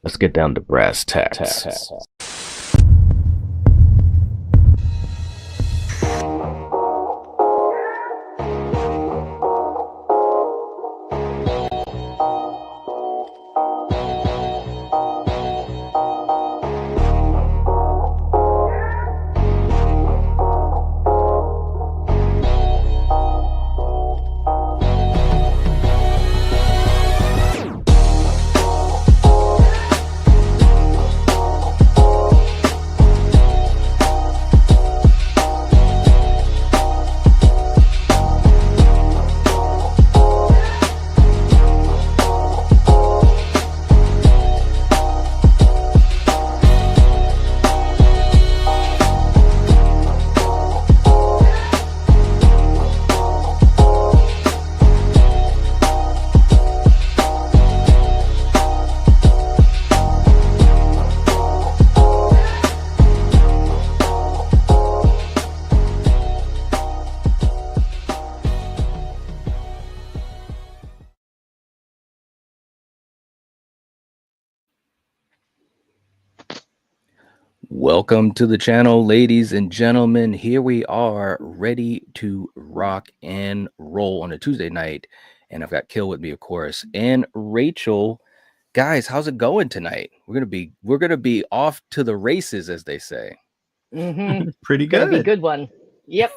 Let's get down to brass tacks. Welcome to the channel, ladies and gentlemen. Here we are, ready to rock and roll on a Tuesday night. And I've got Kill with me, of course, and Rachel. Guys, how's it going tonight? We're gonna be off to the races, as they say. Pretty Gonna be a good. good one. Yep.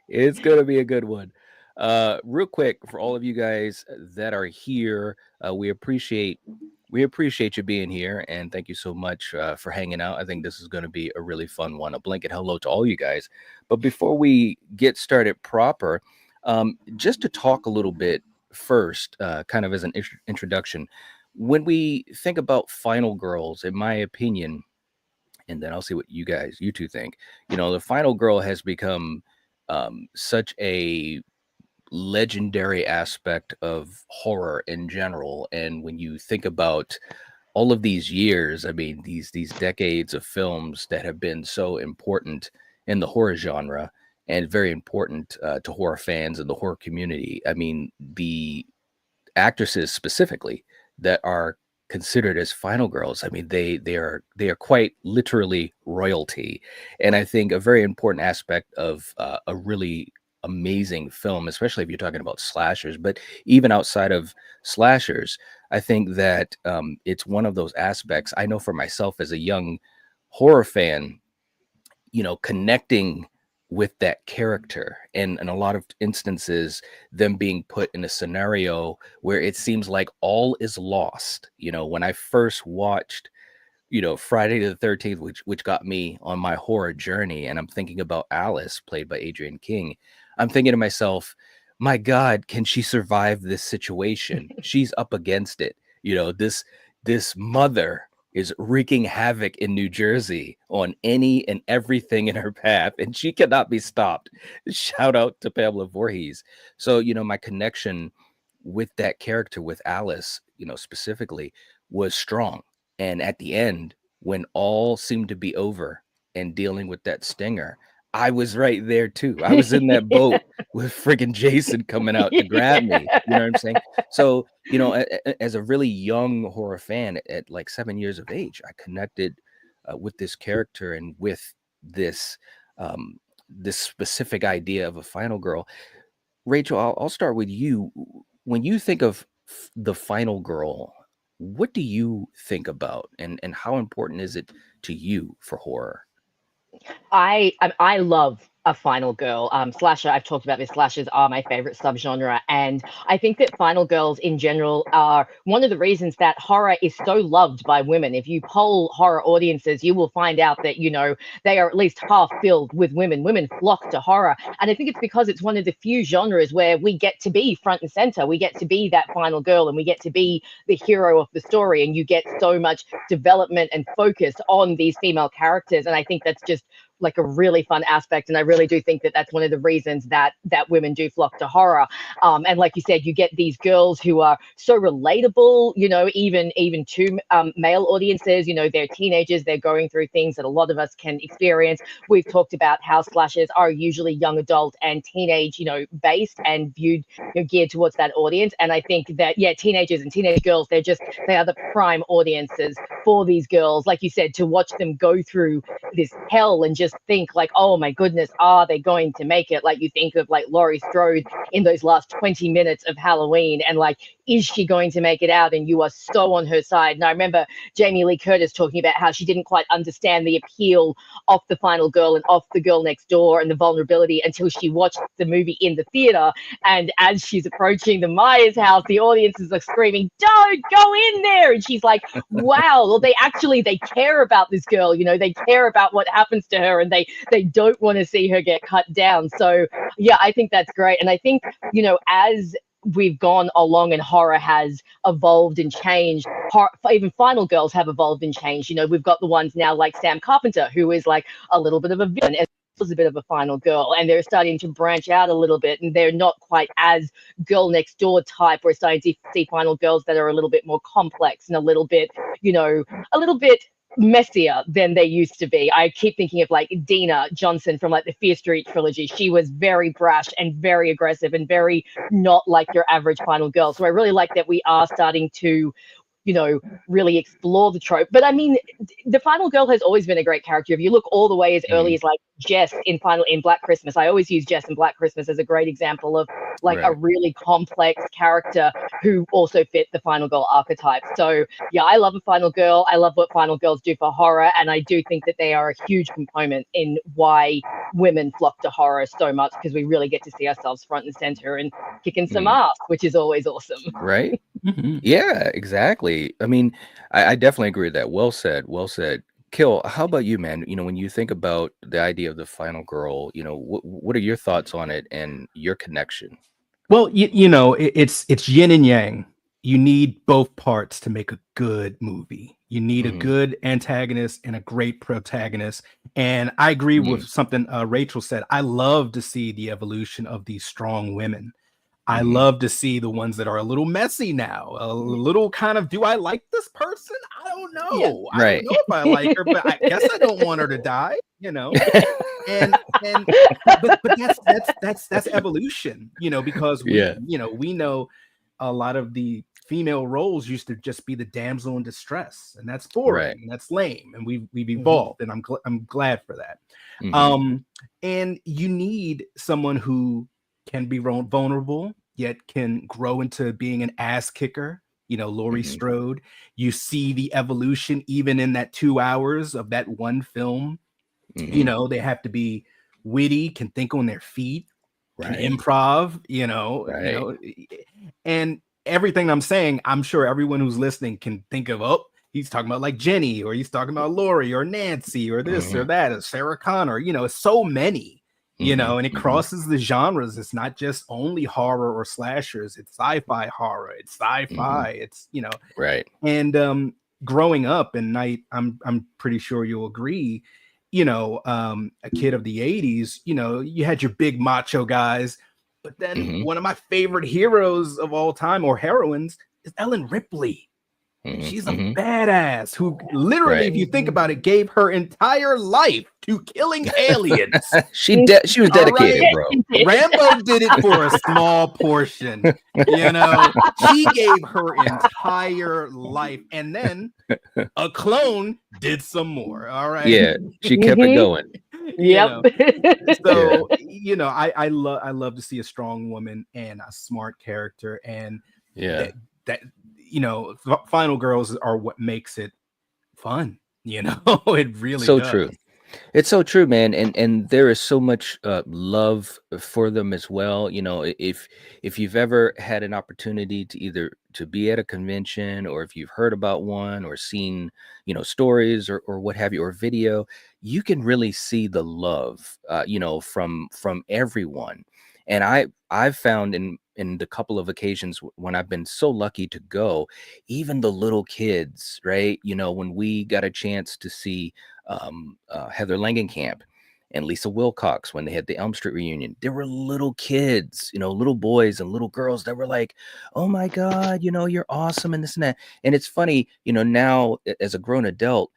It's gonna be a good one. Real quick, for all of you guys that are here, we appreciate you being here, and thank you so much for hanging out. I think this is going to be a really fun one. A blanket hello to all you guys. But before we get started proper, just to talk a little bit first, kind of as an introduction, when we think about Final Girls, in my opinion, and then I'll see what you two think. The Final Girl has become such a legendary aspect of horror in general. And when you think about all of these years, I mean, these decades of films that have been so important in the horror genre and very important to horror fans and the horror community. I mean, the actresses specifically that are considered as final girls, I mean, they are quite literally royalty. And I think a very important aspect of a really amazing film, especially if you're talking about slashers, but even outside of slashers, I think that it's one of those aspects. I know for myself as a young horror fan, connecting with that character, and in a lot of instances, them being put in a scenario where it seems like all is lost. When I first watched Friday the 13th, which got me on my horror journey, and I'm thinking about Alice, played by Adrienne King. I'm thinking to myself, my God, can she survive this situation? She's up against it. This mother is wreaking havoc in New Jersey on any and everything in her path, and she cannot be stopped. Shout out to Pamela Voorhees. So, my connection with that character, with Alice, specifically, was strong. And at the end, when all seemed to be over and dealing with that stinger, I was right there too. I was in that boat with friggin' Jason coming out to grab me. You know what I'm saying? So, as a really young horror fan at like 7 years of age, I connected with this character and with this this specific idea of a final girl. Rachel, I'll start with you. When you think of the final girl, what do you think about, and how important is it to you for horror? I love a final girl slasher. I've talked about this. Slashers are my favorite subgenre, and I think that final girls in general are one of the reasons that horror is so loved by women. If you poll horror audiences, you will find out that they are at least half filled with women. Women flock to horror, and I think it's because it's one of the few genres where we get to be front and center. We get to be that final girl, and we get to be the hero of the story, and you get so much development and focus on these female characters, and I think that's just like a really fun aspect, and I really do think that that's one of the reasons that women do flock to horror. And like you said, you get these girls who are so relatable, even to male audiences. They're teenagers, they're going through things that a lot of us can experience. We've talked about how slashers are usually young adult and teenage, based and viewed, geared towards that audience. And I think that, teenagers and teenage girls, they are the prime audiences for these girls. Like you said, to watch them go through this hell and just think like, oh my goodness, are they going to make it? Like you think of like Laurie Strode in those last 20 minutes of Halloween, and like, is she going to make it out? And you are so on her side. And I remember Jamie Lee Curtis talking about how she didn't quite understand the appeal of the final girl and of the girl next door and the vulnerability until she watched the movie in the theater. And as she's approaching the Myers house, the audiences are screaming, "Don't go in there!" And she's like, wow, well, they care about this girl, they care about what happens to her, and they don't want to see her get cut down. So yeah, I think that's great. And I think, as we've gone along and horror has evolved and changed, even final girls have evolved and changed. We've got the ones now like Sam Carpenter, who is like a little bit of a villain, as was a bit of a final girl, and they're starting to branch out a little bit, and they're not quite as girl next door type. We're starting to see final girls that are a little bit more complex and a little bit messier than they used to be. I keep thinking of like Dina Johnson from like the Fear Street trilogy. She was very brash and very aggressive and very not like your average final girl. So I really like that we are starting to really explore the trope. But I mean, the final girl has always been a great character. If you look all the way as early as like Jess in Black Christmas, I always use Jess in Black Christmas as a great example of like a really complex character who also fit the final girl archetype. So yeah, I love a final girl. I love what final girls do for horror, and I do think that they are a huge component in why women flock to horror so much, because we really get to see ourselves front and center and kicking some ass, which is always awesome. Right. Yeah, exactly. I mean, I definitely agree with that. Well said. Well said. Kill, how about you, man? When you think about the idea of the final girl, what are your thoughts on it and your connection? Well, it's yin and yang. You need both parts to make a good movie. You need a good antagonist and a great protagonist. And I agree with something Rachel said. I love to see the evolution of these strong women. I love to see the ones that are a little messy now, a little kind of, do I like this person? I don't know. Yeah, right. I don't know if I like her, but I guess I don't want her to die, and but that's evolution, because we know a lot of the female roles used to just be the damsel in distress, and that's boring, and that's lame, and we've evolved, and I'm glad for that. And you need someone who can be vulnerable, yet can grow into being an ass kicker. Laurie Strode, you see the evolution even in that 2 hours of that one film. They have to be witty, can think on their feet, can improv, and everything I'm saying, I'm sure everyone who's listening can think of, oh, he's talking about like Jenny, or he's talking about Laurie or Nancy or this or that, or Sarah Connor, so many. And it crosses the genres. It's not just only horror or slashers. It's sci-fi horror. It's sci-fi. It's right. And growing up, and I'm pretty sure you'll agree. A kid of the '80s. You had your big macho guys, but then one of my favorite heroes of all time, or heroines, is Ellen Ripley. She's a badass who literally, if you think about it, gave her entire life to killing aliens. She was dedicated, bro. Rambo did it for a small portion. She gave her entire life, and then a clone did some more. All right. Yeah, she kept it going. Yep. So I love to see a strong woman and a smart character, and that final girls are what makes it fun. It really so does. True. It's so true, man, and there is so much love for them as well. If you've ever had an opportunity to either to be at a convention, or if you've heard about one or seen stories or what have you, or video, you can really see the love from everyone. And I've found in the couple of occasions when I've been so lucky to go, even the little kids, right? When we got a chance to see Heather Langenkamp, and Lisa Wilcox when they had the Elm Street reunion. There were little kids, little boys and little girls that were like, "Oh my God, you're awesome," and this and that. And it's funny, now as a grown adult,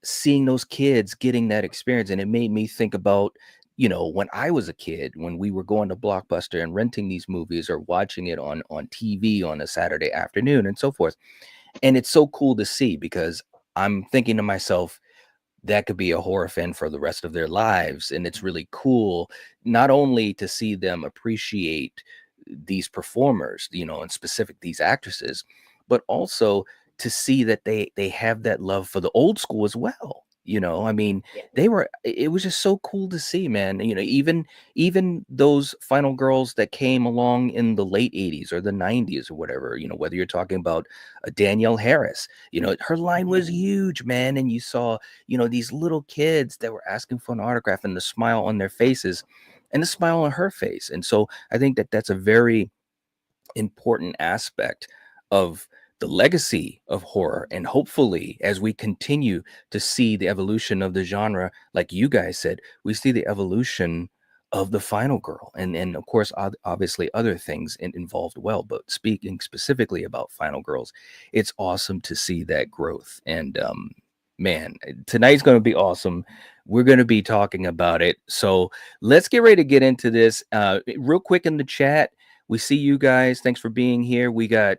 seeing those kids getting that experience, and it made me think about when I was a kid, when we were going to Blockbuster and renting these movies or watching it on TV on a Saturday afternoon and so forth. And it's so cool to see, because I'm thinking to myself, that could be a horror fan for the rest of their lives. And it's really cool not only to see them appreciate these performers, and specific these actresses, but also to see that they have that love for the old school as well. I mean, Yeah. it was just so cool to see, man. Even those final girls that came along in the late 80s or the 90s or whatever, whether you're talking about Danielle Harris, her line was huge, man. And you saw, these little kids that were asking for an autograph, and the smile on their faces and the smile on her face. And so I think that that's a very important aspect of the legacy of horror. And hopefully, as we continue to see the evolution of the genre, like you guys said, we see the evolution of the final girl, and of course, obviously other things involved. Well, but speaking specifically about final girls, it's awesome to see that growth. And man, tonight's going to be awesome. We're going to be talking about it. So let's get ready to get into this. Real quick in the chat, we see you guys. Thanks for being here. We got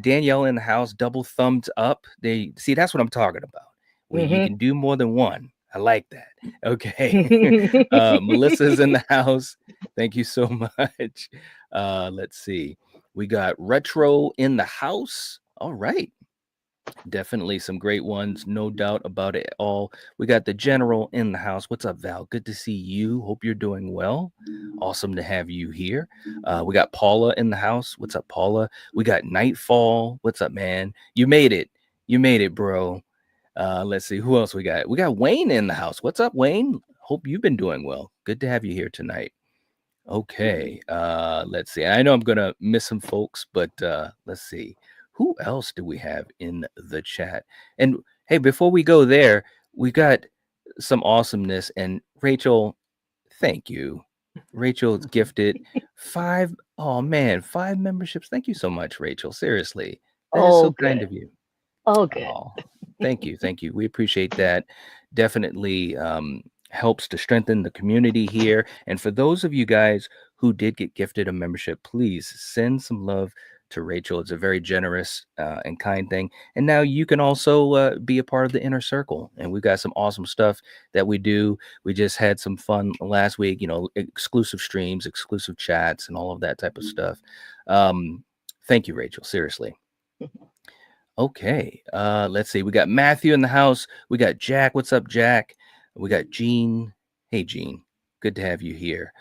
Danielle in the house. Double thumbs up. They see, that's what I'm talking about. You can do more than one. I like that. Okay. Melissa's in the house. Thank you so much. Let's see. We got Retro in the house. All right. Definitely some great ones, no doubt about it all. We got the General in the house. What's up, Val? Good to see you. Hope you're doing well. Awesome to have you here. We got Paula in the house. What's up, Paula? We got Nightfall. What's up, man? You made it. You made it, bro. Let's see who else we got. We got Wayne in the house. What's up, Wayne? Hope you've been doing well. Good to have you here tonight. Okay. Let's see. I know I'm gonna miss some folks, but let's see. Who else do we have in the chat? And hey, before we go there, we got some awesomeness. And Rachel, thank you. Rachel's gifted 5. Oh man, 5 memberships. Thank you so much, Rachel. Seriously, that is so kind of you. Oh, good. Oh, thank you. Thank you. We appreciate that. Definitely helps to strengthen the community here. And for those of you guys who did get gifted a membership, please send some love to Rachel. It's a very generous and kind thing. And now you can also be a part of the inner circle. And we've got some awesome stuff that we do. We just had some fun last week, exclusive streams, exclusive chats, and all of that type of stuff. Thank you, Rachel. Seriously. Okay. Let's see. We got Matthew in the house. We got Jack. What's up, Jack? We got Gene. Hey, Gene. Good to have you here.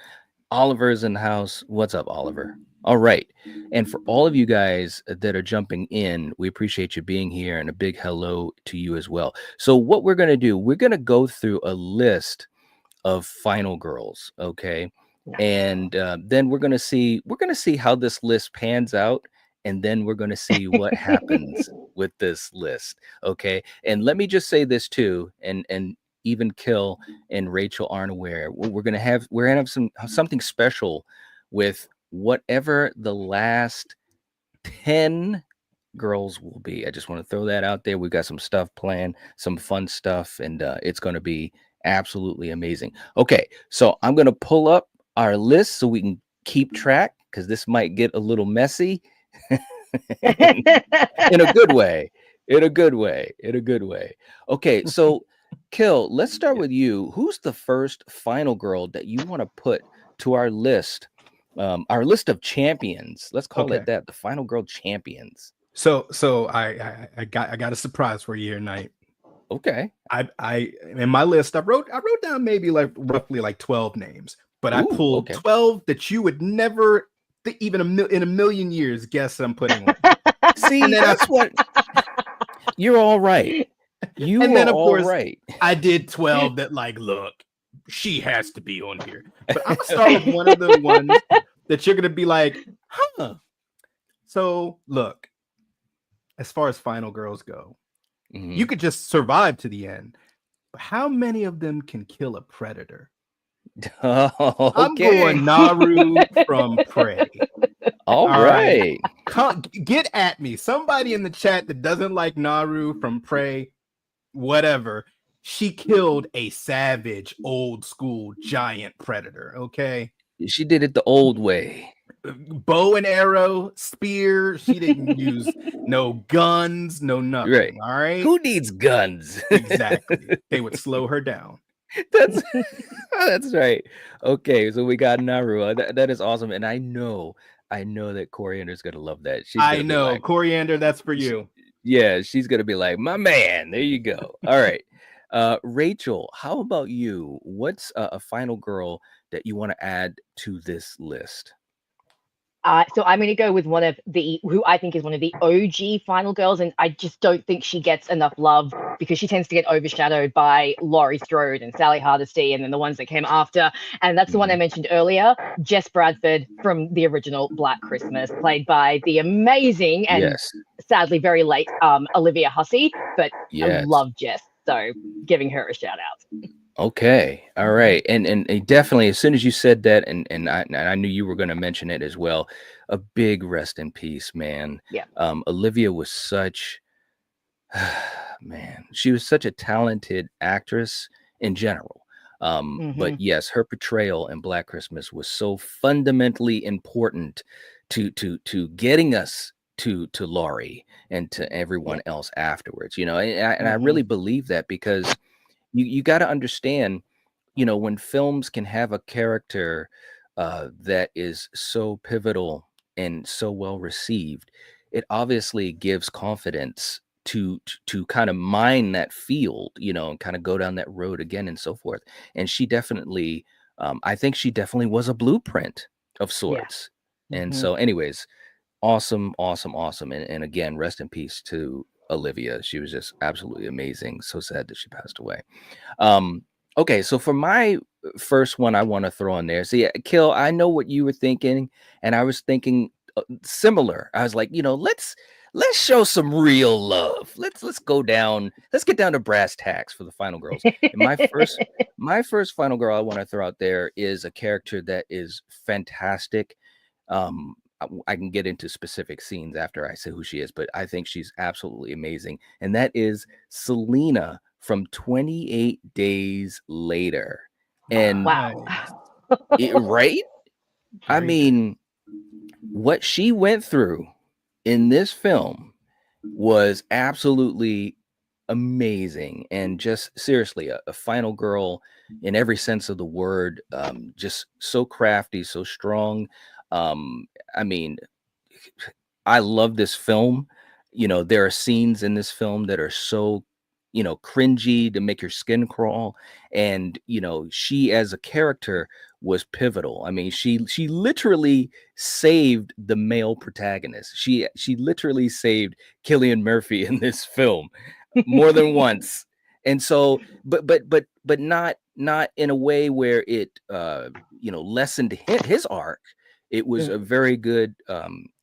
Oliver's in the house. What's up, Oliver? All right. And for all of you guys that are jumping in, we appreciate you being here, and a big hello to you as well. So what we're going to do, we're going to go through a list of final girls. Okay. And then we're going to see how this list pans out. And then we're going to see what happens with this list. Okay. And let me just say this too. And even Kill and Rachel aren't aware. We're gonna have something special with whatever the last 10 girls will be. I just want to throw that out there. We've got some stuff planned, some fun stuff, and it's going to be absolutely amazing. Okay, so I'm going to pull up our list so we can keep track, because this might get a little messy in a good way. In a good way. Okay, so Kill, let's start with you. Who's the first final girl that you want to put to our list of champions? Let's call it that, the final girl champions. So I got a surprise for you here, Knight. Okay. I in my list, I wrote down maybe roughly 12 names, but I pulled 12 that you would never even in a million years guess I'm putting on. See, and then that's what you're all right. And then, of course, I did 12 that look, she has to be on here. But I'm going to start with one of the ones that you're going to be like, huh. So, look, as far as final girls go, you could just survive to the end. But how many of them can kill a predator? Oh, I'm going okay. Naru from Prey. All All right. right. Get at me. Somebody in the chat that doesn't like Naru from Prey, whatever. She killed a savage, old school giant predator. Okay. She did it the old way. Bow and arrow, spear. She didn't use no guns, no Right. nothing. All right. Who needs guns? Exactly. They would slow her down. That's that's right. Okay, so we got Naru. That is awesome, and I know that Coriander's gonna love that. She's I gonna be know. like, Coriander, that's for sh- you. yeah, she's gonna be like, my man. There you go. All right, Rachel, how about you? What's a final girl that you want to add to this list? So I'm going to go with who I think is one of the OG final girls, and I just don't think she gets enough love because she tends to get overshadowed by Laurie Strode and Sally Hardesty, and then the ones that came after. And that's the one I mentioned earlier, Jess Bradford from the original Black Christmas, played by the amazing and Yes, sadly very late Olivia Hussey. But I yes. love Jess, so giving her a shout out. Okay. All right. And definitely as soon as you said that and I knew you were going to mention it as well, a big rest in peace, man. Yeah. Olivia was such man, she was such a talented actress in general. But yes, her portrayal in Black Christmas was so fundamentally important to getting us to Laurie and to everyone else afterwards, you know. And I really believe that because you got to understand, you know, when films can have a character that is so pivotal and so well received, it obviously gives confidence to kind of mine that field, you know, and kind of go down that road again and so forth. And she definitely, I think she definitely was a blueprint of Yeah. sorts. And so, anyways, awesome, awesome, awesome. And again, rest in peace to Olivia. She was just absolutely amazing. So sad that she passed away. Okay, so for my first one, I want to throw in there. See, Kill, I know what you were thinking, and I was thinking similar. I was like, you know, let's show some real love. Let's go down. Let's get down to brass tacks for the final girls. And my first final girl I want to throw out there is a character that is fantastic. I can get into specific scenes after I say who she is, but I think she's absolutely amazing, and that is Selena from 28 Days Later. And Wow. right? I Very good. mean, what she went through in this film was absolutely amazing. And just seriously, a final girl in every sense of the word, just so crafty, so strong. I mean, I love this film. You know, there are scenes in this film that are so, you know, cringy to make your skin crawl. And, you know, she as a character was pivotal. I mean, she literally saved the male protagonist. She literally saved Killian Murphy in this film more than once. And so, but not in a way where it you know, lessened his arc. It was a very good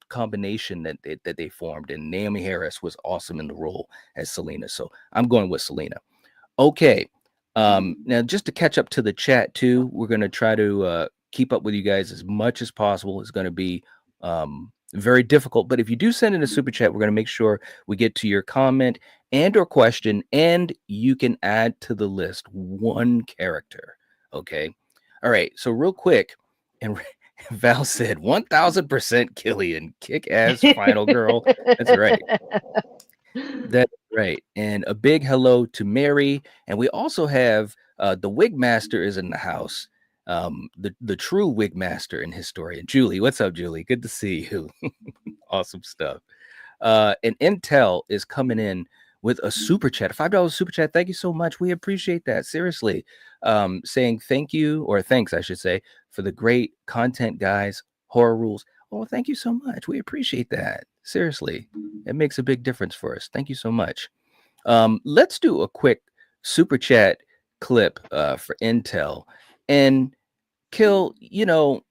combination that they formed, and Naomi Harris was awesome in the role as Selena. So I'm going with Selena. Okay. Now just to catch up to the chat too, we're going to try to keep up with you guys as much as possible. It's going to be very difficult, but if you do send in a super chat, we're going to make sure we get to your comment and or question, and you can add to the list one character. Okay. All right. So real quick, and Val said 1000% Killian, kick ass final girl. That's right. That's right. And a big hello to Mary. And we also have the wig master is in the house. The true wig master and historian, Julie. What's up, Julie? Good to see you. Awesome stuff. And Intel is coming in with a super chat, a $5 super chat. Thank you so much. We appreciate that. Seriously. Saying thank you, or thanks, I should say, for the great content, guys. Horror rules. Oh, thank you so much. We appreciate that. Seriously. It makes a big difference for us. Thank you so much. Let's do a quick super chat clip for Intel. And Kill, you know,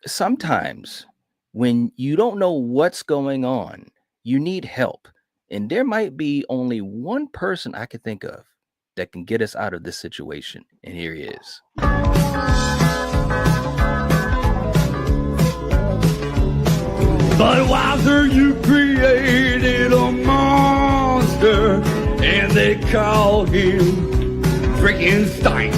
sometimes when you don't know what's going on, you need help. And there might be only one person I could think of that can get us out of this situation. And here he is. Budweiser, you created a monster, and they call him Frankenstein.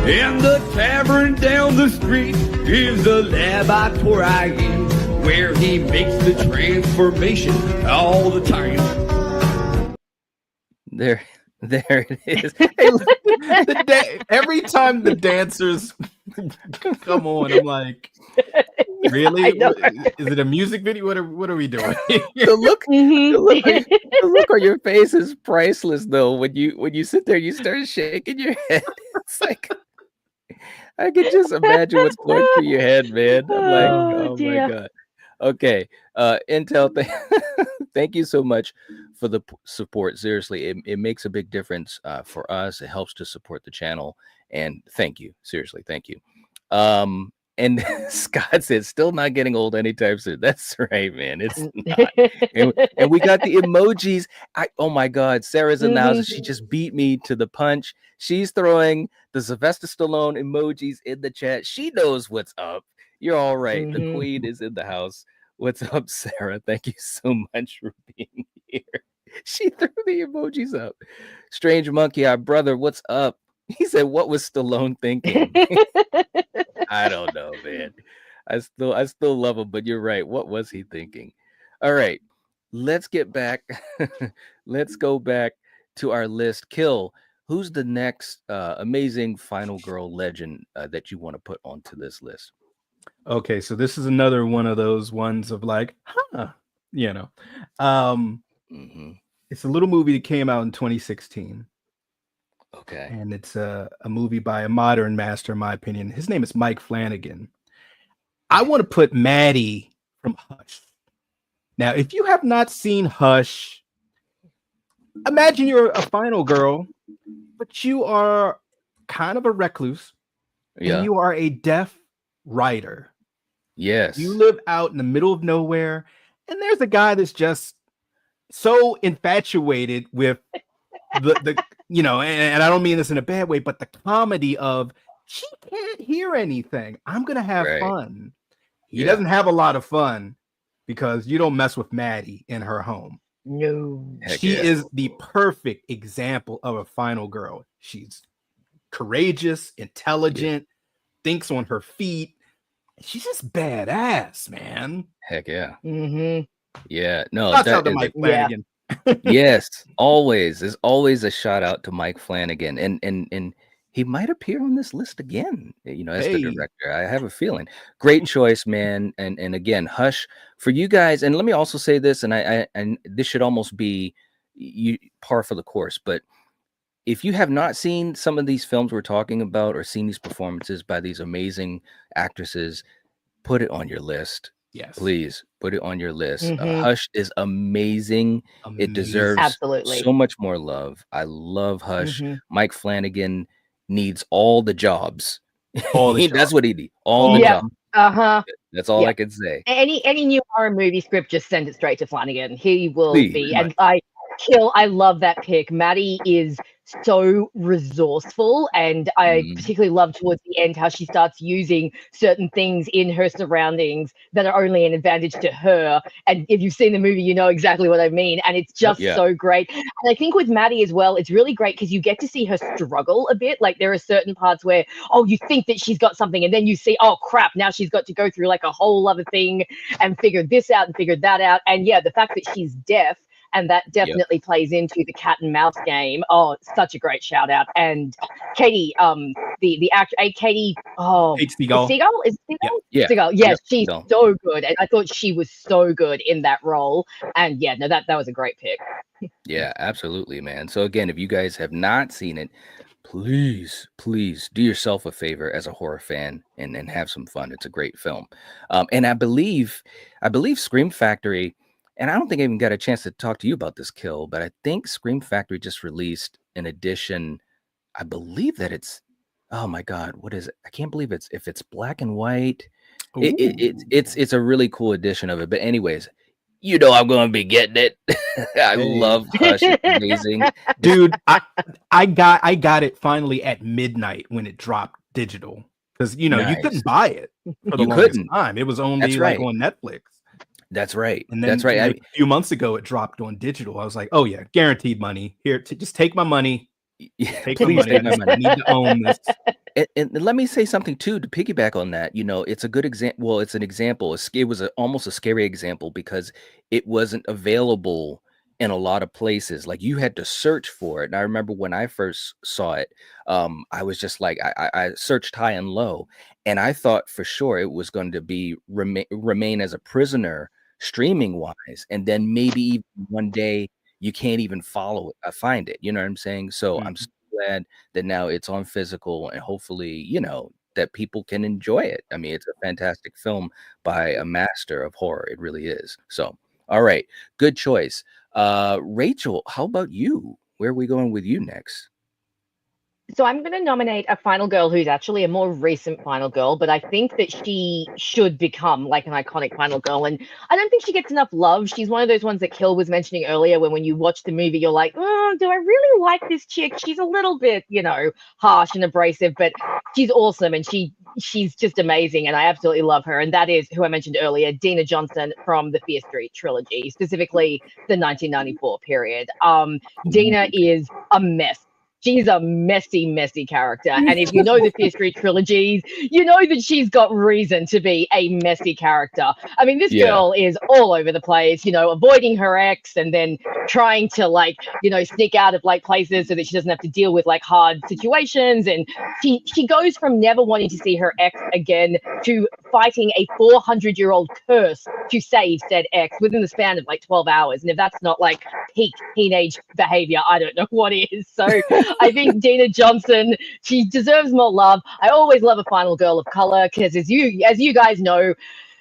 And the tavern down the street is the laboratory where he makes the transformation all the time. There it is. Hey, look, every time the dancers come on, I'm like, really? Is it a music video? What are we doing? the look on your face is priceless, though. When you sit there, you start shaking your head. It's like I can just imagine what's going through your head, man. I'm like, oh my God. Okay, Intel, thank you so much for the support. Seriously, it makes a big difference for us. It helps to support the channel, and thank you. Seriously, thank you. And Scott said, still not getting old anytime soon. That's right, man. It's not. And we got the emojis. Oh my God, Sarah's in the house. She just beat me to the punch. She's throwing the Sylvester Stallone emojis in the chat. She knows what's up. You're all right. The queen is in the house. What's up, Sarah? Thank you so much for being here. She threw the emojis up. Strange Monkey, our brother, what's up? He said, what was Stallone thinking? I don't know, man. I still love him, but you're right. What was he thinking? All right. Let's get back. Let's go back to our list. Kill, who's the next amazing final girl legend that you want to put onto this list? Okay, so this is another one of those ones of like, It's a little movie that came out in 2016. Okay. And it's a movie by a modern master, in my opinion. His name is Mike Flanagan. I want to put Maddie from Hush. Now, if you have not seen Hush, imagine you're a final girl, but you are kind of a recluse. Yeah. And you are a deaf writer. Yes. You live out in the middle of nowhere, and there's a guy that's just so infatuated with the and I don't mean this in a bad way, but the comedy of she can't hear anything. I'm gonna have fun. He doesn't have a lot of fun because you don't mess with Maddie in her home. No. She is the perfect example of a final girl. She's courageous, intelligent, thinks on her feet. She's just badass, man. Heck yeah. Yeah. No, shout out to Mike Flanagan. Yes, always. There's always a shout out to Mike Flanagan. And he might appear on this list again, as the director. I have a feeling. Great choice, man. And again, Hush for you guys. And let me also say this, and this should almost be par for the course, but if you have not seen some of these films we're talking about or seen these performances by these amazing actresses, put it on your list. Yes. Please put it on your list. Hush is amazing. It deserves so much more love. I love Hush. Mike Flanagan needs all the jobs. That's what he needs. All the jobs. That's all I can say. Any new horror movie script, just send it straight to Flanagan. He will be. And I love that pick. Maddie is so resourceful, and I particularly love towards the end how she starts using certain things in her surroundings that are only an advantage to her. And if you've seen the movie, you know exactly what I mean. And it's just so great. And I think with Maddie as well, it's really great because you get to see her struggle a bit. Like there are certain parts where, you think that she's got something, and then you see, oh crap, now she's got to go through like a whole other thing and figure this out and figure that out. And the fact that she's deaf, and that definitely plays into the cat and mouse game. Oh, such a great shout out. And Katie, the actor, Katie, Seagal. Seagal? Is it Seagal? Yeah. Seagal. Yeah, she's so good. And I thought she was so good in that role. And that was a great pick. Yeah, absolutely, man. So again, if you guys have not seen it, please do yourself a favor as a horror fan and have some fun. It's a great film. And I believe Scream Factory, and I don't think I even got a chance to talk to you about this, Kill, but I think Scream Factory just released an edition. I believe that it's, oh my God, what is it? I can't believe if it's black and white. It's a really cool edition of it. But anyways, You know I'm gonna be getting it. I Hey. love Hush. It's amazing. Dude, I got it finally at midnight when it dropped digital. Because you Nice. couldn't buy it for the You longest couldn't. time. It was only That's like right. on Netflix. That's right. And then That's right. like, a few months ago it dropped on digital. I was like, oh yeah, guaranteed money. Here, just take my money. Take my Please money. take my I money. need to own this. And let me say something too to piggyback on that. It's a good example. Well, it's an example. It was almost a scary example because it wasn't available in a lot of places. Like you had to search for it. And I remember when I first saw it, I was just like, I searched high and low, and I thought for sure it was going to be remain as a prisoner streaming wise, and then maybe even one day you can't even find it. You know what I'm saying? So I'm so glad that now it's on physical, and hopefully, that people can enjoy it. I mean, it's a fantastic film by a master of horror. It really is. So, all right, good choice. Rachel, how about you? Where are we going with you next? So I'm going to nominate a final girl who's actually a more recent final girl, but I think that she should become like an iconic final girl. And I don't think she gets enough love. She's one of those ones that Kill was mentioning earlier, when you watch the movie, you're like, oh, do I really like this chick? She's a little bit, harsh and abrasive, but she's awesome, and she's just amazing, and I absolutely love her. And that is who I mentioned earlier, Dina Johnson from the Fear Street trilogy, specifically the 1994 period. Dina is a mess. She's a messy, messy character. And if you know the Fear Street trilogies, you know that she's got reason to be a messy character. I mean, this girl is all over the place, avoiding her ex, and then trying to sneak out of places so that she doesn't have to deal with hard situations. And she goes from never wanting to see her ex again to fighting a 400-year-old curse to save said ex within the span of 12 hours. And if that's not peak teenage behavior, I don't know what is. So I think Dina Johnson, she deserves more love. I always love a final girl of color because, as you guys know,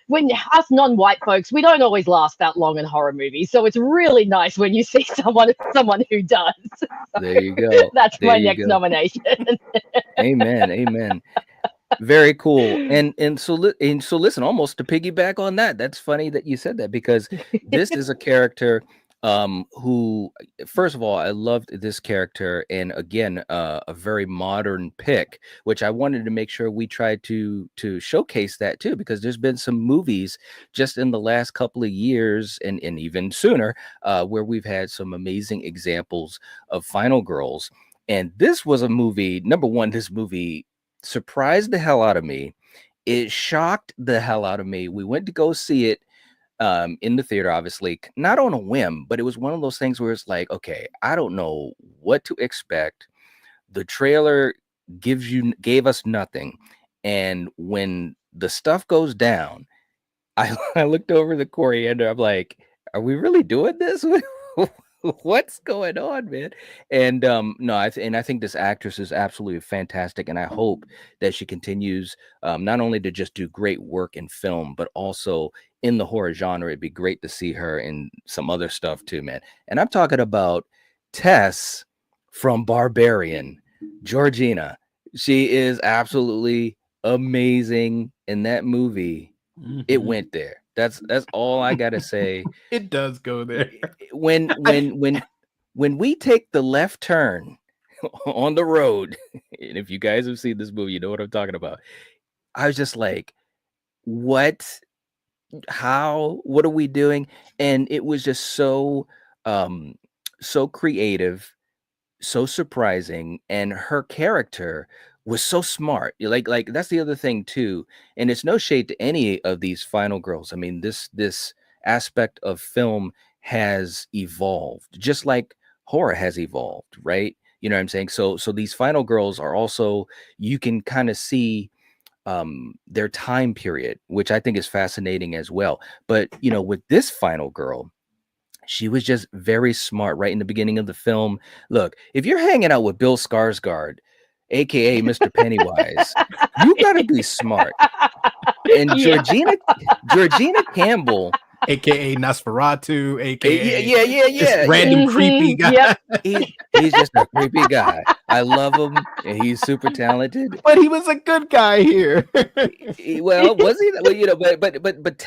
when us non-white folks, we don't always last that long in horror movies. So it's really nice when you see someone who does. So there you go. That's my next nomination. Amen. Amen. Very cool. And so listen, almost to piggyback on that, that's funny that you said that, because this is a character who, first of all, I loved this character, and again, a very modern pick, which I wanted to make sure we tried to showcase that too, because there's been some movies just in the last couple of years and even sooner where we've had some amazing examples of final girls. And this was a movie, number one, this movie surprised the hell out of me. It shocked the hell out of me. We went to go see it in the theater, obviously, not on a whim, but it was one of those things where it's like, okay, I don't know what to expect. The trailer gave us nothing. And when the stuff goes down, I looked over the coriander. I'm like, are we really doing this? What's going on, man? And no, I think this actress is absolutely fantastic, and I hope that she continues not only to just do great work in film, but also in the horror genre. It'd be great to see her in some other stuff too, man. And I'm talking about Tess from Barbarian, Georgina. She is absolutely amazing in that movie. It went there. That's all I gotta say. It does go there. When we take the left turn on the road, and if you guys have seen this movie, you know what I'm talking about. I was just like, what? How? What are we doing? And it was just so creative, so surprising, and her character was so smart. Like that's the other thing too. And it's no shade to any of these final girls. I mean, this aspect of film has evolved, just like horror has evolved, right? You know what I'm saying? So these final girls are also, you can kind of see their time period, which I think is fascinating as well. But with this final girl, she was just very smart right in the beginning of the film. Look, if you're hanging out with Bill Skarsgård, aka Mr. Pennywise, you gotta be smart. And Georgina Campbell, aka Nosferatu, aka yeah, random creepy guy. Yep. He's just a creepy guy. I love him, and he's super talented. But he was a good guy here. Well, was he? Well, but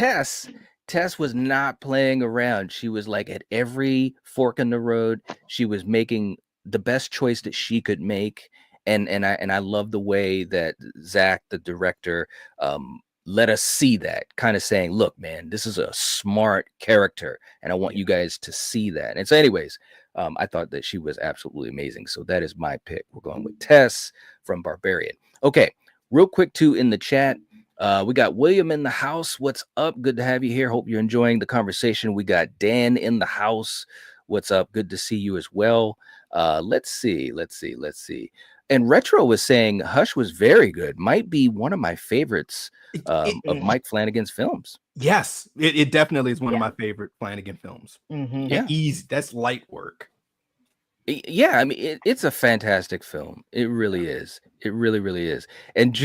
Tess was not playing around. She was like at every fork in the road. She was making the best choice that she could make. And I love the way that Zach, the director, let us see that, kind of saying, look, man, this is a smart character, and I want you guys to see that. And so anyways, I thought that she was absolutely amazing. So that is my pick. We're going with Tess from Barbarian. Okay, real quick too, in the chat, we got William in the house. What's up? Good to have you here. Hope you're enjoying the conversation. We got Dan in the house. What's up? Good to see you as well. Let's see. And Retro was saying Hush was very good. Might be one of my favorites of Mike Flanagan's films. Yes, it definitely is one of my favorite Flanagan films. Yeah, easy. That's light work. Yeah, I mean, it's a fantastic film. It really is. It really, really is. And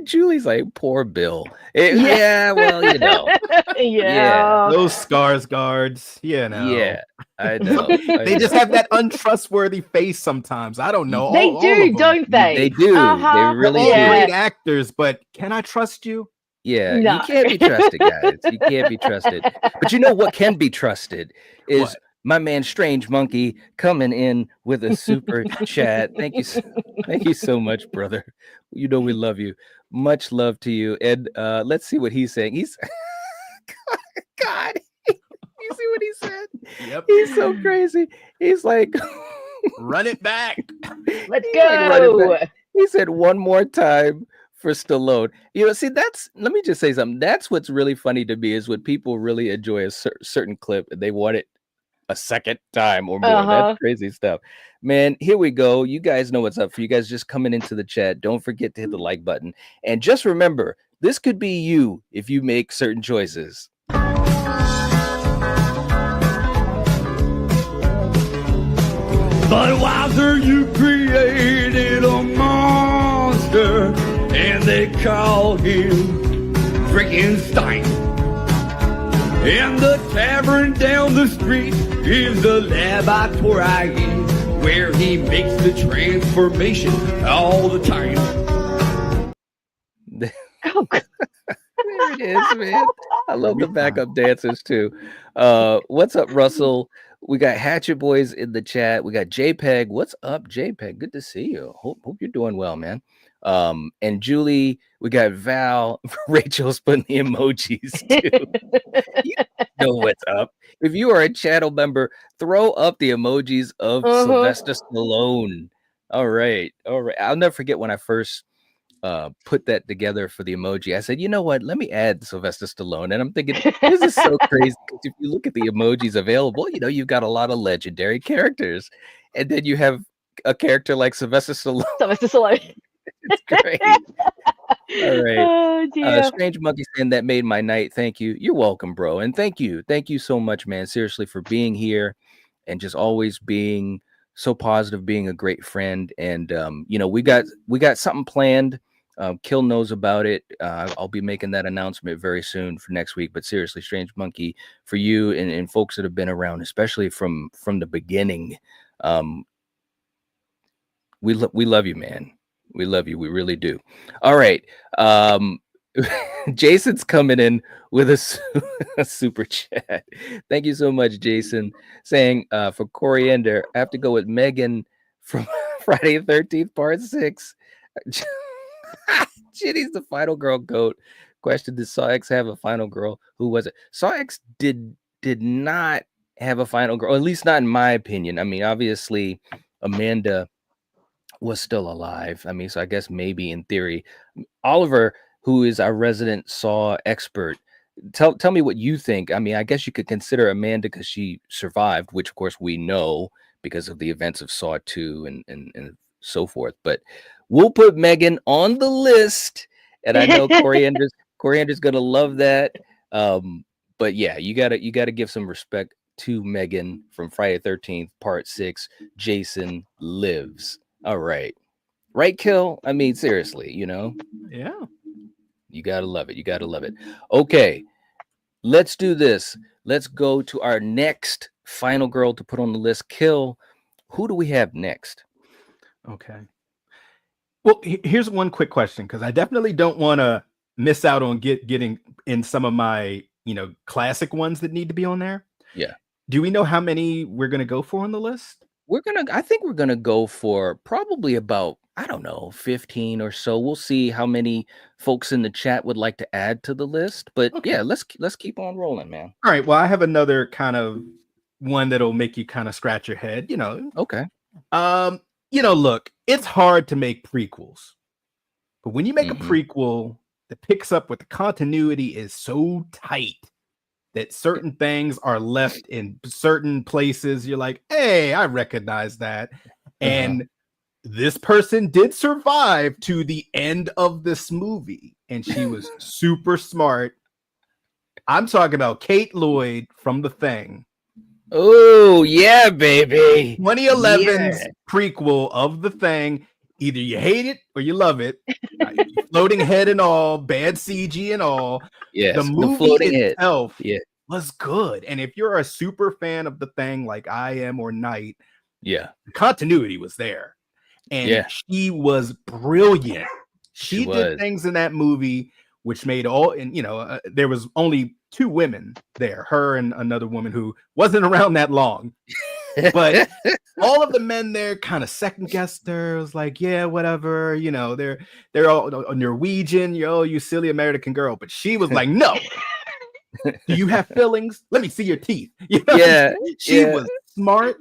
Julie's like, poor Bill. Yeah, well, you know. Yeah. Those scars guards, you know. Yeah, I know. They just have that untrustworthy face sometimes. I don't know. They all do, of them. don't they? They do. They really They're all do. great actors, but can I trust you? Yeah, No. you can't be trusted, guys. You can't be trusted. But you know what can be trusted is What? my man Strange Monkey coming in with a super chat. Thank you so much, brother. You know we love you. Much love to you. And let's see what he's saying. He's God. You see what he said? Yep. He's so crazy. He's like, Run it back. Let's He's like, "Run it go. back." He said one more time for Stallone. You know, see, let me just say something. That's what's really funny to me is when people really enjoy a certain clip and they want it a second time or more. That's crazy stuff. Man, here we go. You guys know what's up for you guys just coming into the chat. Don't forget to hit the like button. And just remember, this could be you if you make certain choices. Budweiser, you created a monster, and they call him freaking Stein. And the tavern down the street is the laboratory where he makes the transformation all the time. Oh, There it is, man. I love the backup dancers too. What's up, Russell? We got Hatchet Boys in the chat. We got JPEG. What's up, JPEG? Good to see you. Hope you're doing well, man. And Julie, we got Val. Rachel's putting the emojis too. You know what's up. If you are a channel member, throw up the emojis of Sylvester Stallone. All right. I'll never forget when I first put that together for the emoji. I said, you know what? Let me add Sylvester Stallone. And I'm thinking, this is so crazy. If you look at the emojis available, you know, you've got a lot of legendary characters. And then you have a character like Sylvester Stallone. Sylvester Stallone. It's great. All right. Oh, dear. Strange Monkey saying that made my night. Thank you. You're welcome, bro. And thank you so much, man. Seriously, for being here and just always being so positive, being a great friend. And you know, we got something planned. Kill knows about it. I'll be making that announcement very soon for next week. But seriously, Strange Monkey, for you and folks that have been around, especially from the beginning, we love you, man. We love you. We really do. All right. Jason's coming in with a super chat. Thank you so much, Jason. Saying for Coriander, I have to go with Megan from Friday the 13th, part 6. Ginny's the final girl goat. Question: did Saw X have a final girl? Who was it? Saw X did not have a final girl, or at least not in my opinion. I mean, obviously, Amanda was still alive. I mean, so I guess maybe in theory, Oliver, who is our resident Saw expert, tell me what you think. I mean, I guess you could consider Amanda because she survived, which of course we know because of the events of Saw 2 and so forth. But we'll put Megan on the list, and I know Coriander's gonna love that. But yeah, you gotta give some respect to Megan from Friday the 13th, part 6. Jason lives. All right, Kill? I mean, seriously, you know. Yeah. You gotta love it. You gotta love it. Okay, let's do this. Let's go to our next final girl to put on the list. Kill. Who do we have next? Okay. Well, here's one quick question, because I definitely don't want to miss out on getting in some of my classic ones that need to be on there. Yeah. Do we know how many we're going to go for on the list? I think we're gonna go for probably about, I don't know, 15 or so. We'll see how many folks in the chat would like to add to the list. But Okay. yeah, let's keep on rolling, man. All right. Well, I have another kind of one that'll make you kind of scratch your head. Okay. Look, it's hard to make prequels, but when you make a Mhm. prequel that picks up with the continuity is so tight that certain things are left in certain places, you're like, hey, I recognize that. And this person did survive to the end of this movie, and she was super smart. I'm talking about Kate Lloyd from The Thing. Oh, yeah, baby. 2011's prequel of The Thing. Either you hate it or you love it. Floating head and all, bad CG and all. Yes, the movie floating itself head. was good. And if you're a super fan of The Thing like I am or Knight, the continuity was there. And she was brilliant. She did things in that movie which made there was only 2 women there, her and another woman who wasn't around that long. But all of the men there kind of second guessed her. It was like, yeah, whatever, they're all Norwegian, you silly American girl. But she was like, no. Do you have fillings? Let me see your teeth. She was smart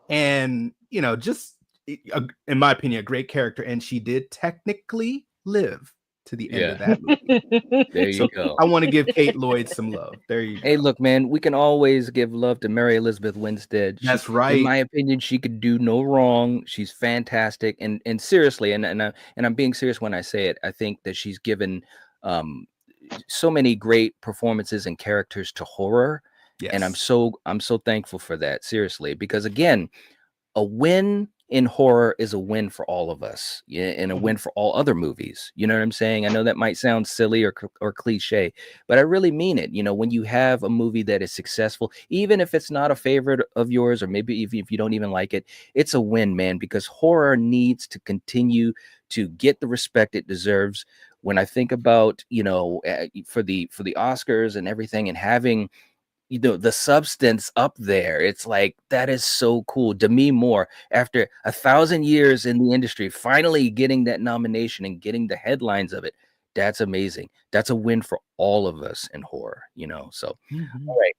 and just in my opinion, a great character. And she did technically live to the end of that movie. There you go. I want to give Kate Lloyd some love. There you go. Hey, look, man, we can always give love to Mary Elizabeth Winstead. That's right. In my opinion, she could do no wrong. She's fantastic, and seriously, and I'm being serious when I say it. I think that she's given so many great performances and characters to horror, and I'm so thankful for that. Seriously, because again, a win in horror is a win for all of us, and a win for all other movies. You know what I'm saying? I know that might sound silly or cliche, but I really mean it. When you have a movie that is successful, even if it's not a favorite of yours, or maybe if you don't even like it, it's a win, man, because horror needs to continue to get the respect it deserves. When I think about, for the Oscars and everything, and having the substance up there, it's like, that is so cool. Demi Moore, after 1,000 years in the industry, finally getting that nomination and getting the headlines of it, that's amazing. That's a win for all of us in horror, so all right,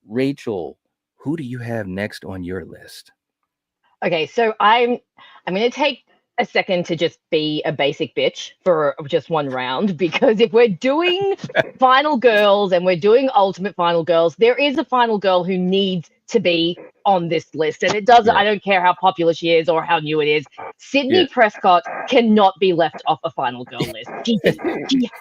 Rachel, who do you have next on your list? Okay, so I'm going to take a second to just be a basic bitch for just one round, because if we're doing final girls and we're doing ultimate final girls, there is a final girl who needs to be on this list, and it doesn't. I don't care how popular she is or how new it is. Sydney Prescott cannot be left off a final girl list. She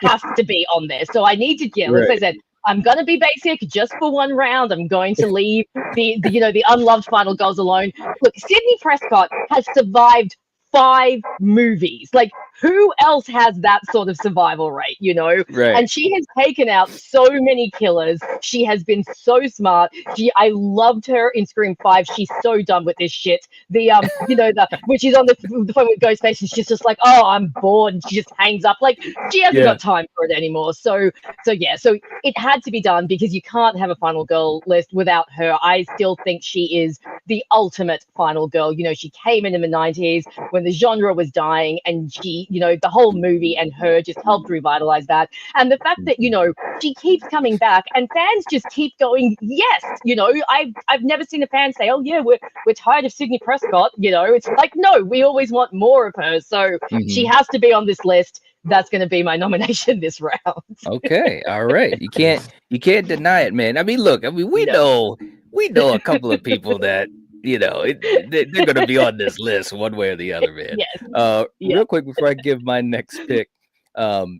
has to be on there. So I need to, like I said, I'm going to be basic just for one round. I'm going to leave the unloved final girls alone. Look, Sydney Prescott has survived 5 movies. Like, who else has that sort of survival rate, And she has taken out so many killers. She has been so smart. I loved her in Scream 5. She's so done with this shit. When she's on the phone with Ghostface, and she's just like, oh, I'm bored, and she just hangs up. Like, she hasn't got time for it anymore. So it had to be done, because you can't have a final girl list without her. I still think she is the ultimate final girl. She came in the 90s when the genre was dying, and she, the whole movie and her just helped revitalize that. And the fact that, she keeps coming back, and fans just keep going, yes. I've never seen a fan say, oh yeah, we're tired of Sydney Prescott. It's like, no, we always want more of her. So she has to be on this list. That's going to be my nomination this round. Okay, all right. You can't deny it, man. I mean, look, we know a couple of people that they're going to be on this list one way or the other, man. Yes. Real quick before I give my next pick,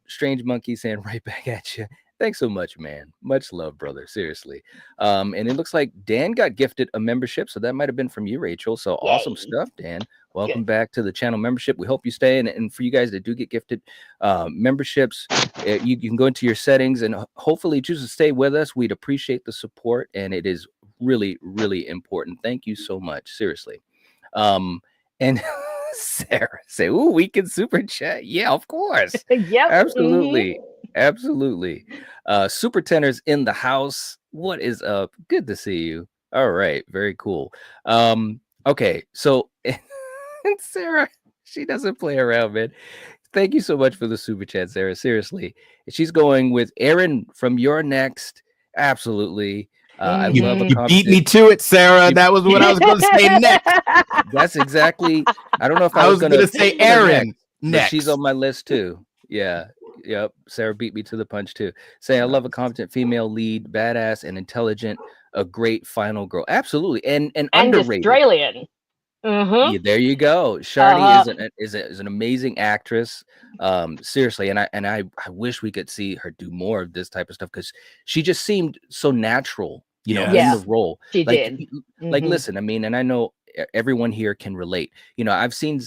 Strange Monkey saying right back at you. Thanks so much, man. Much love, brother. Seriously. And it looks like Dan got gifted a membership, so that might have been from you, Rachel. So awesome stuff, Dan. Welcome back to the channel membership. We hope you stay. And for you guys that do get gifted memberships, you can go into your settings and hopefully choose to stay with us. We'd appreciate the support, and it is really, really important. Thank you so much. Seriously. And Sarah say, "Ooh, we can super chat." Yeah, of course. Yep. Absolutely. Absolutely. Super tenors in the house. What is up? Good to see you. All right, very cool. Okay, so Sarah, she doesn't play around, man. Thank you so much for the super chat, Sarah. Seriously. She's going with Aaron from Your Next. Absolutely. I love a You beat me competent. to it, Sarah. That was what I was going to say next. That's exactly. I don't know if I was going to say Aaron but she's next. on my list too. Yeah. Yep. Sarah beat me to the punch too. Say I love a competent female lead, badass and intelligent, a great final girl. Absolutely. And underrated. Australian. Mm-hmm. Yeah, there you go. Sharni is an amazing actress. Seriously, and I wish we could see her do more of this type of stuff because she just seemed so natural, you know, in the role. She did. Like, listen, I mean, and I know everyone here can relate. You know, I've seen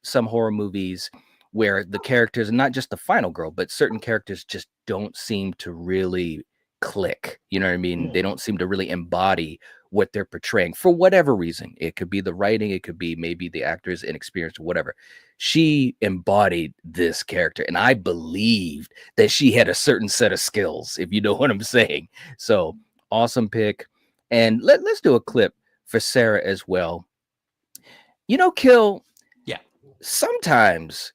some horror movies where the characters, and not just the final girl, but certain characters just don't seem to really click. You know what I mean? They don't seem to really embody what they're portraying for whatever reason. It could be the writing, it could be maybe the actor's inexperience or whatever. She embodied this character, and I believed that she had a certain set of skills, if you know what I'm saying. So awesome pick. And let's do a clip for Sarah as well. You know, Kill, sometimes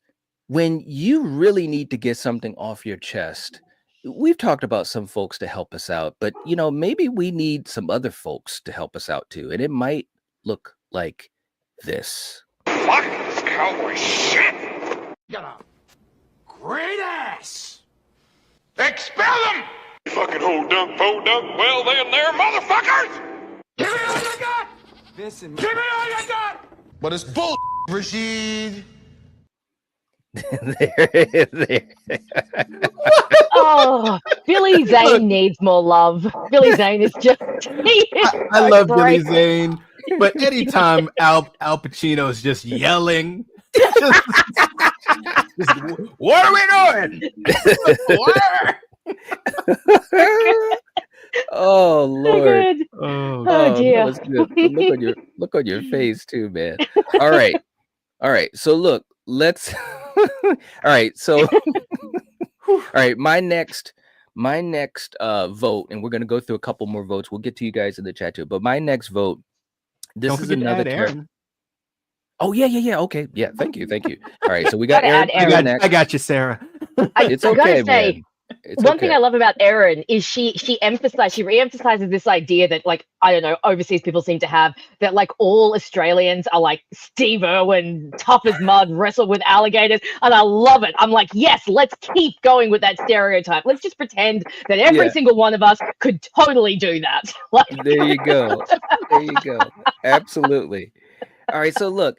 when you really need to get something off your chest, we've talked about some folks to help us out, but you know, maybe we need some other folks to help us out too. And it might look like this. Fuck this cowboy shit! You got a great ass! Expel them! Fucking hold up, well then there, motherfuckers! Give me all you got! Give me all you got! But it's bull, Rashid. Oh, Billy Zane needs more love. Billy Zane is just. I love Billy Zane, but anytime Al Pacino is just yelling, what are we doing? Oh Lord! Oh dear! That was good. Look on your face too, man. All right. So look, let's. All right. So, all right. My next vote, and we're gonna go through a couple more votes. We'll get to you guys in the chat too. But my next vote. This is another character. Oh yeah. Okay. Yeah. Thank you. All right. So we got Aaron. I got you, Sarah. It's okay, man. One thing I love about Erin is she re-emphasizes this idea that, like, I don't know, overseas people seem to have, that like all Australians are like Steve Irwin, tough as mud, wrestle with alligators, and I love it. I'm like, yes, let's keep going with that stereotype. Let's just pretend that every single one of us could totally do that. There you go. Absolutely. All right, so look,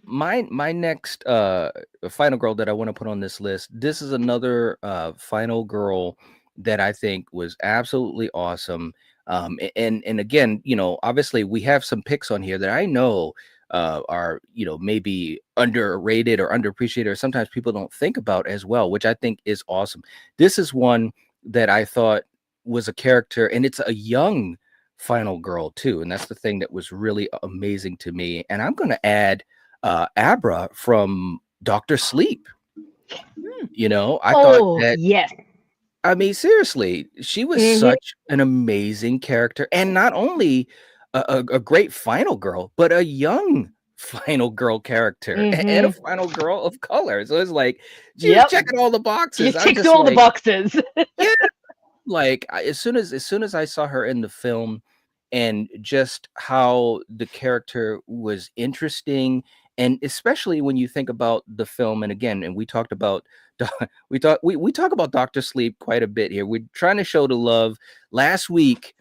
my next final girl that I want to put on this list, this is another final girl that I think was absolutely awesome. And again, you know, obviously we have some picks on here that I know are, you know, maybe underrated or underappreciated, or sometimes people don't think about as well, which I think is awesome. This is one that I thought was a character, and it's a young final girl too, and that's the thing that was really amazing to me. And I'm going to add Abra from Dr. Sleep. You know, I thought that, yes, I mean, seriously, she was such an amazing character, and not only a great final girl, but a young final girl character and a final girl of color. So it's like she was checking all the boxes. She ticked all the boxes. Yeah, like as soon as I saw her in the film, and just how the character was interesting. And especially when you think about the film, and again, and we talk about Dr. Sleep quite a bit here. We're trying to show the love. Last week,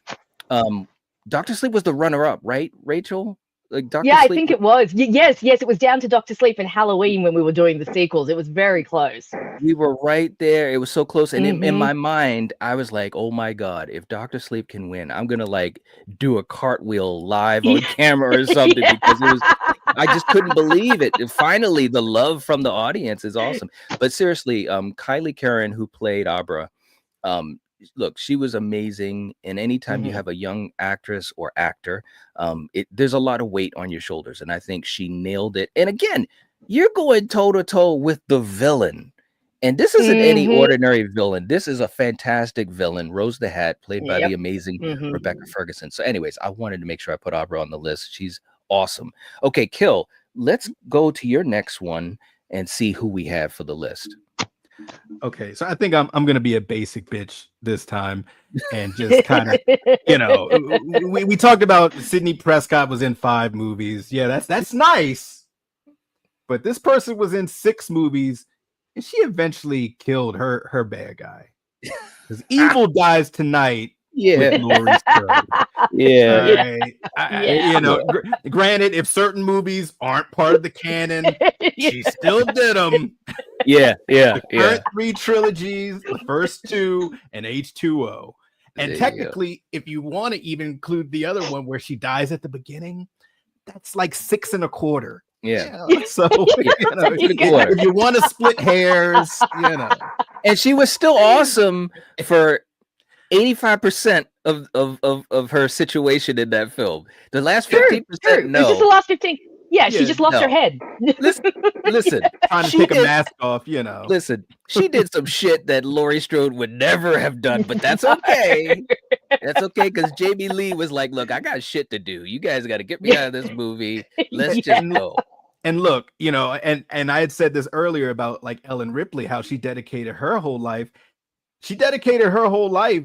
Dr. Sleep was the runner-up, right, Rachel? Like Dr. Yeah, Sleep, I think it was. Yes, it was down to Dr. Sleep and Halloween when we were doing the sequels. It was very close. We were right there. It was so close. And in my mind, I was like, oh my God, if Dr. Sleep can win, I'm going to like do a cartwheel live on camera or something because it was, I just couldn't believe it. And finally, the love from the audience is awesome. But seriously, Kylie Karen, who played Abra, look, she was amazing. And anytime you have a young actress or actor, there's a lot of weight on your shoulders. And I think she nailed it. And again, you're going toe to toe with the villain. And this isn't any ordinary villain. This is a fantastic villain, Rose the Hat, played by the amazing Rebecca Ferguson. So anyways, I wanted to make sure I put Aubrey on the list. She's awesome. Okay, Kill, let's go to your next one and see who we have for the list. Okay, so I think I'm gonna be a basic bitch this time and just kind of, you know, we talked about Sidney Prescott was in 5 movies. Yeah, that's nice. But this person was in 6 movies, and she eventually killed her bad guy. Because Evil dies tonight. With Laurie Strode. You know, granted, if certain movies aren't part of the canon, she still did them. The current 3 trilogies, the first 2, and H2O. And technically, if you want to even include the other one where she dies at the beginning, that's like 6 1/4. So you know, if you want to split hairs, you know. And she was still awesome for 85% of her situation in that film. The last 15%, no. It's just the last 15. Yeah, she just lost her head. Listen, trying to take a mask off, you know. Listen, she did some shit that Laurie Strode would never have done, but that's okay. That's okay, because Jamie Lee was like, look, I got shit to do. You guys got to get me out of this movie. Let's just go. And look, you know, and I had said this earlier about like Ellen Ripley, how she dedicated her whole life. She dedicated her whole life.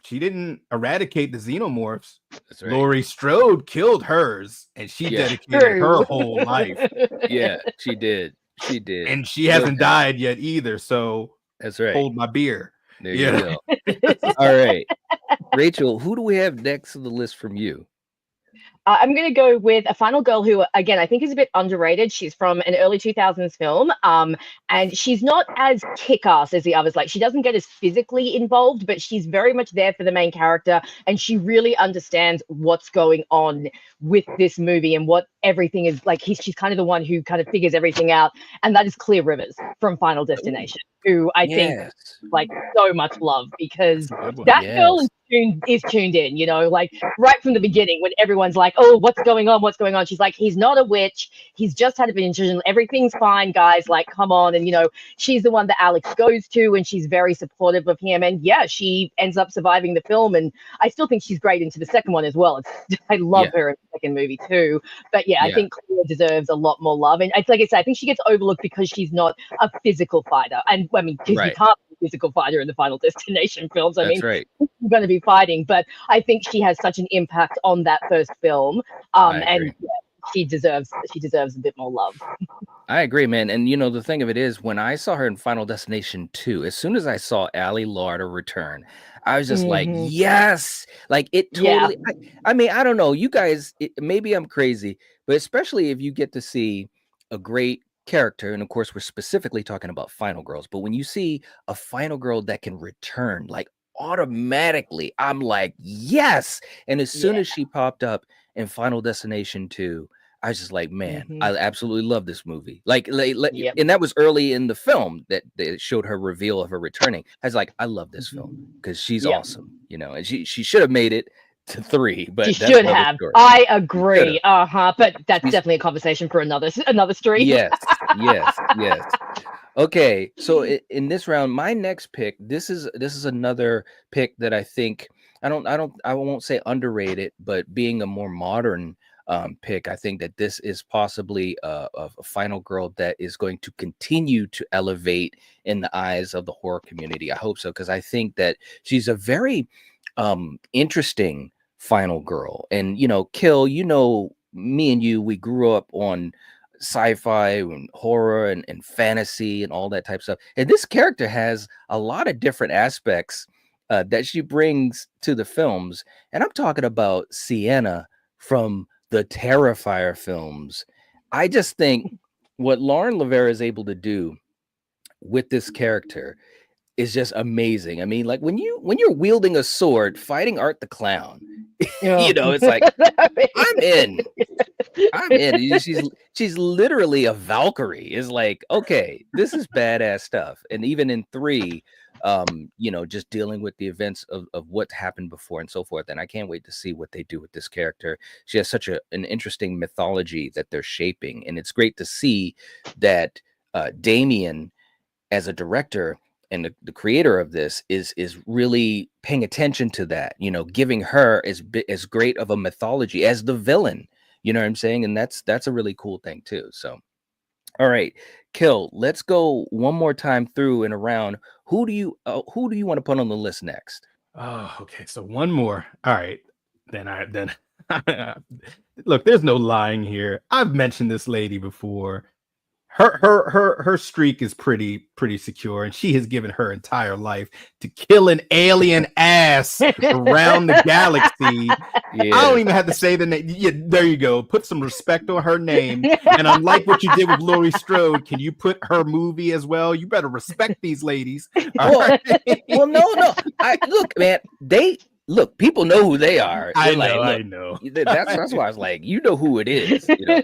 She didn't eradicate the xenomorphs. That's right. Laurie Strode killed hers, and she dedicated her whole life. Yeah, she did. She did. And she hasn't died yet either. So that's right. Hold my beer. There you go. All right. Rachel, who do we have next on the list from you? I'm going to go with a final girl who, again, I think is a bit underrated. She's from an early 2000s film, and she's not as kick-ass as the others. Like, she doesn't get as physically involved, but she's very much there for the main character, and she really understands what's going on with this movie and what everything is like. She's kind of the one who kind of figures everything out, and that is Clear Rivers from Final Destination, who I think like so much love, because that girl is tuned in, you know, like right from the beginning when everyone's like, oh, what's going on, she's like, he's not a witch, he's just had a incision, everything's fine, guys, like, come on. And you know, she's the one that Alex goes to, and she's very supportive of him, and she ends up surviving the film, and I still think she's great into the second one as well. I love her in the second movie too, but I think Clear deserves a lot more love. And like I said, I think she gets overlooked because she's not a physical fighter, and I mean, you can't be a physical fighter in the Final Destination films. I mean, you're going to be fighting, but I think she has such an impact on that first film, and she deserves a bit more love. I agree, man. And you know, the thing of it is, when I saw her in Final Destination 2, as soon as I saw Ali Larter return, I was just like, yes, like it totally. I mean, I don't know, you guys, maybe I'm crazy, but especially if you get to see a great character, and of course we're specifically talking about final girls, but when you see a final girl that can return, like automatically I'm like, yes. And as soon as she popped up in Final Destination 2, I was just like, man, I absolutely love this movie. And that was early in the film that they showed her reveal of her returning. I was like, I love this film because she's awesome, you know, and she should have made it to 3, but she should have. I agree. But that's definitely a conversation for another stream. Yes. Okay, so in this round, my next pick, this is another pick that I think I won't say underrated, but being a more modern pick, I think that this is possibly a final girl that is going to continue to elevate in the eyes of the horror community. I hope so, because I think that she's a very interesting final girl. And you know, Kill, you know, me and you, we grew up on sci-fi and horror and fantasy and all that type of stuff, and this character has a lot of different aspects that she brings to the films. And I'm talking about Sienna from the Terrifier films. I just think what Lauren Lavera is able to do with this character is just amazing. I mean, like when you're wielding a sword fighting Art the Clown, you know, it's like I'm in. She's literally a Valkyrie. Is like, okay, this is badass stuff. And even in 3, you know, just dealing with the events of what happened before and so forth. And I can't wait to see what they do with this character. She has such an interesting mythology that they're shaping, and it's great to see that Damien as a director and the creator of this is really paying attention to that, you know, giving her as great of a mythology as the villain, you know what I'm saying? And that's a really cool thing too. So all right, Kill, let's go one more time through and around. Who do you want to put on the list next? Oh, okay. So one more. All right. Then look, there's no lying here. I've mentioned this lady before. Her streak is pretty secure, and she has given her entire life to kill an alien ass around the galaxy. Yeah. I don't even have to say the name. Yeah, there you go. Put some respect on her name. And unlike what you did with Laurie Strode, can you put her movie as well? You better respect these ladies. Well, well, no. Look, man, people know who they are. I know. That's why I was like, you know who it is. You know?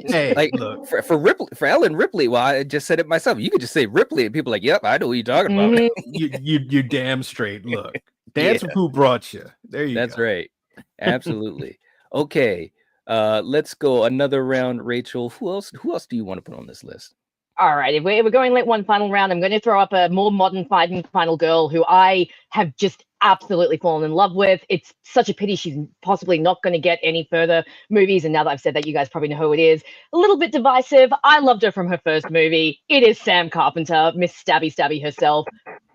Hey, like look. for Ellen Ripley. Well, I just said it myself. You could just say Ripley, and people are like, yep, I know what you're talking about. You damn straight. Look, dance with who brought you. There you go. That's right. Absolutely. Okay. Let's go another round. Rachel, who else do you want to put on this list? All right, if we're going like one final round, I'm going to throw up a more modern fighting final girl who I have just absolutely fallen in love with. It's such a pity she's possibly not going to get any further movies. And now that I've said that, you guys probably know who it is. A little bit divisive. I loved her from her first movie. It is Sam Carpenter, Miss Stabby herself.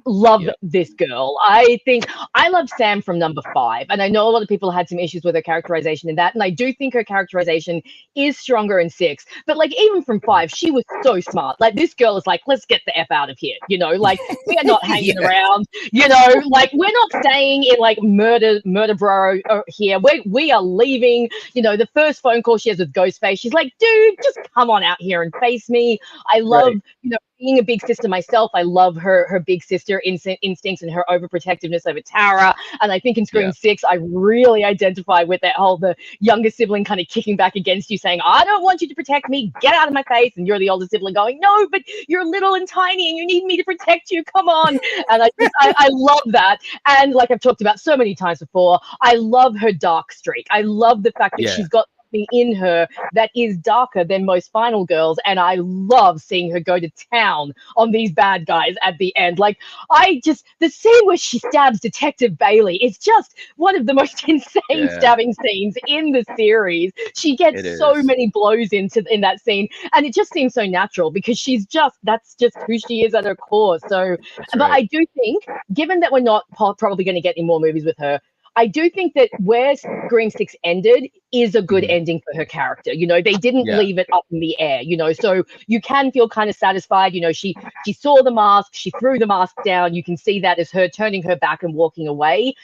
Love this girl. I think I love Sam from number 5, and I know a lot of people had some issues with her characterization in that, and I do think her characterization is stronger in 6, but like even from 5 she was so smart. Like this girl is like, let's get the F out of here, you know, like we are not hanging around, you know, like we're not staying in like murder bro here. We are leaving. You know, the first phone call she has with Ghostface, she's like, dude, just come on out here and face me. I love you know, being a big sister myself, I love her big sister instincts and her overprotectiveness over Tara. And I think in Scream 6, I really identify with that whole the younger sibling kind of kicking back against you, saying, I don't want you to protect me, get out of my face. And you're the older sibling going, no, but you're little and tiny and you need me to protect you. Come on. And I love that. And like I've talked about so many times before, I love her dark streak. I love the fact that she's got in her that is darker than most final girls, and I love seeing her go to town on these bad guys at the end. Like the scene where she stabs Detective Bailey is just one of the most insane stabbing scenes in the series. She gets so many blows in that scene, and it just seems so natural because that's just who she is at her core. So I do think, given that we're not probably going to get any more movies with her, I do think that where Scream 6 ended is a good ending for her character. You know, they didn't leave it up in the air, you know, so you can feel kind of satisfied. You know, she saw the mask, she threw the mask down. You can see that as her turning her back and walking away.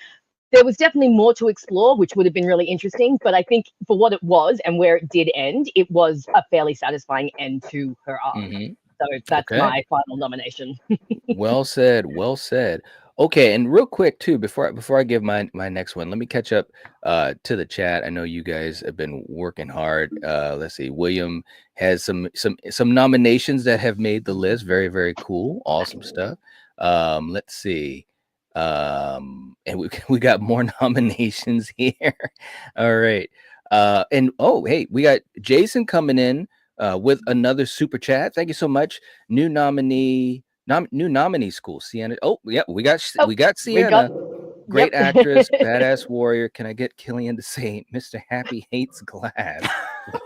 There was definitely more to explore, which would have been really interesting. But I think for what it was and where it did end, it was a fairly satisfying end to her arc. So that's my final nomination. Well said. Well said. Okay, and real quick too, before I give my next one, let me catch up to the chat. I know you guys have been working hard. Let's see. William has some nominations that have made the list. Very, very cool. Awesome stuff. Let's see. And we got more nominations here. All right. And hey, we got Jason coming in with another super chat. Thank you so much. New nominee school, Sienna. Oh, yeah, we got Sienna. Great actress, badass warrior. Can I get Killian to say Mr. Happy hates glass?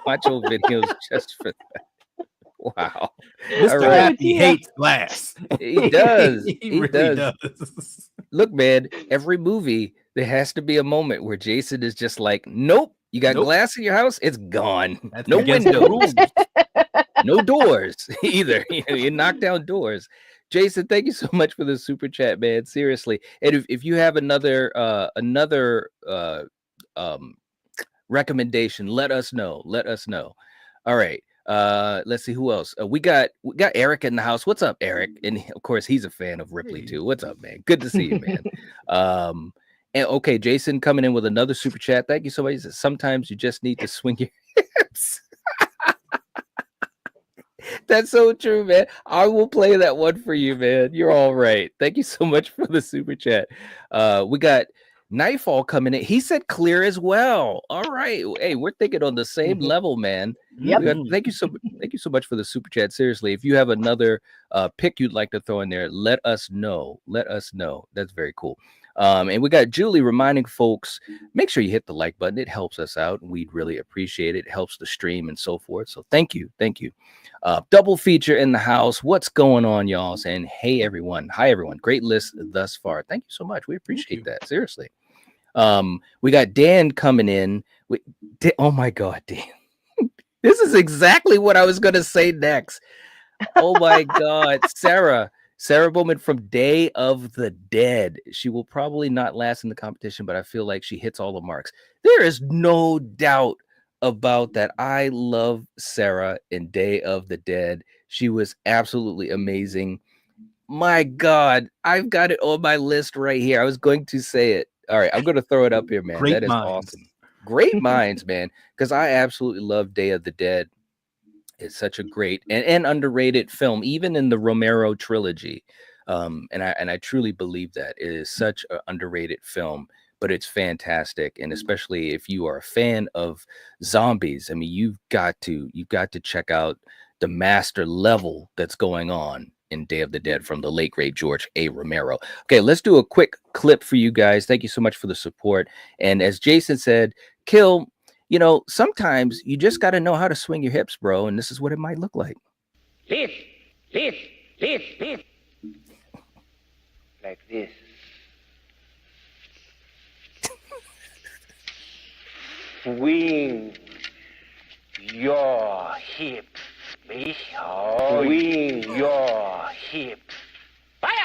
Watch old videos just for that. Wow. Mr. Happy hates glass. He does. He really does. Look, man, every movie there has to be a moment where Jason is just like, nope, you got glass in your house, it's gone. That's no windows. No doors either. You knock down doors. Jason, thank you so much for the super chat, man. Seriously. And if you have another recommendation, let us know. All right. Let's see who else. We got Eric in the house. What's up, Eric? And of course, he's a fan of Ripley too. What's up, man? Good to see you, man. And okay, Jason coming in with another super chat. Thank you so much. Sometimes you just need to swing your hips. That's so true, man. I will play that one for you, man. You're all right. Thank you so much for the super chat. We got Nightfall coming in. He said clear as well. All right. Hey, we're thinking on the same level, man. Yep. Thank you so much for the super chat. Seriously, if you have another pick you'd like to throw in there, let us know. Let us know. That's very cool. And we got Julie reminding folks, make sure you hit the like button. It helps us out. We'd really appreciate it. It helps the stream and so forth. So thank you. Thank you. Double feature in the house. What's going on, y'all? Saying, hey, everyone. Hi, everyone. Great list thus far. Thank you so much. We appreciate that. Seriously. We got Dan coming in. Oh my God, Dan. This is exactly what I was going to say next. Oh my God. Sarah Bowman from Day of the Dead. She will probably not last in the competition, but I feel like she hits all the marks. There is no doubt about that. I love Sarah in Day of the Dead. She was absolutely amazing. My God, I've got it on my list right here. I was going to say it. All right, I'm going to throw it up here, man. Great that is minds. awesome. Great minds, man, because I absolutely love Day of the Dead. It's such a great and underrated film, even in the Romero trilogy. And I truly believe that it is such an underrated film, but it's fantastic. And especially if you are a fan of zombies, I mean, you've got to check out the master level that's going on in Day of the Dead from the late great George A. Romero. Okay, let's do a quick clip for you guys. Thank you so much for the support. And as Jason said, Kill, you know, sometimes you just got to know how to swing your hips, bro. And this is what it might look like. This. Like this. Swing your hips. Swing your hips. Fire!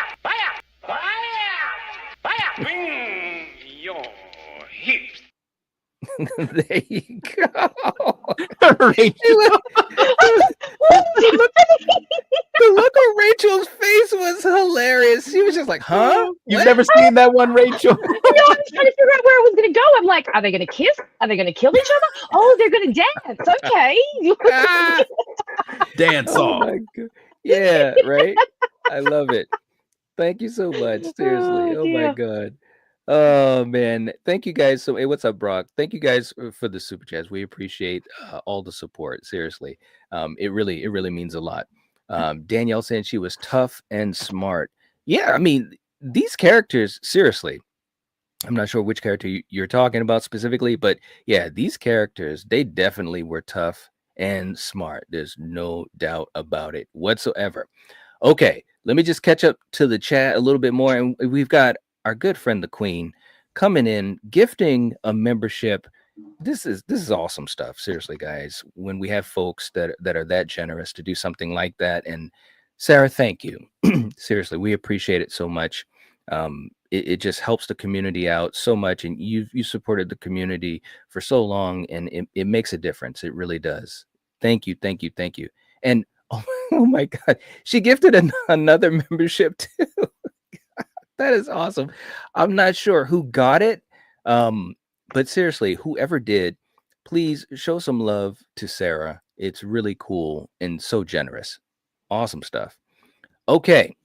Swing your hips. There you go. Rachel. The look on Rachel's face was hilarious. She was just like, huh? You've What? never seen that one, Rachel? I know, I was trying to figure out where I was going to go. I'm like, are they going to kiss? Are they going to kill each other? Oh, they're going to dance. Okay. Ah! Dance Oh off. my God. Yeah, right? I love it. Thank you so much. Seriously. Oh my dear. God. Oh man. Thank you guys. So hey, what's up, Brock? Thank you guys for the super chats. We appreciate all the support. Seriously. It really means a lot. Danielle saying she was tough and smart. Yeah, I mean, these characters, seriously. I'm not sure which character you're talking about specifically, but yeah, these characters, they definitely were tough and smart. There's no doubt about it whatsoever. Okay, let me just catch up to the chat a little bit more. And we've got our good friend, the Queen, coming in, gifting a membership. This is awesome stuff. Seriously, guys, when we have folks that are that generous to do something like that. And Sarah, thank you. Seriously, we appreciate it so much. It just helps the community out so much, and you supported the community for so long, and it makes a difference. It really does. Thank you. And oh my God, she gifted another membership too. That is awesome. I'm not sure who got it, but seriously, whoever did, please show some love to Sarah. It's really cool and so generous. Awesome stuff. Okay.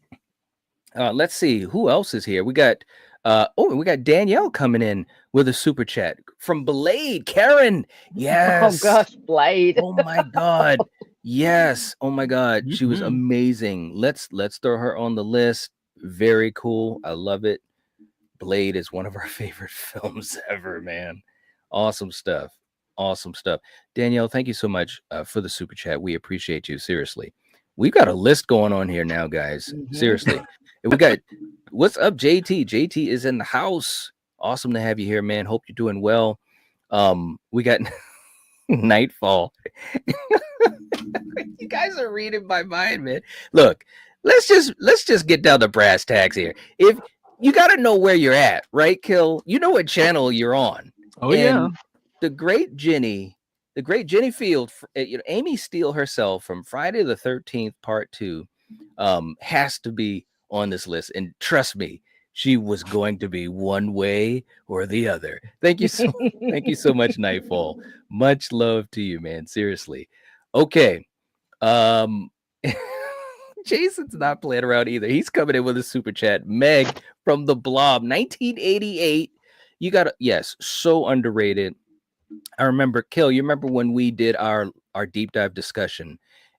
Let's see who else is here. We got we got Danielle coming in with a super chat from Blade. Karen, yes. Oh gosh, Blade. Oh my God, yes. Oh my God, she was amazing. Let's throw her on the list. Very cool. I love it. Blade is one of our favorite films ever, man. Awesome stuff. Danielle, thank you so much for the super chat. We appreciate you. Seriously, we've got a list going on here now, guys. Seriously. We got what's up, JT? JT is in the house. Awesome to have you here, man. Hope you're doing well. We got Nightfall. You guys are reading my mind, man. Look, let's just get down to brass tacks here. If you got to know where you're at, right, Kill? You know what channel you're on. Oh, yeah. The great Jenny Field, Amy Steele herself from Friday the 13th, Part 2, has to be on this list, and trust me, she was going to be one way or the other. Thank you so much, Nightfall. Much love to you, man. Seriously. Okay. Jason's not playing around either. He's coming in with a super chat. Meg from the Blob, 1988. You got to, yes, so underrated. I remember, Kill, you remember when we did our deep dive discussion,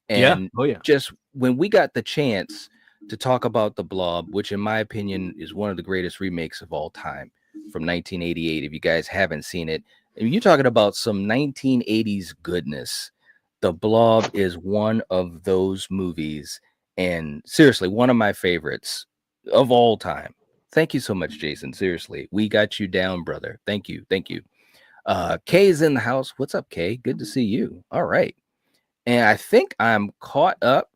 Yeah. and Oh yeah. just when we got the chance to talk about The Blob, which in my opinion is one of the greatest remakes of all time from 1988. If you guys haven't seen it, if you're talking about some 1980s goodness, The Blob is one of those movies, and seriously, one of my favorites of all time. Thank you so much, Jason. Seriously, we got you down, brother. Thank you. Thank you. Kay is in the house. What's up, Kay? Good to see you. All right. And I think I'm caught up.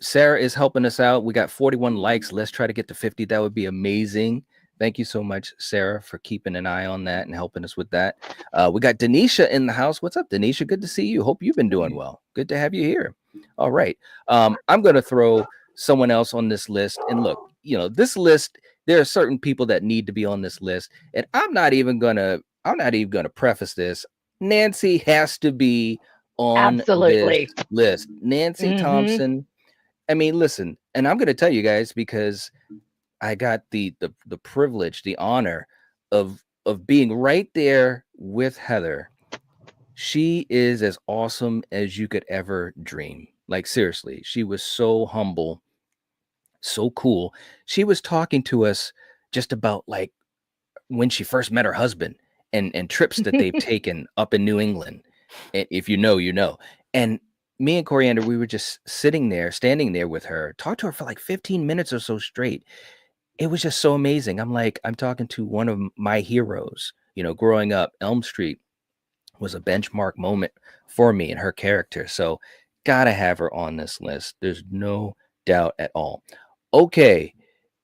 Sarah is helping us out. We got 41 likes. Let's try to get to 50. That would be amazing. Thank you so much, Sarah, for keeping an eye on that and helping us with that. We got Denisha in the house. What's up, Denisha? Good to see you. Hope you've been doing well. Good to have you here. All right. I'm going to throw someone else on this list. And look, this list, there are certain people that need to be on this list. And I'm not even gonna preface this. Nancy has to be on Absolutely. this list. Nancy Thompson. I mean, listen, and I'm gonna tell you guys because I got the privilege, the honor of being right there with Heather. She is as awesome as you could ever dream. Like, seriously, she was so humble, so cool. She was talking to us just about like when she first met her husband and trips that they've taken up in New England. And if you know, you know. And me and Coriander, we were just standing there with her, talked to her for like 15 minutes or so straight. It was just so amazing. I'm talking to one of my heroes, growing up. Elm Street was a benchmark moment for me and her character. So gotta have her on this list. There's no doubt at all. Okay,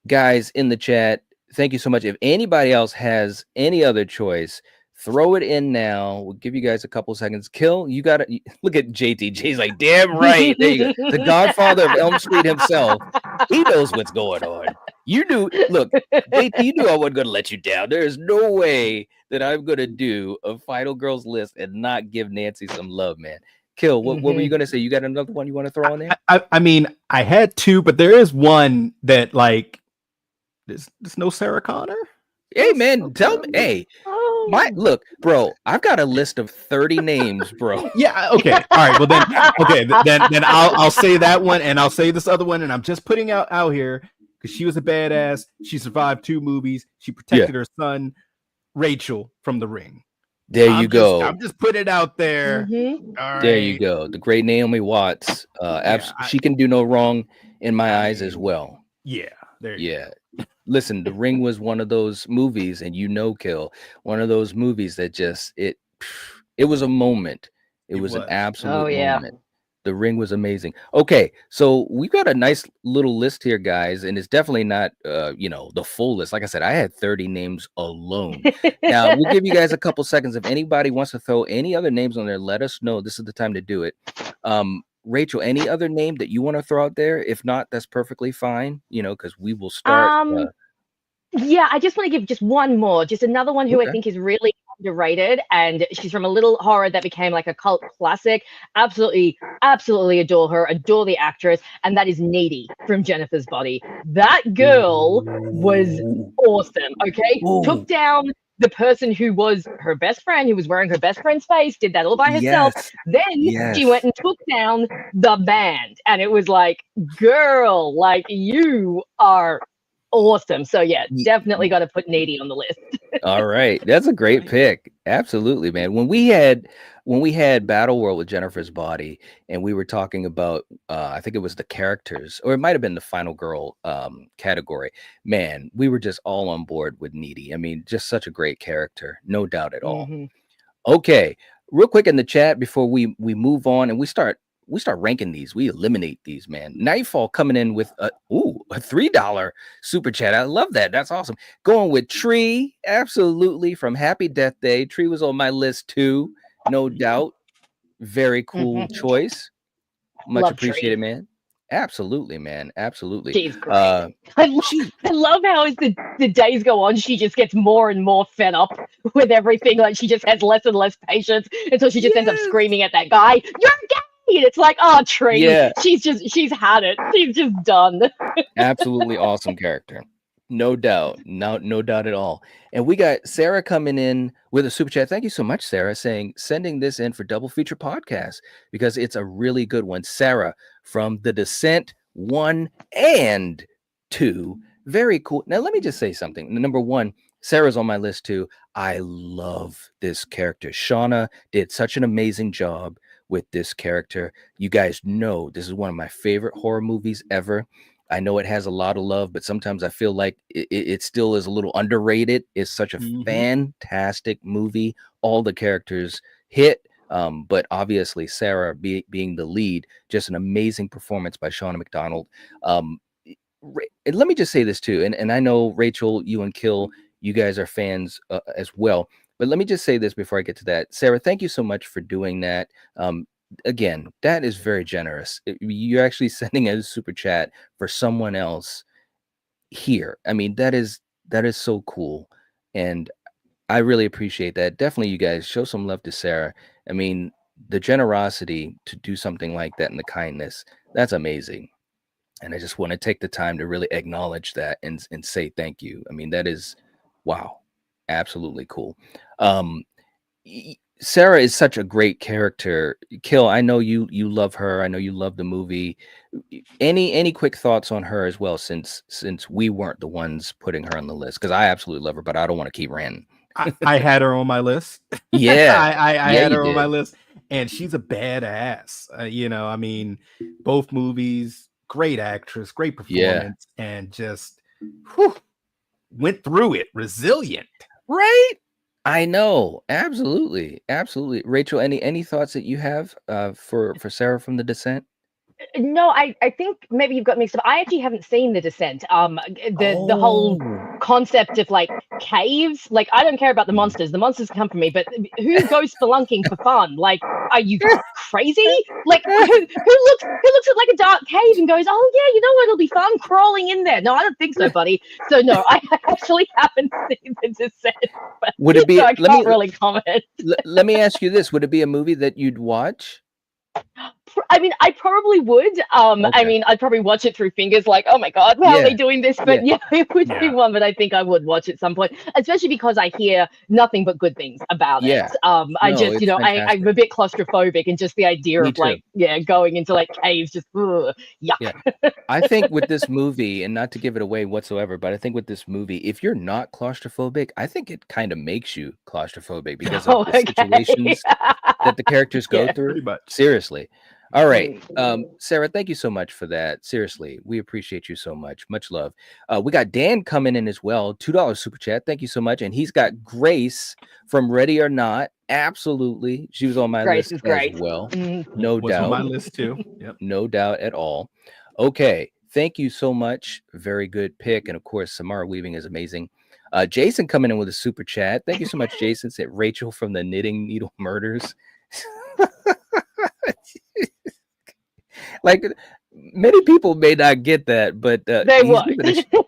guys in the chat, thank you so much. If anybody else has any other choice, throw it in now. We'll give you guys a couple seconds. Kill, you got to look at JT. Jay's like, damn right. There you go. The godfather of Elm Street himself. He knows what's going on. You do. Look, JT, you knew I wasn't going to let you down. There is no way that I'm going to do a Final Girls list and not give Nancy some love, man. Kill, what were you going to say? You got another one you want to throw in there? I mean, I had two, but there is one that like, there's no Sarah Connor. Hey man, tell me. Hey, look, bro. I've got a list of 30 names, bro. Yeah. Okay. All right. Well then, okay. Then I'll say that one, and I'll say this other one, and I'm just putting out here because she was a badass. She survived 2 movies. She protected her son, Rachel, from The Ring. There you go. I'm just putting it out there. Mm-hmm. All right. There you go. The great Naomi Watts. She can do no wrong in my eyes as well. Yeah. There you go. Listen, The Ring was one of those movies, and Kill, one of those movies that just it was a moment. It was an absolute moment. The Ring was amazing. Okay, so we've got a nice little list here, guys, and it's definitely not the full list. Like I said, I had 30 names alone. Now we'll give you guys a couple seconds. If anybody wants to throw any other names on there, let us know. This is the time to do it. Rachel, any other name that you want to throw out there? If not, that's perfectly fine, because we will start. Yeah, I just want to give just one more, just another one who I think is really underrated, and she's from a little horror that became like a cult classic. Absolutely adore her, adore the actress, and that is Needy from Jennifer's Body. That girl was awesome, okay? Ooh. Took down the person who was her best friend, who was wearing her best friend's face, did that all by herself. Then she went and took down the band, and it was like, girl, like, you are awesome. So yeah, definitely got to put Needy on the list. All right, that's a great pick. Absolutely, man. When we had Battle World with Jennifer's Body, and we were talking about I think it was the characters, or it might have been the Final Girl category, man, we were just all on board with Needy. I mean, just such a great character, no doubt at all. Okay, real quick in the chat before we move on and we start ranking these, we eliminate these, man. Nightfall coming in with a $3 super chat. I love that. That's awesome. Going with Tree, absolutely, from Happy Death Day. Tree was on my list too, no doubt. Very cool choice. Much appreciated, Tree. Man. Absolutely, man. Absolutely. She's great. I love how as the days go on, she just gets more and more fed up with everything. Like, she just has less and less patience until she just ends up screaming at that guy, "You're gay!" And it's like, oh, Tree, she's had it. She's just done. Absolutely awesome character. No doubt. No doubt at all. And we got Sarah coming in with a super chat. Thank you so much, Sarah, sending this in for Double Feature Podcast because it's a really good one. Sarah from The Descent 1 and 2. Very cool. Now, let me just say something. Number one, Sarah's on my list too. I love this character. Shauna did such an amazing job with this character. You guys know this is one of my favorite horror movies ever. I know it has a lot of love, but sometimes I feel like it still is a little underrated. It's such a fantastic movie. All the characters hit, but obviously Sarah being the lead, just an amazing performance by Shauna McDonald. And let me just say this too, and I know Rachel, you and Kill, you guys are fans as well. But let me just say this before I get to that. Sarah, thank you so much for doing that. Again, that is very generous. You're actually sending a super chat for someone else here. I mean, that is so cool. And I really appreciate that. Definitely, you guys show some love to Sarah. I mean, the generosity to do something like that and the kindness, that's amazing. And I just want to take the time to really acknowledge that and say thank you. I mean, that is, wow, absolutely cool. Sarah is such a great character. Kill, I know you love her. I know you love the movie. Any quick thoughts on her as well, since we weren't the ones putting her on the list? Because I absolutely love her, but I don't want to keep ranting. I had her on my list. Yeah, I had her on my list, and she's a badass. I mean, both movies, great actress, great performance, and just went through it, resilient. Right? I know, absolutely. Rachel, any thoughts that you have for Sarah from The Descent? No, I think maybe you've got mixed up. I actually haven't seen The Descent. The whole concept of like caves, like I don't care about the monsters. The monsters come from me, but who goes spelunking for fun? Like, are you crazy? Like, who looks at like a dark cave and goes, oh yeah, you know what? It'll be fun crawling in there. No, I don't think so, buddy. So no, I actually haven't seen The Descent. Would it be? So I can't really comment. Let me ask you this: would it be a movie that you'd watch? I mean, I probably would. I mean, I'd probably watch it through fingers, like, oh my God, how are they doing this? But yeah, it would be one that I think I would watch at some point, especially because I hear nothing but good things about it. I just, I'm a bit claustrophobic, and just the idea of like, going into like caves, just, yuck. Yeah. I think with this movie, and not to give it away whatsoever, but I think with this movie, if you're not claustrophobic, I think it kind of makes you claustrophobic because of the situations that the characters go through. Pretty much. Seriously. All right. Sarah, thank you so much for that. Seriously, we appreciate you so much. Much love. We got Dan coming in as well. $2 super chat. Thank you so much. And he's got Grace from Ready or Not. Absolutely. She was on my list as well. No doubt. On my list too. Yep. No doubt at all. Okay. Thank you so much. Very good pick. And of course, Samara Weaving is amazing. Jason coming in with a super chat. Thank you so much, Jason. Said Rachel from the Knitting Needle Murders. Like, many people may not get that, but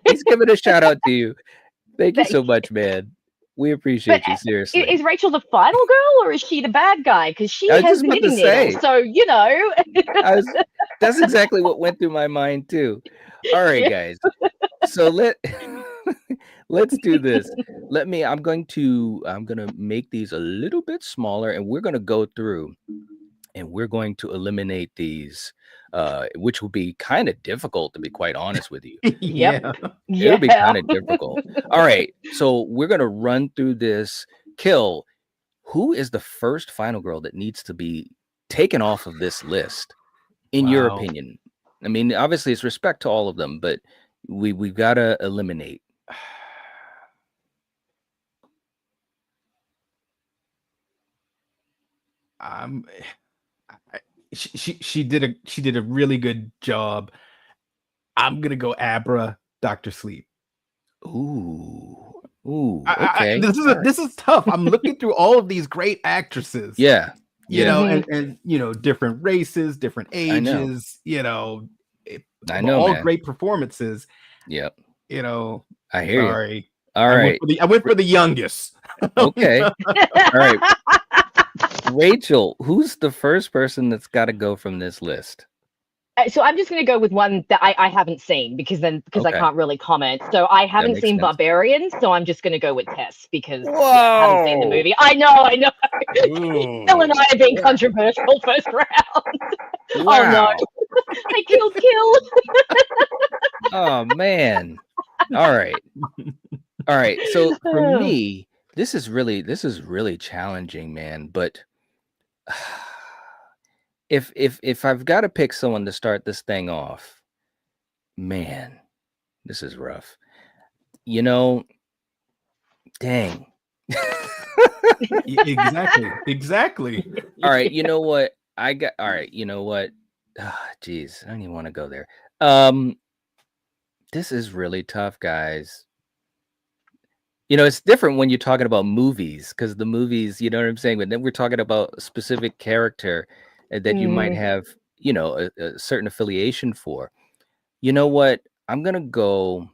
he's giving a shout out to you. Thank you so much, man. We appreciate you, seriously. Is Rachel the final girl, or is she the bad guy? Because she has knitting needles, so that's exactly what went through my mind too. All right, guys. So let's do this. I'm gonna make these a little bit smaller, and we're gonna go through and we're going to eliminate these, which will be kind of difficult, to be quite honest with you. It'll be kind of difficult. All right, so we're gonna run through this. Kill, who is the first final girl that needs to be taken off of this list, in your opinion? I mean, obviously it's respect to all of them, but we've got to eliminate. She did a really good job. I'm gonna go Abra, Dr. Sleep. Ooh, okay. This is tough. I'm looking through all of these great actresses. Yeah. You know, and different races, different ages. I know, all man. great performances. Yep. I hear you. All right. I went for the youngest. Okay. All right. Rachel, who's the first person that's got to go from this list? So I'm just going to go with one that I haven't seen because I Okay. can't really comment. So I haven't makes seen sense. Barbarians, so I'm just going to go with Tess because I haven't seen the Whoa. movie. I know. Ooh. Phil and I are being controversial first round. Oh no, Wow. I killed Kill. Oh man. All right. All right. So for me, this is really challenging, man. But if I've got to pick someone to start this thing off, man, this is rough. You know, dang. Exactly. All right, you know what? All right, you know what? Geez, I don't even want to go there. This is really tough, guys. You know, it's different when you're talking about movies because the movies, you know what I'm saying? But then we're talking about a specific character that you might have, you know, a certain affiliation for. You know what? I'm gonna go.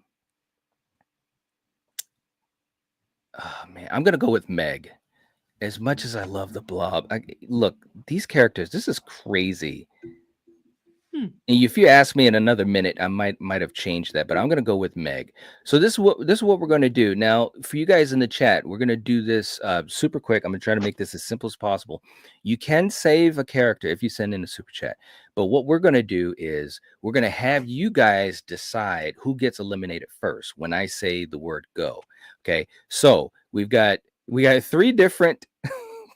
Oh man, I'm gonna go with Meg. As much as I love the Blob, look, these characters. This is crazy. And if you ask me in another minute, I might have changed that, but I'm gonna go with Meg. So this is what we're gonna do now. For you guys in the chat, we're gonna do this super quick. I'm gonna try to make this as simple as possible. You can save a character if you send in a super chat, but what we're gonna do is we're gonna have you guys decide who gets eliminated first when I say the word go. Okay, so we got 3 different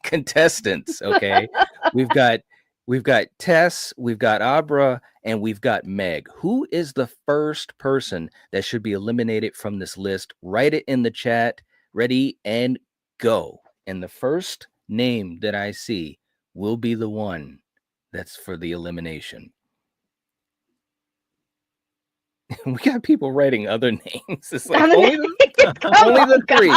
contestants. Okay, we've got Tess, we've got Abra, and we've got Meg. Who is the first person that should be eliminated from this list? Write it in the chat. Ready and go. And the first name that I see will be the one that's for the elimination. We got people writing other names. It's like only the 3.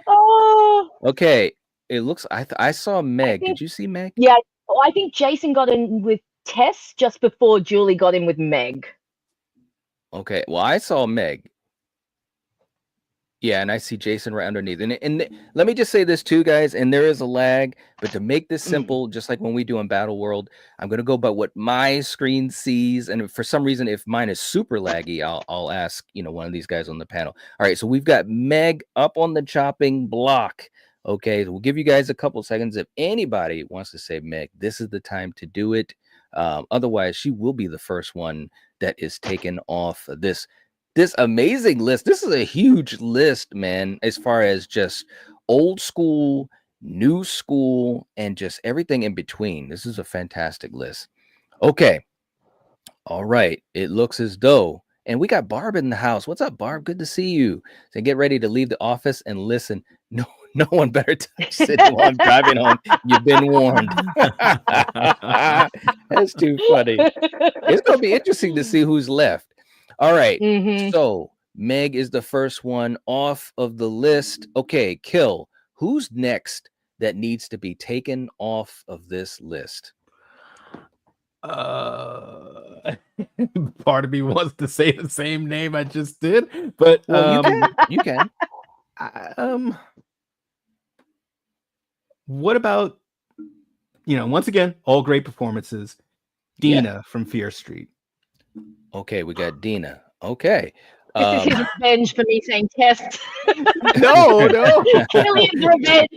Oh. Okay. It looks. I saw Meg. Did you see Meg? Yeah, I think Jason got in with Tess just before Julie got in with Meg. Okay. Well, I saw Meg. Yeah, and I see Jason right underneath. And let me just say this too, guys. And there is a lag, but to make this simple, just like when we do in Battle World, I'm gonna go by what my screen sees. And for some reason, if mine is super laggy, I'll ask one of these guys on the panel. All right, so we've got Meg up on the chopping block. Okay, we'll give you guys a couple seconds. If anybody wants to say Meg, this is the time to do it. Otherwise, she will be the first one that is taken off this amazing list. This is a huge list, man, as far as just old school, new school, and just everything in between. This is a fantastic list. Okay. All right. It looks as though, and we got Barb in the house. What's up, Barb? Good to see you. So get ready to leave the office and listen. No one better touch Sydney while I'm driving home. You've been warned. That's too funny. It's going to be interesting to see who's left. All right. So Meg is the first one off of the list. Okay, Kill. Who's next that needs to be taken off of this list? Part of me wants to say the same name I just did, but you can. What about once again, all great performances. Dina from Fear Street. Okay, we got Dina. Okay. This is his revenge for me saying Tess. No. Killian's revenge.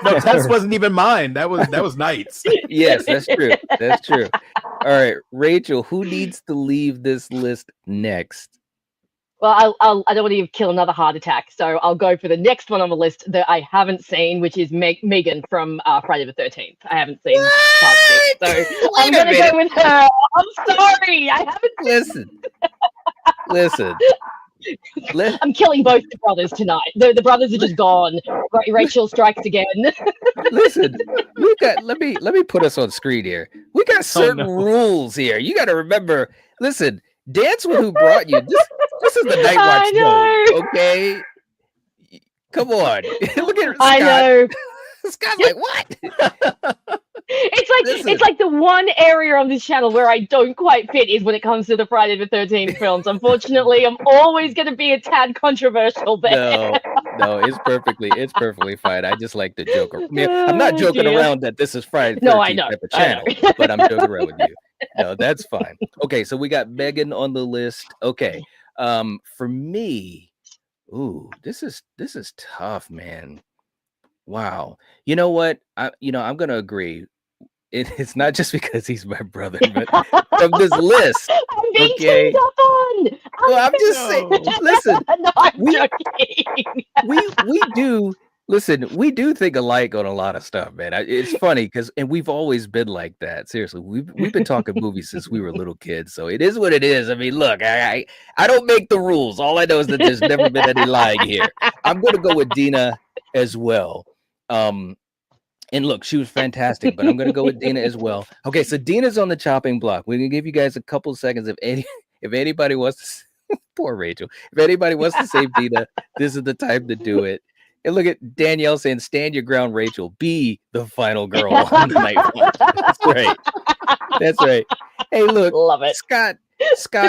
No, Tess wasn't even mine. That was Knight's. Yes, that's true. That's true. All right, Rachel, who needs to leave this list next? Well, I don't want to kill another heart attack, so I'll go for the next one on the list that I haven't seen, which is Megan from Friday the 13th. I haven't seen part 6, so I'm going to go with her. I'm sorry, I haven't. Listen. I'm killing both the brothers tonight. The brothers are just gone. Rachel strikes again. Listen, we got. Let me put us on screen here. We got certain rules here. You got to remember. Listen, dance with who brought you. This is the Night Watch show, okay? Come on. Look at Scott. I know. Scott's like, what? It's like the one area on this channel where I don't quite fit is when it comes to the Friday the 13th films. Unfortunately, I'm always going to be a tad controversial there. No, it's perfectly fine. I just like to joke. I mean, I'm not joking around that this is Friday the 13th No, I know. type of channel, but I'm joking around with you. No, that's fine. Okay, so we got Megan on the list. Okay, for me, ooh, this is tough, man. Wow. You know what? I'm gonna agree. It's not just because he's my brother, but from this list. I'm being Okay. teamed up on. Well, I'm just saying. Listen, No, I'm joking. we do think alike on a lot of stuff, man. It's funny and we've always been like that. Seriously, we've been talking movies since we were little kids, so it is what it is. I mean, look, I don't make the rules. All I know is that there's never been any lying here. I'm gonna go with Dina as well. And look, she was fantastic, but I'm gonna go with Dina as well. Okay, so Dina's on the chopping block. We're gonna give you guys a couple seconds if anybody wants to poor Rachel. If anybody wants to save Dina, this is the time to do it. And look at Danielle saying, "Stand your ground, Rachel. Be the final girl on the Night Watch." That's right. That's right. Hey, look, Love it. Scott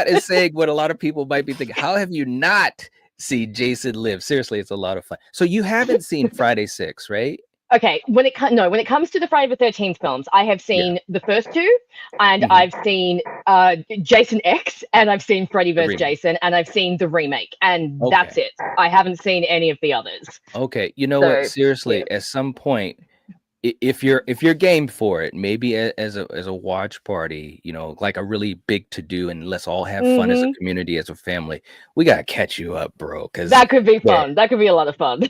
is saying what a lot of people might be thinking. How have you not seen Jason Live? Seriously, it's a lot of fun. So you haven't seen Friday 6, right? Okay, when it comes to the Friday the 13th films, I have seen the first two, and I've seen Jason X, and I've seen Freddy vs. Jason, and I've seen the remake, and that's it. I haven't seen any of the others. Okay, you know what? Seriously, at some point, if you're game for it, maybe as a watch party, like a really big to do, and let's all have fun as a community, as a family. We gotta catch you up, bro. Because that could be fun. That could be a lot of fun.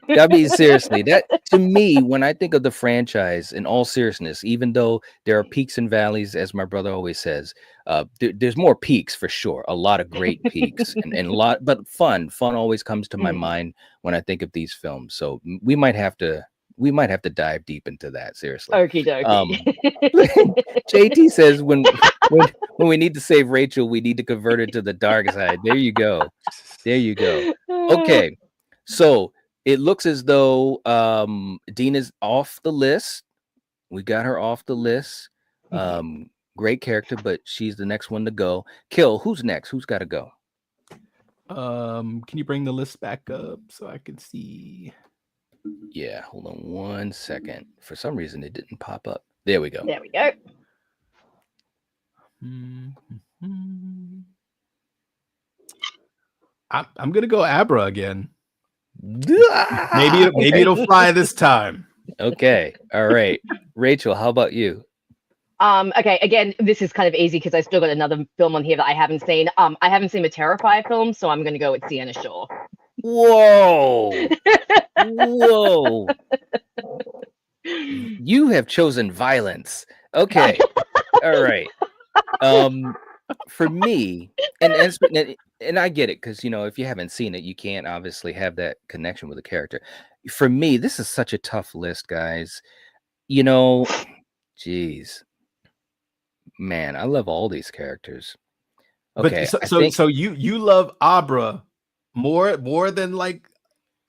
I mean, seriously, that to me, when I think of the franchise, in all seriousness, even though there are peaks and valleys, as my brother always says, there's more peaks for sure. A lot of great peaks and a lot, but fun always comes to my mind when I think of these films. So we might have to dive deep into that. Seriously. Okie dokie. JT says when we need to save Rachel, we need to convert her to the dark side. There you go. Okay, so it looks as though Dina's off the list. We got her off the list. Great character, but she's the next one to go. Kill, who's next? Who's got to go? Can you bring the list back up so I can see? Yeah, hold on 1 second. For some reason, it didn't pop up. There we go. There we go. I'm gonna go Abra again. Maybe it'll fly this time. Okay, all right. Rachel, how about you? Okay, again, this is kind of easy because I still got another film on here that I haven't seen. I haven't seen the Terrifier film, so I'm going to go with Sienna Shaw. Whoa! Whoa! You have chosen violence. Okay, all right. For me, and I get it, because if you haven't seen it, you can't obviously have that connection with the character. For me, this is such a tough list, guys. Geez, man, I love all these characters. Okay, but so you love Abra more than like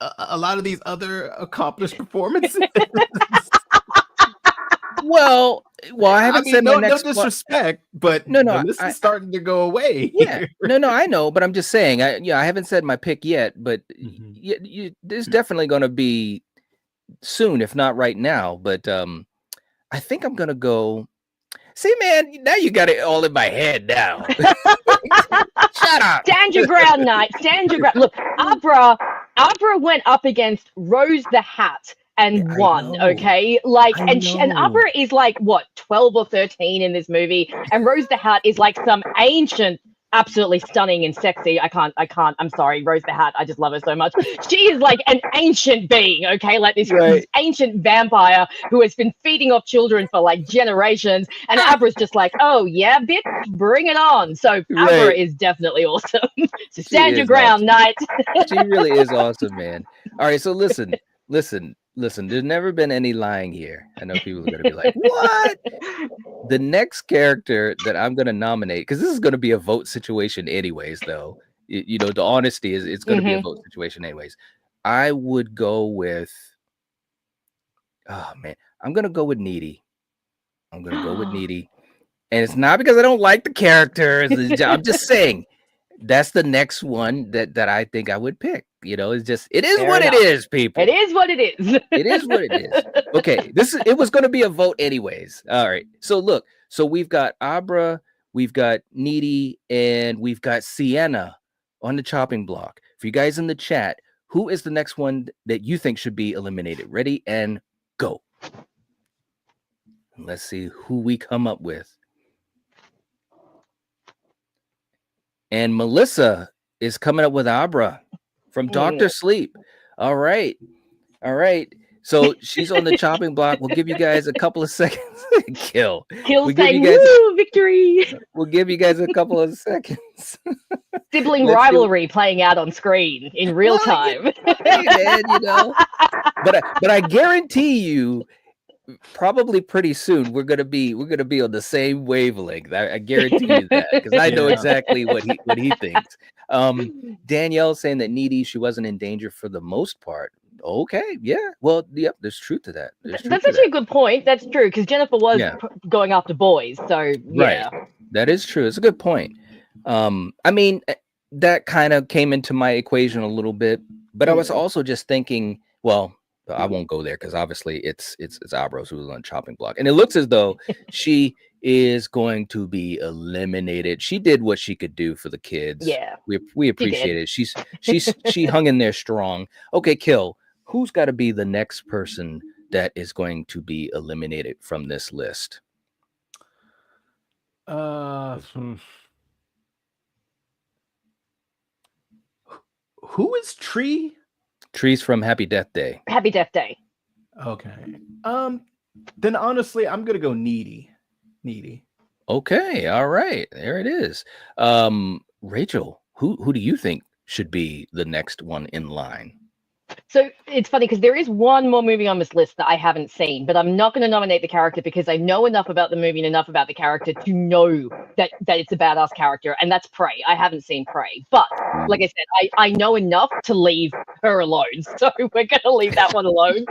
a lot of these other accomplished performances. Well, I haven't said no disrespect, but no, the list is starting to go away. Yeah, no, I know, but I'm just saying, I haven't said my pick yet, but there's definitely going to be soon, if not right now. But I think I'm going to go. See, man, now you got it all in my head now. Shut up. Stand your ground, Knight. Stand your ground. Look, Abra went up against Rose the Hat and won. Okay, and Abra is like what, 12 or 13 in this movie, and Rose the Hat is like some ancient, absolutely stunning and sexy. I'm sorry, Rose the Hat. I just love her so much. She is like an ancient being, okay? Like this ancient vampire who has been feeding off children for like generations. And Abra's just like, oh yeah, bitch, bring it on. So Abra is definitely awesome. So stand your ground, Knight. She really is awesome, man. All right, so listen. There's never been any lying here. I know people are going to be like, what? The next character that I'm going to nominate, because this is going to be a vote situation anyways, though. The honesty is it's going to be a vote situation anyways. I would go with, oh, man. I'm going to go with Needy. I'm gonna go with Needy, and it's not because I don't like the characters. I'm just saying that's the next one that I think I would pick. You know, it is Fair what enough. it is, people. It is what it is. It is what it is. Okay, it was going to be a vote anyways. All right. So look, so we've got Abra, we've got Needy, and we've got Sienna on the chopping block. For you guys in the chat, who is the next one that you think should be eliminated? Ready and go. Let's see who we come up with. And Melissa is coming up with Abra from Dr. Sleep. All right. All right. So she's on the chopping block. We'll give you guys a couple of seconds. Kill saying, woo, victory. We'll give you guys a couple of seconds. Sibling rivalry playing out on screen in real time. Hey, man, you know. But I guarantee you, probably pretty soon we're gonna be on the same wavelength. I guarantee you that, because I know exactly what he thinks. Danielle saying that Needy, she wasn't in danger for the most part. Okay, yeah. Well, yep, there's truth to that. That's actually a good point. That's true, because Jennifer was going after boys. So yeah. Right. That is true. It's a good point. I mean, that kind of came into my equation a little bit, but I was also just thinking, well, I won't go there because obviously it's Abros who's on the chopping block, and it looks as though she is going to be eliminated. She did what she could do for the kids. Yeah, we appreciate it. She hung in there strong. Okay, Kill. Who's got to be the next person that is going to be eliminated from this list? Who is Tree? Tree's from Happy Death Day. Happy Death Day. Okay. Then honestly, I'm gonna go Needy. Okay, all right. There it is. Rachel, who do you think should be the next one in line? So it's funny because there is one more movie on this list that I haven't seen, but I'm not going to nominate the character because I know enough about the movie and enough about the character to know that it's a badass character, and that's Prey. I haven't seen Prey, but like I said, I know enough to leave her alone, so we're going to leave that one alone.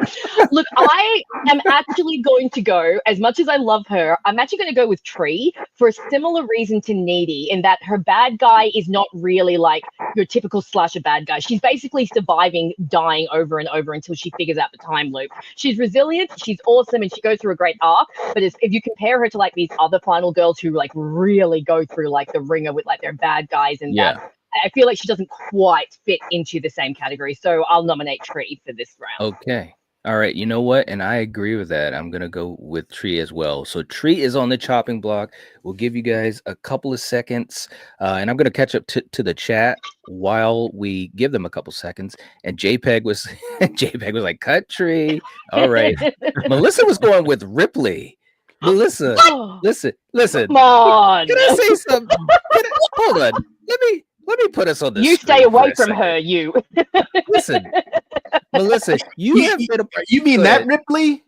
Look, I am actually going to go, as much as I love her, I'm actually going to go with Tree for a similar reason to Needy, in that her bad guy is not really like your typical slasher bad guy. She's basically surviving, dying over and over until she figures out the time loop. She's resilient, she's awesome, and she goes through a great arc. But if you compare her to like these other final girls who like really go through like the ringer with like their bad guys and that, I feel like she doesn't quite fit into the same category. So I'll nominate Tree for this round. Okay. All right. You know what? And I agree with that. I'm going to go with Tree as well. So Tree is on the chopping block. We'll give you guys a couple of seconds. And I'm going to catch up to the chat while we give them a couple seconds. And JPEG was like, cut Tree. All right. Melissa was going with Ripley. Melissa, listen. Come on. Can I say something? Hold on. Let me put us on this. You stay away from her, you. Listen, Melissa, you mean that Ripley?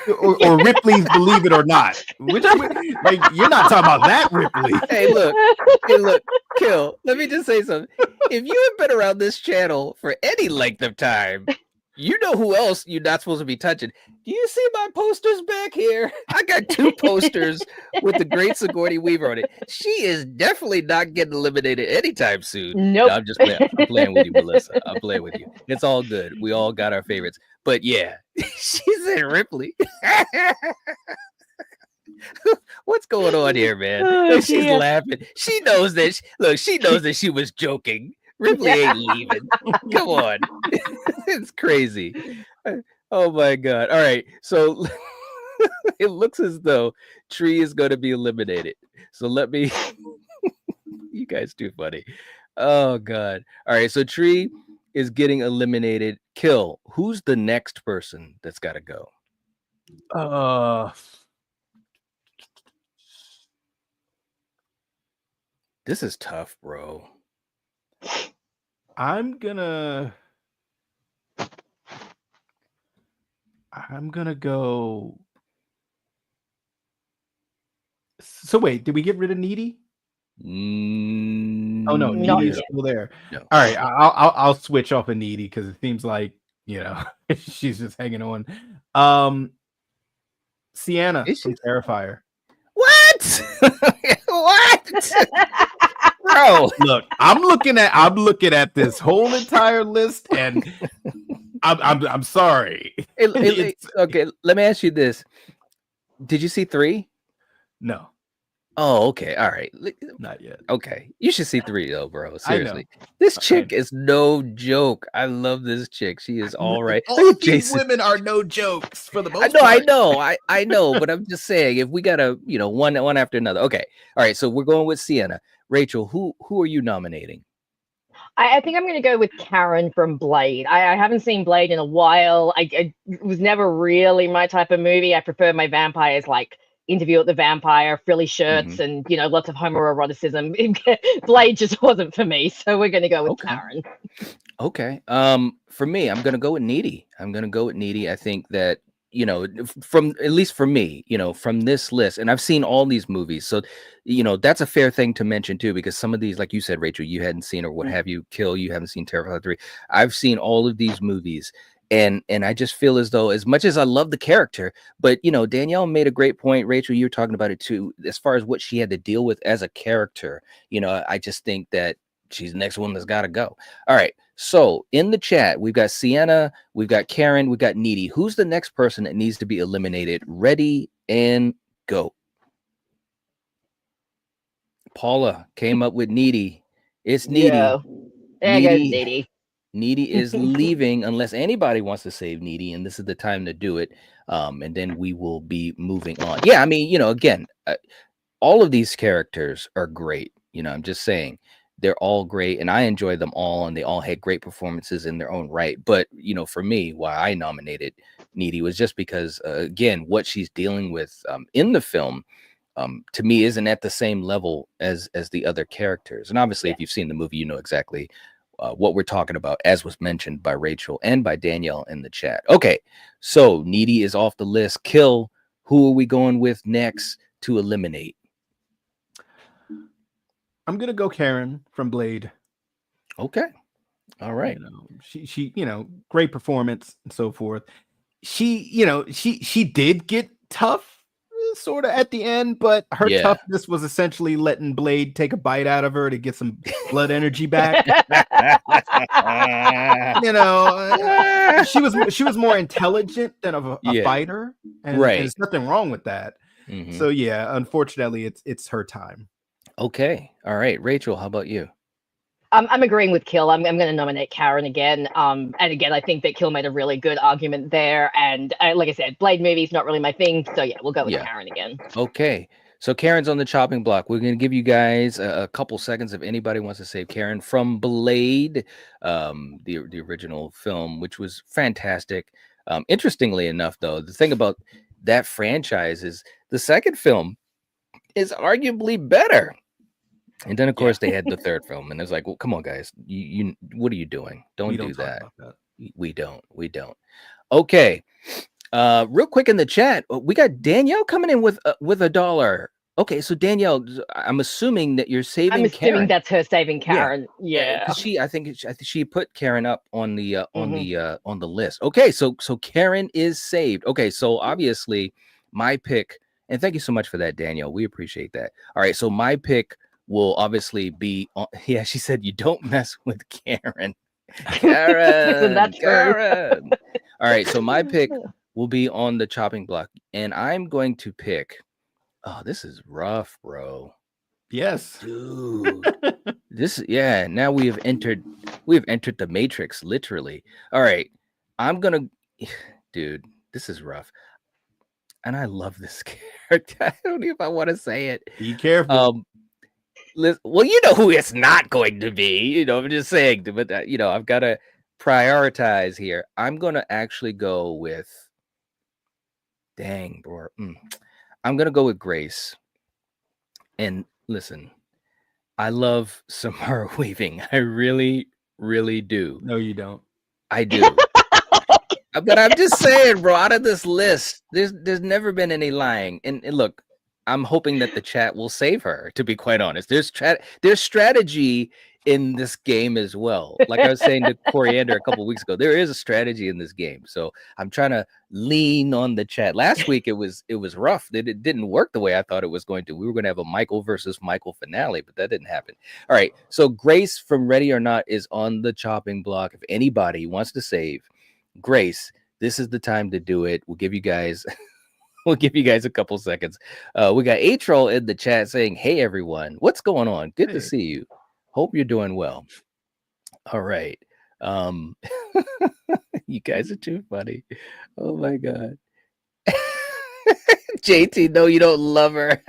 or Ripley's Believe It or Not? Which like you're not talking about that Ripley. Hey, look, Kill. Let me just say something. If you have been around this channel for any length of time, you know who else you're not supposed to be touching. Do you see my posters back here? I got 2 posters with the great Sigourney Weaver on it. She is definitely not getting eliminated anytime soon. Nope. No, I'm just playing with you, Melissa. I'm playing with you. It's all good. We all got our favorites. But yeah, she said Ripley. What's going on here, man? Oh, she's laughing. She knows that. She knows that she was joking. Ripley ain't leaving. Come on. It's crazy. Oh my God. All right. So it looks as though Tree is going to be eliminated. So let me, you guys too funny. Oh God. All right. So Tree is getting eliminated. Kill. Who's the next person that's got to go? This is tough, bro. I'm gonna go. So wait, did we get rid of Needy? Oh no, Needy's still there. No. All right, I'll switch off of Needy because it seems like she's just hanging on. Sienna Is from she? Terrifier. What? What? Bro. Look, I'm looking at this whole entire list, and I'm sorry. Okay, let me ask you this. Did you see 3? No, Oh, okay. All right. not yet. Okay. You should see 3 though, bro. Seriously. I This know. chick is no joke. I love this chick. She is all right. All Look of at these Jason. women are no jokes for the I most know, part. I know, but I'm just saying if we gotta, one after another. Okay. All right. So we're going with Sienna. Rachel, who are you nominating? I think I'm going to go with Karen from Blade. I haven't seen Blade in a while. It was never really my type of movie. I prefer my vampires like Interview with the Vampire, frilly shirts, and lots of homoeroticism. Blade just wasn't for me, so we're going to go with Karen. Okay. For me, I'm gonna go with Needy. I think that from at least for me, from this list, and I've seen all these movies, so that's a fair thing to mention too, because some of these, like you said, Rachel, you hadn't seen, or what have you, Kill, you haven't seen Terrifier 3. I've seen all of these movies, and I just feel as though, as much as I love the character, but Danielle made a great point. Rachel, you were talking about it too, as far as what she had to deal with as a character. I just think that she's the next one that's got to go. All right. So in the chat, we've got Sienna, we've got Karen, we've got Needy. Who's the next person that needs to be eliminated? Ready and go. Paula came up with Needy. It's Needy. Yeah. There goes Needy. Needy is leaving unless anybody wants to save Needy, and this is the time to do it. And then we will be moving on. Yeah, I mean, again, all of these characters are great. I'm just saying. They're all great, and I enjoy them all, and they all had great performances in their own right. But for me, why I nominated Needy was just because, again, what she's dealing with in the film, to me, isn't at the same level as the other characters. And obviously, if you've seen the movie, you know exactly what we're talking about, as was mentioned by Rachel and by Danielle in the chat. Okay, so Needy is off the list. Kill. Who are we going with next to eliminate? I'm gonna go Karen from Blade. Okay. All right. She great performance and so forth. She did get tough sort of at the end, but her toughness was essentially letting Blade take a bite out of her to get some blood energy back. She was more intelligent than a fighter, and there's nothing wrong with that. So yeah, unfortunately, it's her time. Okay. All right. Rachel, how about you? I'm agreeing with Kill. I'm going to nominate Karen again. And again, I think that Kill made a really good argument there. And like I said, Blade movie's not really my thing. So yeah, we'll go with Karen again. Okay. So Karen's on the chopping block. We're going to give you guys a couple seconds if anybody wants to save Karen from Blade, the original film, which was fantastic. Interestingly enough, though, the thing about that franchise is the second film is arguably better. And then, of course, they had the third film, and it's like, well, come on, guys, you what are you doing? Don't do that. We don't. Okay. Real quick in the chat, we got Danielle coming in with $1. Okay, so Danielle, I'm assuming that you're saving. I'm assuming Karen. That's her saving Karen. Yeah. I think she put Karen up on the on the list. Okay, so Karen is saved. Okay, so obviously my pick, and thank you so much for that, Danielle. We appreciate that. All right, so my pick will obviously be on, she said you don't mess with Karen. Karen. All right, so my pick will be on the chopping block, and I'm going to pick. Oh, this is rough, bro. Yes, dude. Now we have entered the Matrix, literally. All right, I'm gonna, dude. This is rough, and I love this character. I don't know if I want to say it. Be careful. Well, you know who it's not going to be. I'm just saying, but I've got to prioritize here. I'm gonna actually go with. Dang, bro. I'm gonna go with Grace. And listen, I love Samara Weaving. I really, really do. No, you don't. I do. But I'm just saying, bro. Out of this list, there's never been any lying. And look, I'm hoping that the chat will save her. To be quite honest, there's strategy in this game as well. Like I was saying to Coriander a couple weeks ago, there is a strategy in this game. So I'm trying to lean on the chat. Last week it was rough. It didn't work the way I thought it was going to. We were going to have a Michael versus Michael finale, but that didn't happen. All right. So Grace from Ready or Not is on the chopping block. If anybody wants to save Grace, this is the time to do it. We'll give you guys a couple seconds. We got A-Troll in the chat saying, "Hey everyone, what's going on? Good to see you. Hope you're doing well." All right. You guys are too funny. Oh my god. JT, no, you don't love her.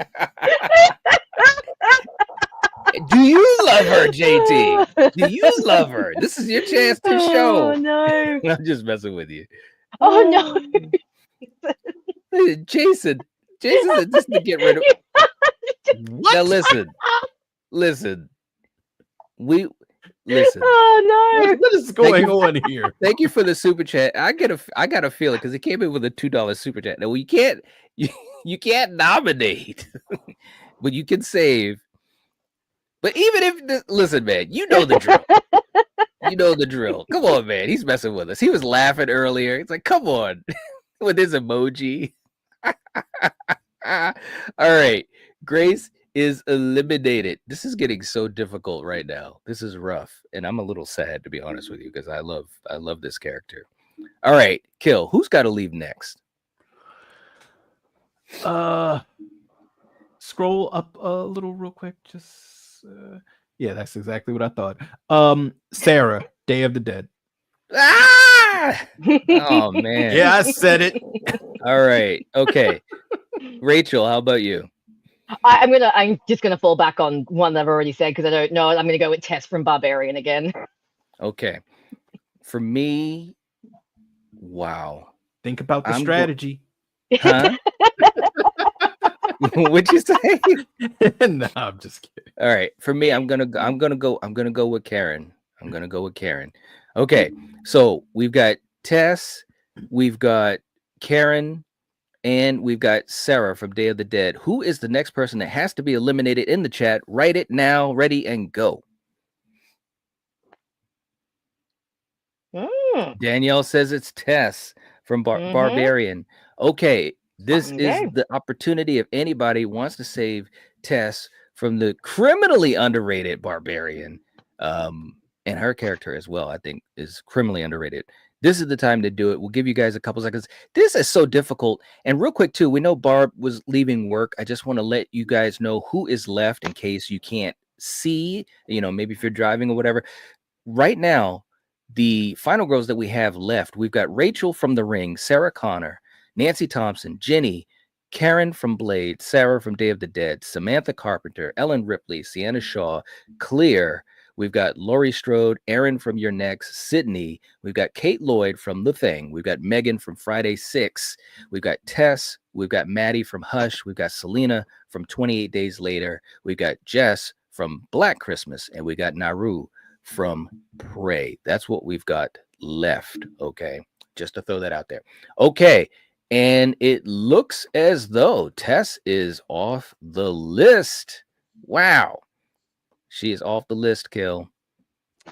Do you love her, JT? Do you love her? This is your chance to show. Oh no. I'm just messing with you. Oh no. Jason said just to get rid of. What? Now listen. Listen. Oh no. What is going on here? Thank you for the super chat. I got a feeling because it came in with a $2 super chat. Now you can't nominate, but you can save. But even if listen, man, you know the drill. You know the drill. Come on, man. He's messing with us. He was laughing earlier. It's like, come on, with his emoji. All right, Grace is eliminated. This is getting so difficult right now. This is rough, and I'm a little sad, to be honest with you, because I love this character. All right, Kill. Who's got to leave next? Scroll up a little real quick. Just yeah, that's exactly what I thought. Sarah, Day of the Dead. Ah! Oh man. Yeah, I said it. All right. Okay. Rachel, how about you? I'm just gonna fall back on one that I've already said because I don't know. I'm gonna go with Tess from Barbarian again. Okay. For me, wow. Think about the strategy. Huh? What'd you say? No, I'm just kidding. All right. For me, I'm gonna go with Karen. Okay. So we've got Tess, we've got Karen, and we've got Sarah from Day of the Dead. Who is the next person that has to be eliminated in the chat? Write it now, ready, and go. Danielle says it's Tess from Barbarian. Okay, this is the opportunity if anybody wants to save Tess from the criminally underrated Barbarian. And her character as well, I think, is criminally underrated. This is the time to do it. We'll give you guys a couple seconds. This is so difficult. And real quick, too, we know Barb was leaving work. I just want to let you guys know who is left in case you can't see, maybe if you're driving or whatever. Right now, the final girls that we have left, we've got Rachel from The Ring, Sarah Connor, Nancy Thompson, Jenny, Karen from Blade, Sarah from Day of the Dead, Samantha Carpenter, Ellen Ripley, Sienna Shaw, Clear. We've got Laurie Strode, Aaron from Your Next, Sydney. We've got Kate Lloyd from The Thing. We've got Megan from Friday 6. We've got Tess. We've got Maddie from Hush. We've got Selena from 28 Days Later. We've got Jess from Black Christmas. And we got Naru from Prey. That's what we've got left. Okay. Just to throw that out there. Okay. And it looks as though Tess is off the list. Wow. She is off the list, Kill.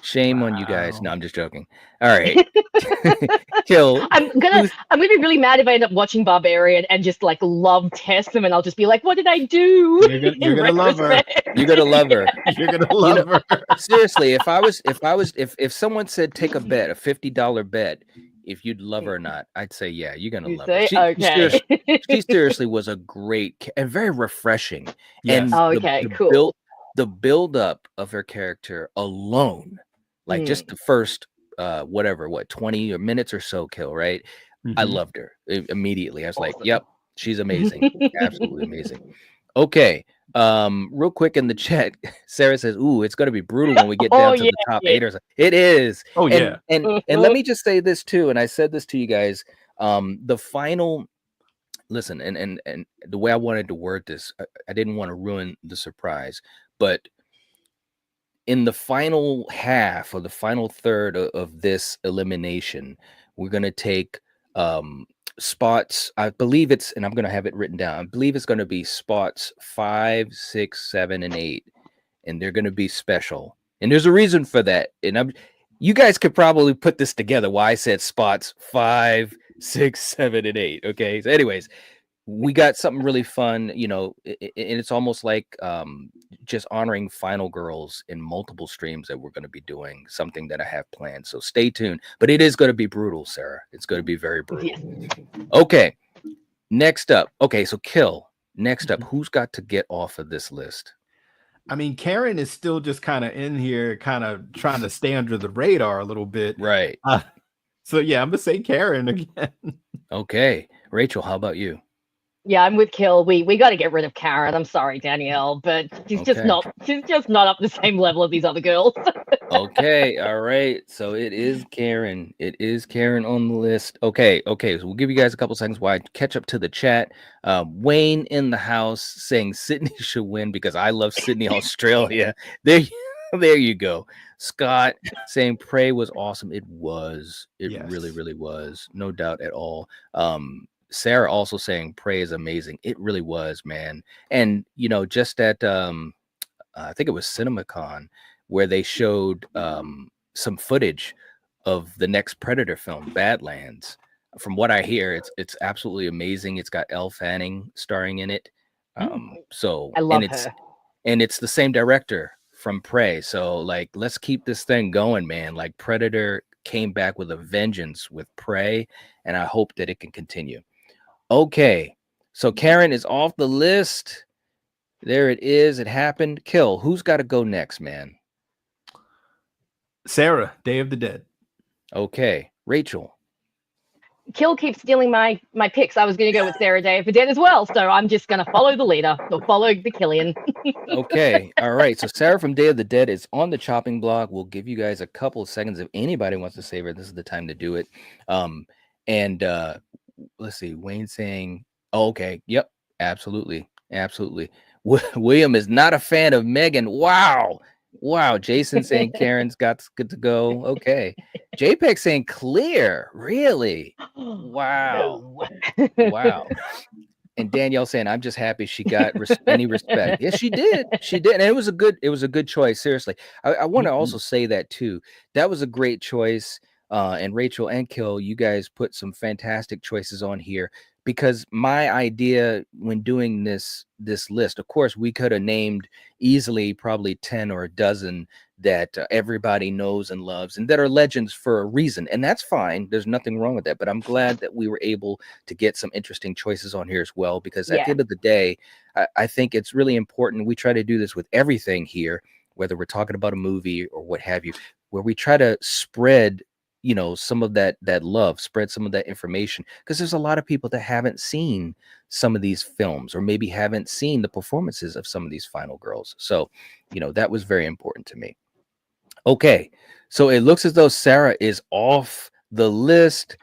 Shame on you guys. No, I'm just joking. All right. Kill. I'm gonna be really mad if I end up watching Barbarian and just like love Tess and I'll just be like, what did I do? You're gonna love her. You're gonna love her. You're gonna love her. Seriously, if someone said take a bet, a $50 bet, if you'd love her or not, I'd say yeah, you're gonna love her. She seriously was a great and very refreshing. Yes. And cool. The build up of her character alone, like just the first 20 minutes or so, Kill, right? I loved her immediately. I was like, yep, she's amazing. Absolutely amazing. Okay. Real quick in the chat, Sarah says, ooh, it's gonna be brutal when we get down to the top 8 or something. It is. Oh, yeah. And let me just say this too, and I said this to you guys. The final listen, and the way I wanted to word this, I didn't want to ruin the surprise. But in the final half or the final third of this elimination, we're going to take spots. I believe it's, and I'm going to have it written down. I believe it's going to be spots 5, 6, 7, and 8. And they're going to be special. And there's a reason for that. And you guys could probably put this together why I said spots 5, 6, 7, and 8. Okay. So anyways, we got something really fun, and it's almost like just honoring final girls in multiple streams that we're going to be doing, something that I have planned. So stay tuned. But it is going to be brutal, Sarah. It's going to be very brutal. Yeah. Okay. Next up. Okay. So Kill. Next up. Who's got to get off of this list? I mean, Karen is still just kind of in here, kind of trying to stay under the radar a little bit. Right. So yeah, I'm going to say Karen again. Okay. Rachel, how about you? Yeah, I'm with Kill. We got to get rid of Karen. I'm sorry, Danielle, but she's just not up the same level of these other girls. Okay, all right. So it is Karen. It is Karen on the list. Okay. So we'll give you guys a couple seconds while I catch up to the chat. Wayne in the house saying Sydney should win because I love Sydney, Australia. There you go. Scott saying Prey was awesome. It was. It really, really was. No doubt at all. Sarah also saying Prey is amazing. It really was, man. And just at I think it was CinemaCon where they showed some footage of the next Predator film, Badlands. From what I hear, it's absolutely amazing. It's got Elle Fanning starring in it. So I love her. And it's the same director from Prey. So like, let's keep this thing going, man. Like Predator came back with a vengeance with Prey, and I hope that it can continue. Okay, so Karen is off the list. There it is. It happened. Kill. Who's got to go next, man? Sarah, Day of the Dead. Okay, Rachel. Kill keeps stealing my picks. I was going to go with Sarah Day of the Dead as well, so I'm just going to follow the leader or follow the Killian. Okay, all right. So Sarah from Day of the Dead is on the chopping block. We'll give you guys a couple of seconds if anybody wants to save her. This is the time to do it. Let's see. Wayne saying, oh, okay, yep, absolutely. William is not a fan of Megan. Wow. Jason saying Karen's got good to go. Okay. JPEG saying clear. Really? Wow. Wow. And Danielle saying, I'm just happy she got any respect. Yes, she did. And it was a good choice. Seriously. I want to also say that too. That was a great choice. And Rachel and Kill, you guys put some fantastic choices on here, because my idea when doing this list, of course, we could have named easily probably 10 or a dozen that everybody knows and loves and that are legends for a reason. And that's fine. There's nothing wrong with that. But I'm glad that we were able to get some interesting choices on here as well, because at the end of the day, I think it's really important. We try to do this with everything here, whether we're talking about a movie or what have you, where we try to spread some of that love, spread some of that information, because there's a lot of people that haven't seen some of these films or maybe haven't seen the performances of some of these final girls. So, that was very important to me. Okay, so it looks as though Sarah is off the list.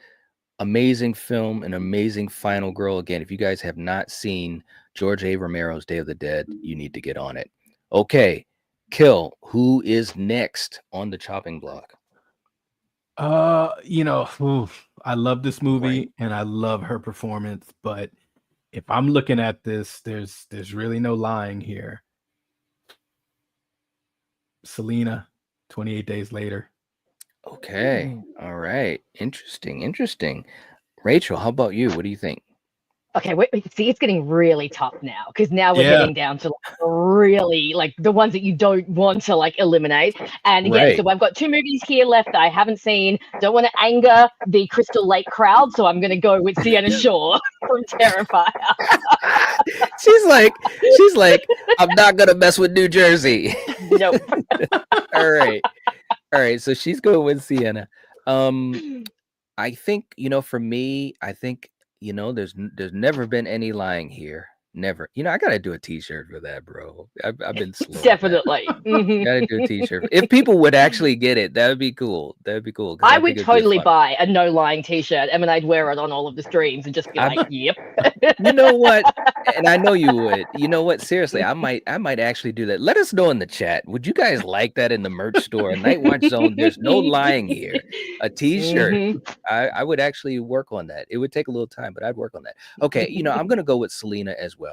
Amazing film, an amazing final girl. Again, if you guys have not seen George A. Romero's Day of the Dead, you need to get on it. Okay, Kill, who is next on the chopping block? I love this movie and I love her performance, but if I'm looking at this, there's really no lying here. Selena, 28 Days Later. Okay. All right. Interesting. Rachel, how about you? What do you think? Okay, wait, see, it's getting really tough now, because now we're getting down to really the ones that you don't want to eliminate. And again, so I've got 2 movies here left that I haven't seen. Don't want to anger the Crystal Lake crowd, so I'm going to go with Sienna Shaw from Terrifier. She's like, I'm not going to mess with New Jersey. Nope. All right. So she's going with Sienna. I think, for me, I think, there's never been any lying here. Never. I gotta do a t-shirt for that, bro. I've been slow. Definitely. Gotta do a t-shirt. If people would actually get it, that would be cool. I would totally buy a no lying t-shirt, and then I'd wear it on all of the streams and just be yep. You know what? And I know you would. You know what? Seriously, I might actually do that. Let us know in the chat. Would you guys like that in the merch store? Night Watch Zone, there's no lying here. A t-shirt. I would actually work on that. It would take a little time, but I'd work on that. Okay, I'm gonna go with Selena as well.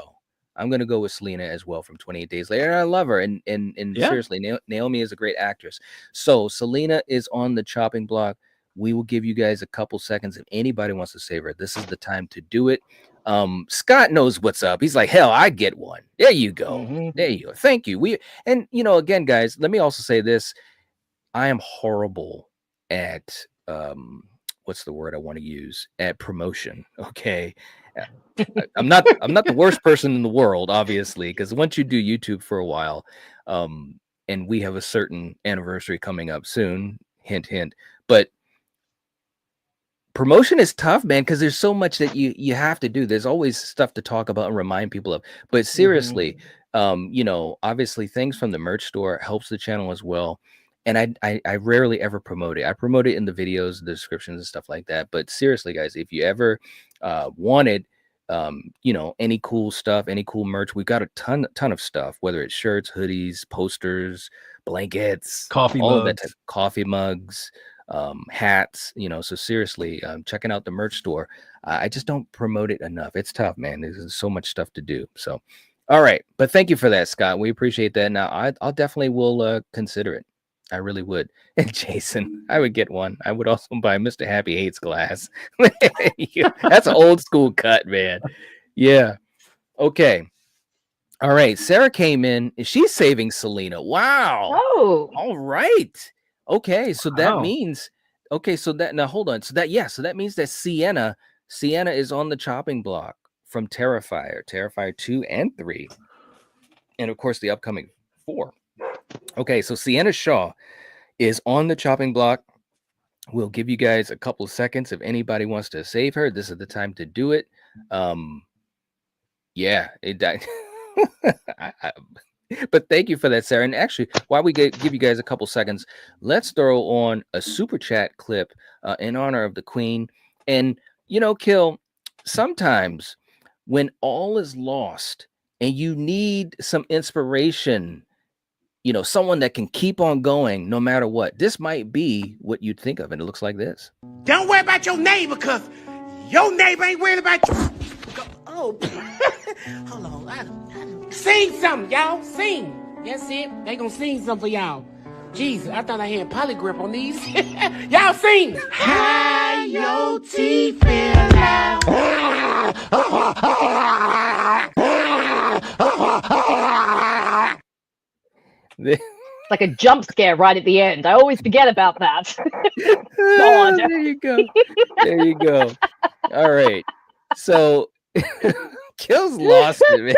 I'm gonna go with Selena as well from 28 Days Later. I love her, and Yeah. seriously, Naomi is a great actress. So Selena is on the chopping block. We will give you guys a couple seconds if anybody wants to save her. This is the time to do it. Scott knows what's up. He's like, hell, I get one. There you go. There you go. Thank you. And again, guys, let me also say this. I am horrible at what's the word I want to use? At promotion. Okay. I'm not the worst person in the world, obviously, because once you do YouTube for a while, and we have a certain anniversary coming up soon, hint, hint, but promotion is tough, man, because there's so much that you have to do. There's always stuff to talk about and remind people of. But seriously, obviously things from the merch store helps the channel as well. And I rarely ever promote it. I promote it in the videos, the descriptions and stuff like that. But seriously, guys, if you ever wanted any cool stuff, any cool merch, we've got a ton of stuff, whether it's shirts, hoodies, posters, blankets, coffee all mugs. of that coffee mugs, hats, so seriously, checking out the merch store. I just don't promote it enough. It's tough, man. There's so much stuff to do. So all right, but thank you for that, Scott. We appreciate that. Now I'll definitely will consider it. I really would. And Jason, I would get one. I would also buy Mr. Happy Hates glass. That's an old school cut, man. Yeah. Okay. All right. Sarah came in. She's saving Selena. Wow. Oh. All right. Okay. So that Wow. means, now hold on. So that means that Sienna is on the chopping block from Terrifier 2 and 3. And of course the upcoming 4. Okay, so Sienna Shaw is on the chopping block. We'll give you guys a couple of seconds if anybody wants to save her. This is the time to do it. Yeah, it died. But thank you for that, Sarah. And actually, while we give you guys a couple seconds, let's throw on a super chat clip in honor of the Queen. And Kill, sometimes when all is lost and you need some inspiration, someone that can keep on going no matter what. This might be what you'd think of, and it looks like this. Don't worry about your neighbor, because your neighbor ain't worried about you. Oh, hold on. I sing something, y'all. Sing. That's it. They gonna sing something for y'all. Jesus, I thought I had polygrip on these. Y'all sing. How your teeth feel now. Like a jump scare right at the end. I always forget about that. There you go. There you go. All right. So Kill's lost it, man.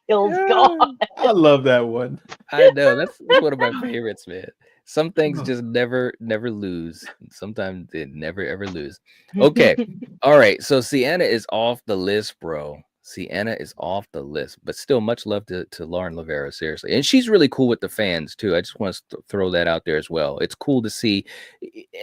Kill's gone. I love that one. I know. That's one of my favorites, man. Some things just never lose. Sometimes they never ever lose. Okay. All right. So Sienna is off the list, bro. Sienna is off the list, but still much love to Lauren Lavera, seriously. And she's really cool with the fans too. I just want to throw that out there as well. It's cool to see.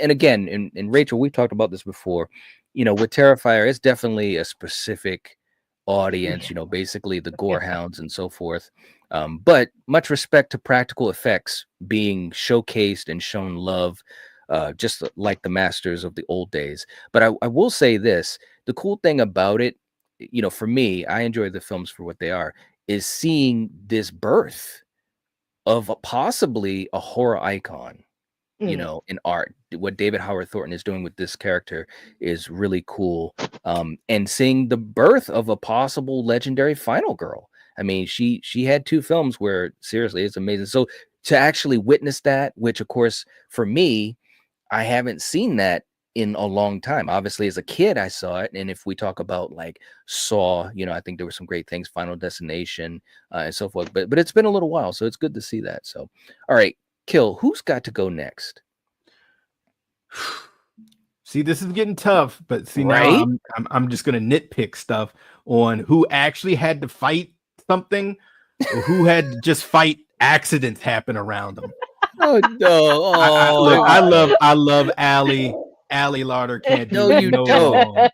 And again, and Rachel, we've talked about this before, with Terrifier, it's definitely a specific audience, basically the gore hounds and so forth. But much respect to practical effects being showcased and shown love, just like the masters of the old days. But I will say this, the cool thing about it, for me, I enjoy the films for what they are, is seeing this birth of possibly a horror icon, in art. What David Howard Thornton is doing with this character is really cool. And seeing the birth of a possible legendary final girl. I mean, she had 2 films where seriously, it's amazing. So to actually witness that, which of course, for me, I haven't seen that in a long time. Obviously, as a kid, I saw it. And if we talk about like Saw, I think there were some great things, Final Destination, and so forth. But it's been a little while, so it's good to see that. So, all right, Kill, who's got to go next? See, this is getting tough, but see, right? Now I'm just gonna nitpick stuff on who actually had to fight something, or who had to just fight accidents happen around them. Oh no! I love Allie Larder can't do No, you no don't. wrong.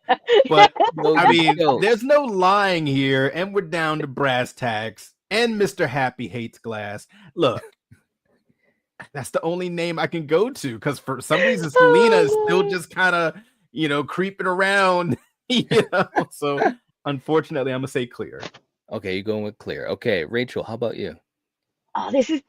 But No, I you mean, don't. there's no lying here, and we're down to brass tacks. And Mr. Happy Hates glass. Look, that's the only name I can go to, because for some reason Selena is still just kind of creeping around. So Unfortunately, I'm gonna say Clear. Okay, you're going with Clear. Okay, Rachel, how about you? Oh, it is.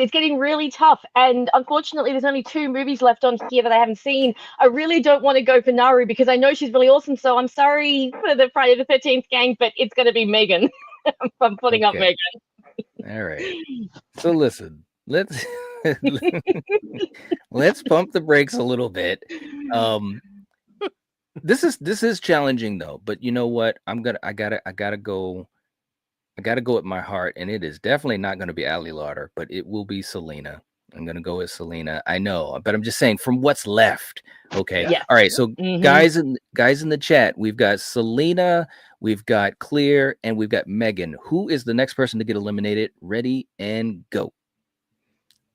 It's getting really tough. And unfortunately, there's only 2 movies left on here that I haven't seen. I really don't want to go for Naru because I know she's really awesome. So I'm sorry for the Friday the 13th gang, but it's going to be Megan. I'm putting up Megan. All right. So listen, let's let's pump the brakes a little bit. This is challenging though, but you know what? I gotta go with my heart, and it is definitely not going to be Ali Lauder, but it will be Selena. I'm going to go with Selena. I know, but I'm just saying from what's left. Okay. Yeah. All right. So guys in the chat, we've got Selena, we've got Clear, and we've got Megan. Who is the next person to get eliminated? Ready and go.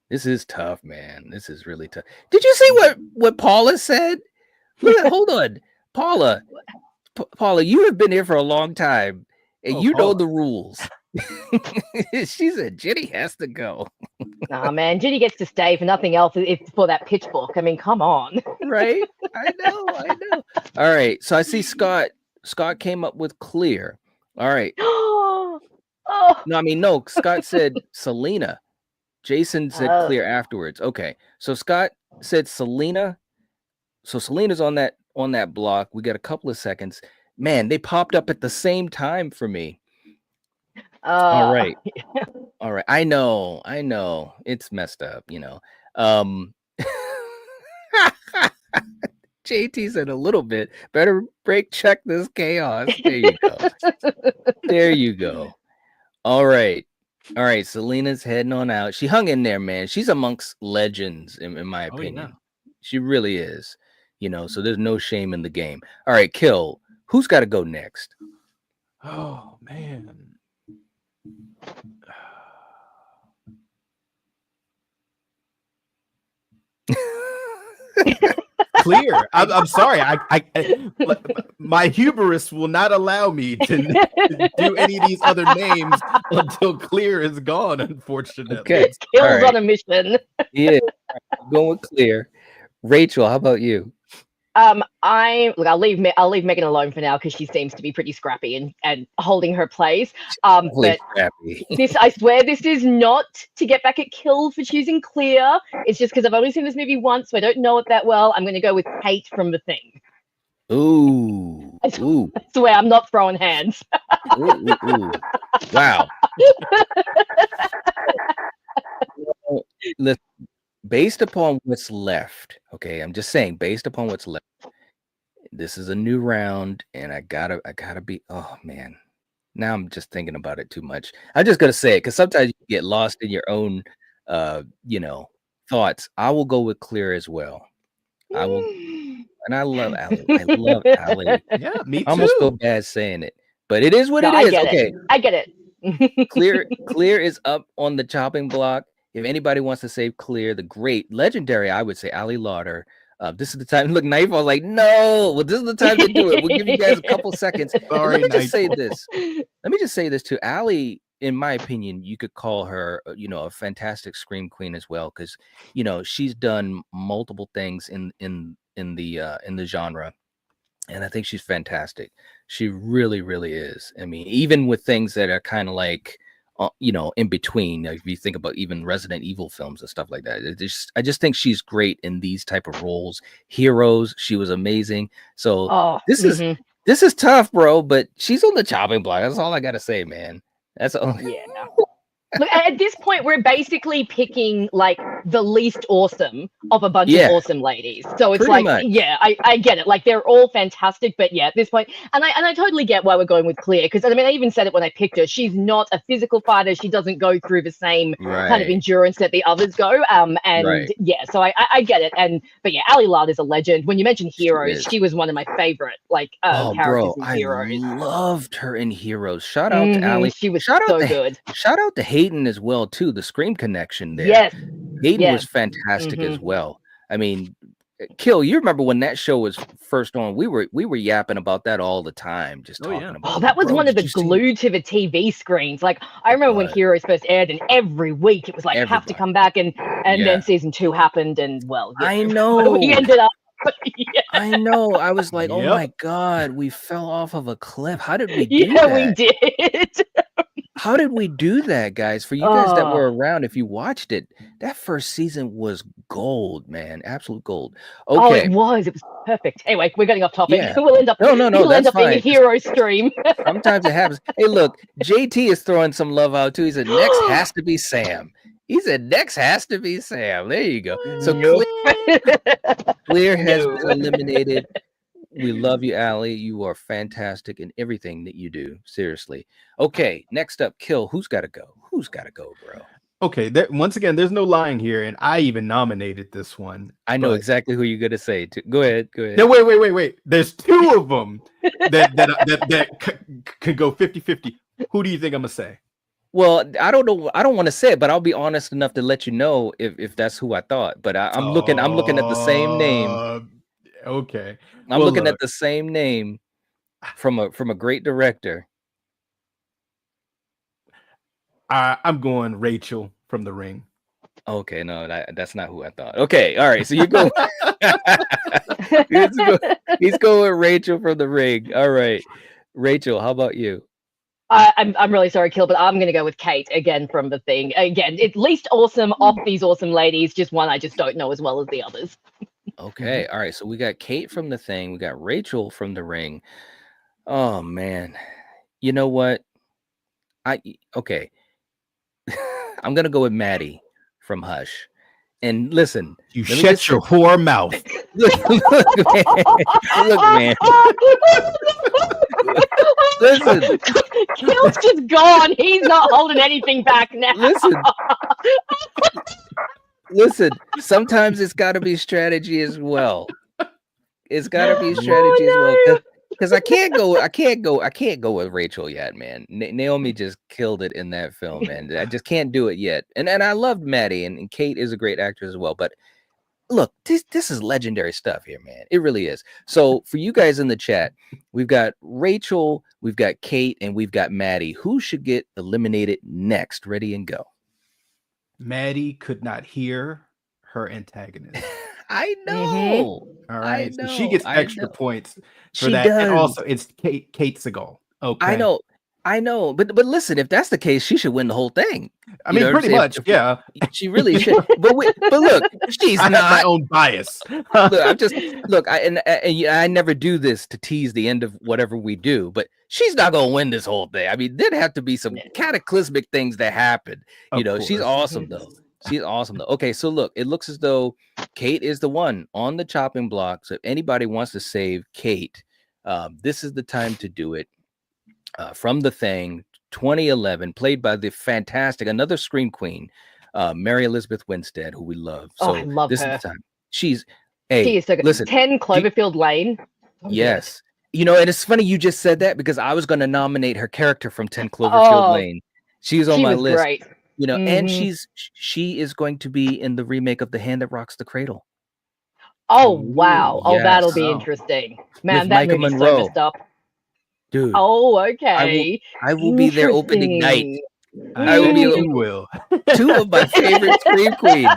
This is tough, man. This is really tough. Did you see what Paula said? Hold on. Paula, you have been here for a long time. And you know the rules. She said Jenny has to go. Nah, man, Jenny gets to stay for nothing else. It's for that pitchfork. I mean, come on. Right? I know. All right. So I see Scott. Scott came up with Clear. All right. Oh. No. Scott said Selena. Jason said Clear afterwards. Okay. So Scott said Selena. So Selena's on that block. We got a couple of seconds. Man, they popped up at the same time for me. All right. All right. I know. It's messed up, you know. JT said a little bit. Better check this chaos. There you go. All right. Selena's heading on out. She hung in there, man. She's amongst legends, in my opinion. Yeah. She really is. You know, so there's no shame in the game. All right, Kill. Who's got to go next? Oh, man. Clear. I'm sorry. My hubris will not allow me to do any of these other names until Clear is gone, unfortunately. Okay. Kill's on a mission. Yeah. Going with Clear. Rachel, how about you? I'll leave Megan alone for now because she seems to be pretty scrappy and holding her place. But scrappy. I swear this is not to get back at Kill for choosing Clear. It's just because I've only seen this movie once, so I don't know it that well. I'm going to go with Kate from The Thing. Ooh. I swear I'm not throwing hands. Ooh. Wow. Listen, based upon what's left, okay, I'm just saying, based upon what's left, this is a new round, and I gotta be. Oh man, now I'm just thinking about it too much. I'm just gonna say it because sometimes you get lost in your own, thoughts. I will go with Clear as well. I will, and I love Ali. I love Ali. Yeah, me too. I almost feel bad saying it, but it is what it is. Okay, I get it. Clear is up on the chopping block. If anybody wants to save Clear, the great legendary, I would say Ali Lauder. This is the time. Look, Knife was like, no. Well, this is the time to do it. We'll give you guys a couple seconds. Let me just say this too. Ali, in my opinion, you could call her, a fantastic scream queen as well, because she's done multiple things in the genre, and I think she's fantastic. She really, really is. I mean, even with things that are kind of like, in between, if you think about even Resident Evil films and stuff like that, I just think she's great in these type of roles. Heroes, she was amazing. So this is tough, bro, but she's on the chopping block. That's all I gotta say, man. That's all. Yeah. Look, at this point, we're basically picking like the least awesome of a bunch of awesome ladies. So it's pretty like, much. I get it. Like they're all fantastic, but yeah, at this point, and I totally get why we're going with Clear, because I mean, I even said it when I picked her. She's not a physical fighter. She doesn't go through the same kind of endurance that the others go. So I get it. But yeah, Ali Lauder is a legend. When you mentioned Heroes, she was one of my favorite characters in Heroes. I loved her in Heroes. Shout out to Ali. She was so good. Shout out to Hayden as well too. The Scream connection there. Yes. Hayden was fantastic as well. I mean, Kill, you remember when that show was first on? We were yapping about that all the time, just talking about. Oh, that was one of the glue to the TV screens. Like I remember when Heroes first aired, and every week it was like have to come back, and then season 2 happened, and I know we ended up. I know. I was like, oh Yep. my God, we fell off of a cliff. How did we do Yeah, we that? did. How did we do that, guys? For you guys that were around, if you watched it, that first season was gold, man. Absolute gold. Oh, it Okay. was. It was perfect. Anyway, we're getting off topic. Yeah. We'll end up. No, It'll end that's up being a fine. hero stream. Sometimes it happens. Hey, look, JT is throwing some love out too. He said, next has to be Sam. He said, next has to be Sam. There you go. So Clear has been eliminated. We love you, Allie. You are fantastic in everything that you do. Seriously. Okay, next up, Kill. Who's got to go? Who's got to go, bro? Okay, once again, there's no lying here, and I even nominated this one. I know exactly who you're gonna say. Go ahead. No, wait. There's two of them that could go 50-50. Who do you think I'm gonna say? Well, I don't know. I don't want to say it, but I'll be honest enough to let you know if that's who I thought. But I'm looking at the same name. Okay. I'm looking at the same name from a great director. I'm going Rachel from The Ring. Okay, no, that's not who I thought. Okay, all right. So you go. He's going with Rachel from The Ring. All right, Rachel. How about you? I'm really sorry, Kill, but I'm going to go with Kate again from The Thing. Again, at least awesome off these awesome ladies. Just one I just don't know as well as the others. Okay, all right. So we got Kate from The Thing. We got Rachel from The Ring. Oh man, you know what? Okay. I'm gonna go with Maddie from Hush. And listen, you shut your whore mouth. Look, man. Listen, Kill's just gone. He's not holding anything back now. Listen. Sometimes it's got to be strategy as well. It's got to be strategy as well. Because I can't go with Rachel yet, man. Naomi just killed it in that film, man. I just can't do it yet. And I loved Maddie, and Kate is a great actress as well. But look, this is legendary stuff here, man. It really is. So for you guys in the chat, we've got Rachel, we've got Kate, and we've got Maddie. Who should get eliminated next? Ready and go. Maddie could not hear her antagonist. I know. All right, so she gets extra points for that. Does. And also, it's Kate Segal. Okay, I know. But listen, if that's the case, she should win the whole thing. I mean, pretty much, yeah. She really should. But look, she's I not. have my own bias. Look, I never do this to tease the end of whatever we do, but she's not gonna win this whole thing. I mean, there'd have to be some cataclysmic things that happen. You know, she's awesome though. She's awesome though. Okay, so look, it looks as though Kate is the one on the chopping block. So if anybody wants to save Kate, this is the time to do it. From The Thing, 2011, played by the fantastic, another Scream Queen, Mary Elizabeth Winstead, who we love. So I love this her. is the time. She is so good. Listen, 10 Cloverfield Lane. Yes. You know, and it's funny you just said that because I was going to nominate her character from 10 Cloverfield Lane. She was on my list. Great. You know, and she is going to be in the remake of The Hand That Rocks the Cradle. Oh wow! Yes. Oh, that'll be interesting, man. With That Micah movie's Monroe. so messed up. Dude. Oh, okay. I will be there opening night. I will. Two of my favorite Scream Queens.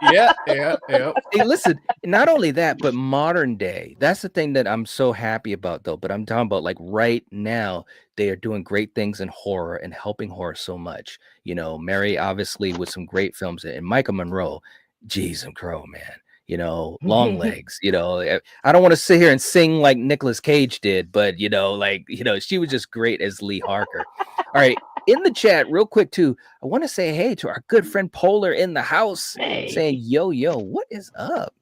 Yeah. Hey, listen, not only that, but modern day. That's the thing that I'm so happy about, though. But I'm talking about like right now, they are doing great things in horror and helping horror so much. You know, Mary, obviously, with some great films, and Micah Monroe, geez and crow, man. You know, Long Legs. You know, I don't want to sit here and sing like Nicolas Cage did, but you know, she was just great as Lee Harker. All right. In the chat, real quick, too, I want to say hey to our good friend Polar in the house saying, yo, what is up?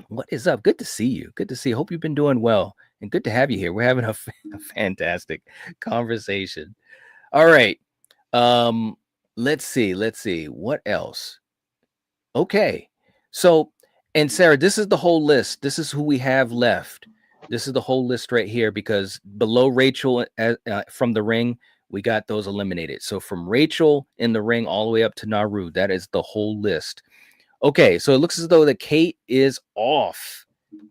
What is up? Good to see you. Good to see you. Hope you've been doing well and good to have you here. We're having a fantastic conversation. All right. Let's see. What else? Okay. So, and Sarah, this is the whole list. This is who we have left. This is the whole list right here because below Rachel from The Ring, we got those eliminated. So from Rachel in The Ring all the way up to Naru, that is the whole list. Okay, so it looks as though that Kate is off.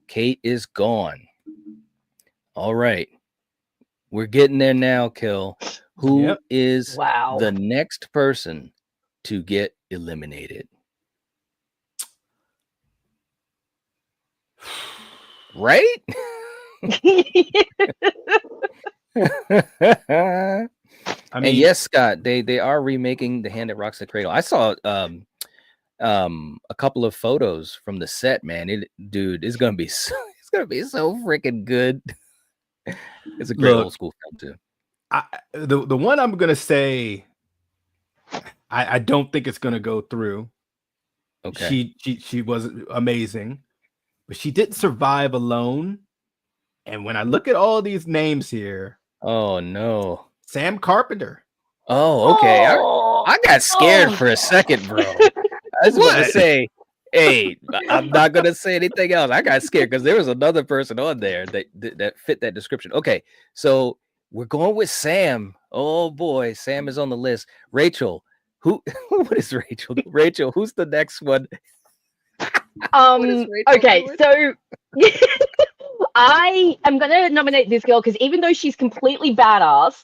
Kate is gone. All right. We're getting there now, Kill. Who is the next person to get eliminated? Right? I And mean, yes, Scott, they are remaking The Hand That Rocks the Cradle. I saw a couple of photos from the set, man. Dude, it's gonna be so freaking good. It's a great look, old school film too. the one I'm gonna say, I don't think it's gonna go through. Okay. She was amazing, but she didn't survive alone. And when I look at all these names here, Oh no. Sam Carpenter. Oh, okay. Oh, I got scared oh. for a second, bro. I was about to What? say, hey, I'm not gonna say anything else. I got scared because there was another person on there that fit that description. Okay, so we're going with Sam. Oh boy, Sam is on the list. Rachel, who? What is Rachel? Rachel, who's the next one? What is Rachel Okay, doing? so I am gonna nominate this girl because even though she's completely badass,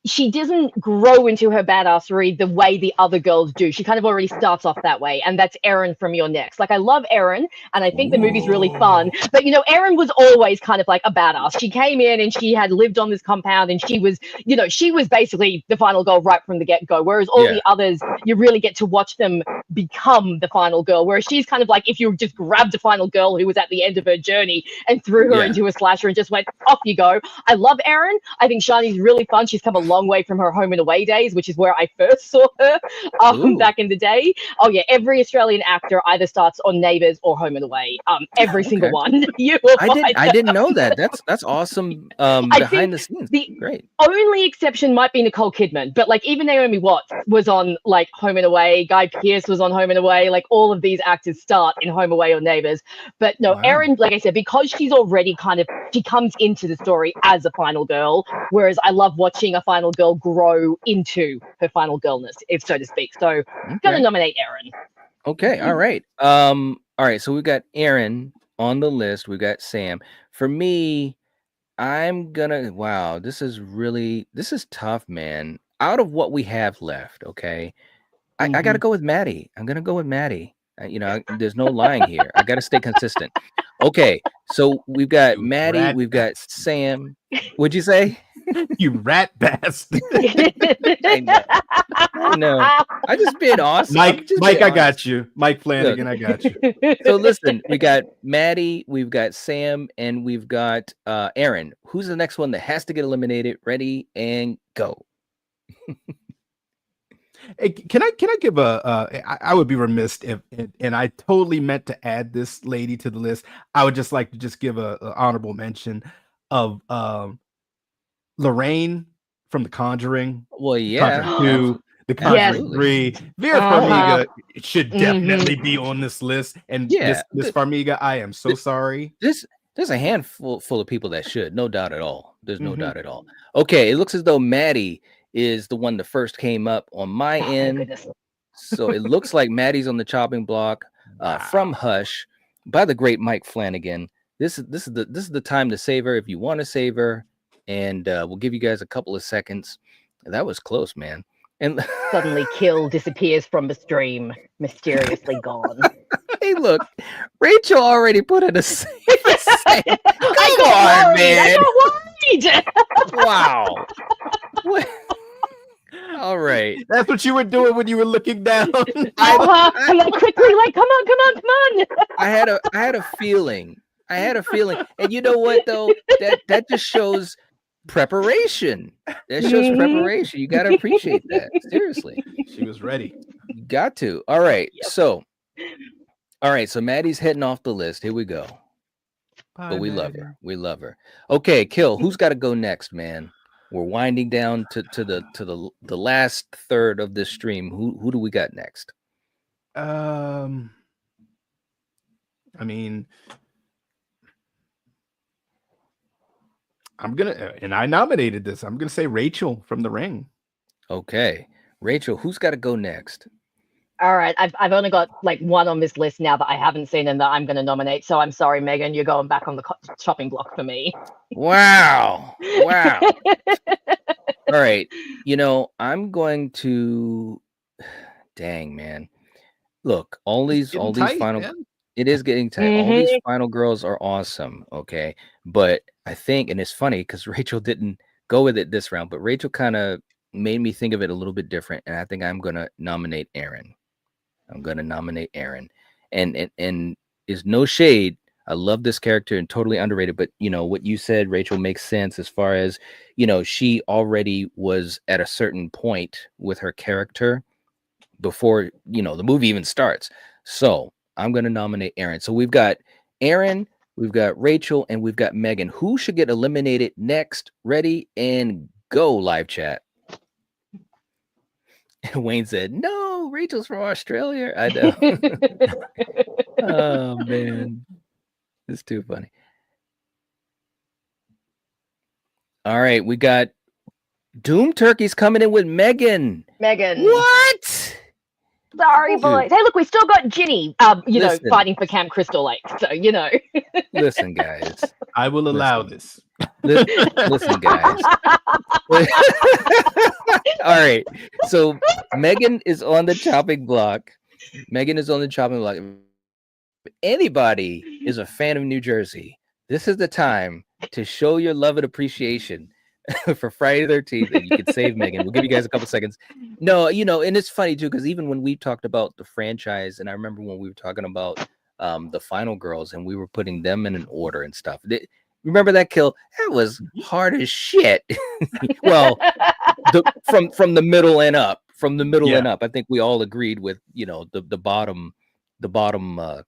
she doesn't grow into her badassery the way the other girls do. She kind of already starts off that way, and that's Erin from Your Next. Like, I love Erin, and I think the movie's really fun, but you know, Erin was always kind of like a badass. She came in and she had lived on this compound, and she was, you know, she was basically the final girl right from the get-go, whereas all the others, you really get to watch them become the final girl, whereas she's kind of like if you just grabbed a final girl who was at the end of her journey and threw her into a slasher and just went, off you go. I love Erin. I think Shani's really fun. She's come a long way from her Home and Away days, which is where I first saw her back in the day. Oh yeah, every Australian actor either starts on Neighbours or Home and Away. Every single one. I didn't know that. That's awesome. Behind the scenes. Great. Only exception might be Nicole Kidman, but like even Naomi Watts was on like Home and Away. Guy Pearce was on Home and Away. Like all of these actors start in Home Away or Neighbours. But no, Erin, like I said, because she's already she comes into the story as a final girl, whereas I love watching a final girl grow into her final girlness, if so to speak. So I'm gonna nominate Erin. Okay, all right. All right, so we've got Erin on the list. We've got Sam. For me, I'm gonna this is tough, man. Out of what we have left, okay. I gotta go with Maddie. I'm gonna go with Maddie. There's no lying here. I gotta stay consistent. Okay, so we've got Maddie, we've got Sam. What'd you say? You rat bastard. I know. I just being awesome. Mike, I got you. Mike Flanagan, I got you. So listen, we got Maddie, we've got Sam, and we've got Erin. Who's the next one that has to get eliminated? Ready and go. Hey, can I give I would be remiss if, and I totally meant to add this lady to the list. I would just like to give a honorable mention of Lorraine from The Conjuring. Well, yeah. Conjuring 2, The Conjuring 3. Vera Farmiga should definitely be on this list. And Miss Farmiga, I am so sorry. There's a handful of people that should, no doubt at all. There's no doubt at all. Okay, it looks as though Maddie is the one that first came up on my end. So it looks like Maddie's on the chopping block from Hush by the great Mike Flanagan. This is the time to save her if you want to save her, and we'll give you guys a couple of seconds. That was close, man. And suddenly Kill disappears from the stream, mysteriously gone. Hey, look, Rachel already put in a save. Come on, man. Wow. What? All right. That's what you were doing when you were looking down. I'm like quickly, like, come on. I had a feeling. And you know what though? That just shows preparation. That shows preparation. You got to appreciate that. Seriously. She was ready. You got to. All right. So Maddie's heading off the list. Here we go. Bye, but we Maddie. love her. We love her. Okay, Kill. Who's got to go next, man? We're winding down to the last third of this stream. Who do we got next? I mean, I'm gonna, and I nominated this. I'm gonna say Rachel from The Ring. Okay, Rachel. Who's got to go next? All right, I've only got like one on this list now that I haven't seen and that I'm going to nominate. So I'm sorry, Megan, you're going back on the chopping block for me. Wow. All right, I'm going to. Dang, man. Look, all these tight, final. man. It is getting tight. All these final girls are awesome, okay? But I think, and it's funny because Rachel didn't go with it this round, but Rachel kind of made me think of it a little bit different, and I think I'm gonna nominate Aaron. I'm gonna nominate Aaron, and is no shade. I love this character and totally underrated. But you know what you said, Rachel, makes sense as far as she already was at a certain point with her character before the movie even starts. So I'm gonna nominate Aaron. So we've got Aaron, we've got Rachel, and we've got Megan. Who should get eliminated next? Ready and go, live chat. Wayne said, "No, Rachel's from Australia." I know. Oh man, it's too funny. All right, we got Doom Turkey's coming in with Megan. Megan. What? Sorry, boys. Hey, look, we still got Ginny, fighting for Camp Crystal Lake. So, Listen, guys. I will allow this. Listen, guys. All right. So Megan is on the chopping block. If anybody is a fan of New Jersey, this is the time to show your love and appreciation for Friday the 13th, and you can save Megan. We'll give you guys a couple seconds. No, and it's funny too, because even when we talked about the franchise, and I remember when we were talking about the final girls and we were putting them in an order and stuff. Remember that kill? That was hard as shit. Well, from the middle and up. From the middle and up. I think we all agreed with the bottom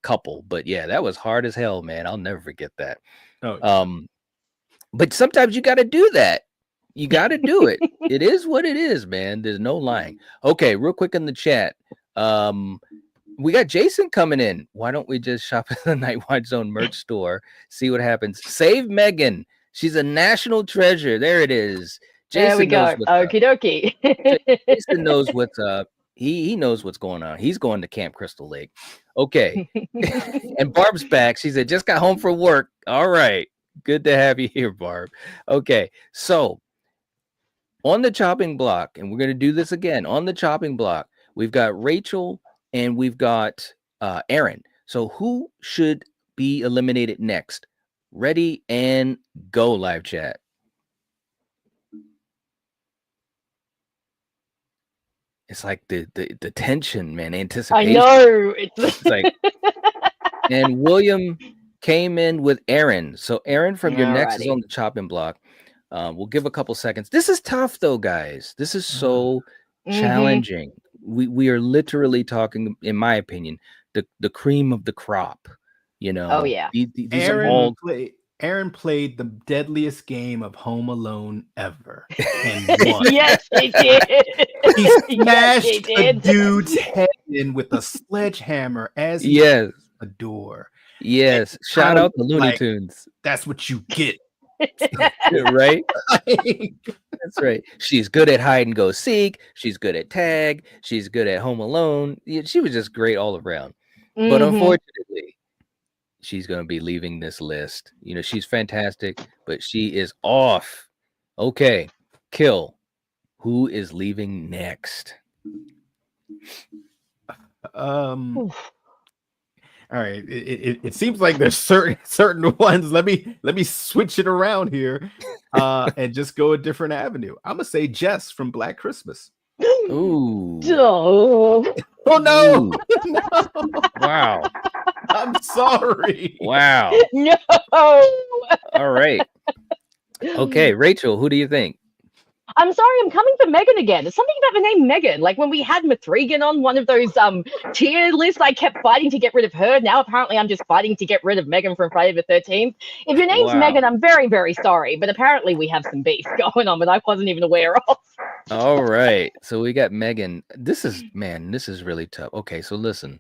couple. But yeah, that was hard as hell, man. I'll never forget that. But sometimes you got to do that. You got to do it. It is what it is, man. There's no lying. Okay, real quick in the chat. We got Jason coming in. Why don't we just shop at the Nightwatch Zone merch store? See what happens. Save Megan. She's a national treasure. There it is. Jason there we go. Okie dokie. Jason knows what's up. He knows what's going on. He's going to Camp Crystal Lake. Okay. And Barb's back. She said, just got home from work. All right. Good to have you here, Barb. Okay. So on the chopping block, and we're going to do this again. On the chopping block, we've got Rachel and we've got Aaron. So who should be eliminated next? Ready and go, live chat. It's like the tension, man, anticipation. I know. It's like, and William came in with Aaron. So Aaron from your next is on the chopping block. We'll give a couple seconds. This is tough though, guys. This is so challenging. We are literally talking, in my opinion, the cream of the crop. Oh yeah. These are all. Aaron played the deadliest game of Home Alone ever and won. Yes, he did. He smashed a dude's head in with a sledgehammer as he yes a door. Yes, shout out to Looney Tunes. That's what you get. Right? That's right. She's good at hide and go seek. She's good at tag. She's good at Home Alone. She was just great all around. But unfortunately, she's going to be leaving this list. She's fantastic, but she is off. Okay, Kill. Who is leaving next? All right. It seems like there's certain ones. Let me switch it around here, and just go a different avenue. I'm gonna say Jess from Black Christmas. Ooh. Oh no! No. Wow. I'm sorry. Wow. No. All right. Okay, Rachel, who do you think? I'm sorry, I'm coming for Megan again. There's something about the name Megan. Like when we had Mathregan on one of those tier lists, I kept fighting to get rid of her. Now apparently I'm just fighting to get rid of Megan from Friday the 13th. If your name's Megan, I'm very, very sorry. But apparently we have some beef going on that I wasn't even aware of. All right. So we got Megan. This is really tough. Okay, so listen.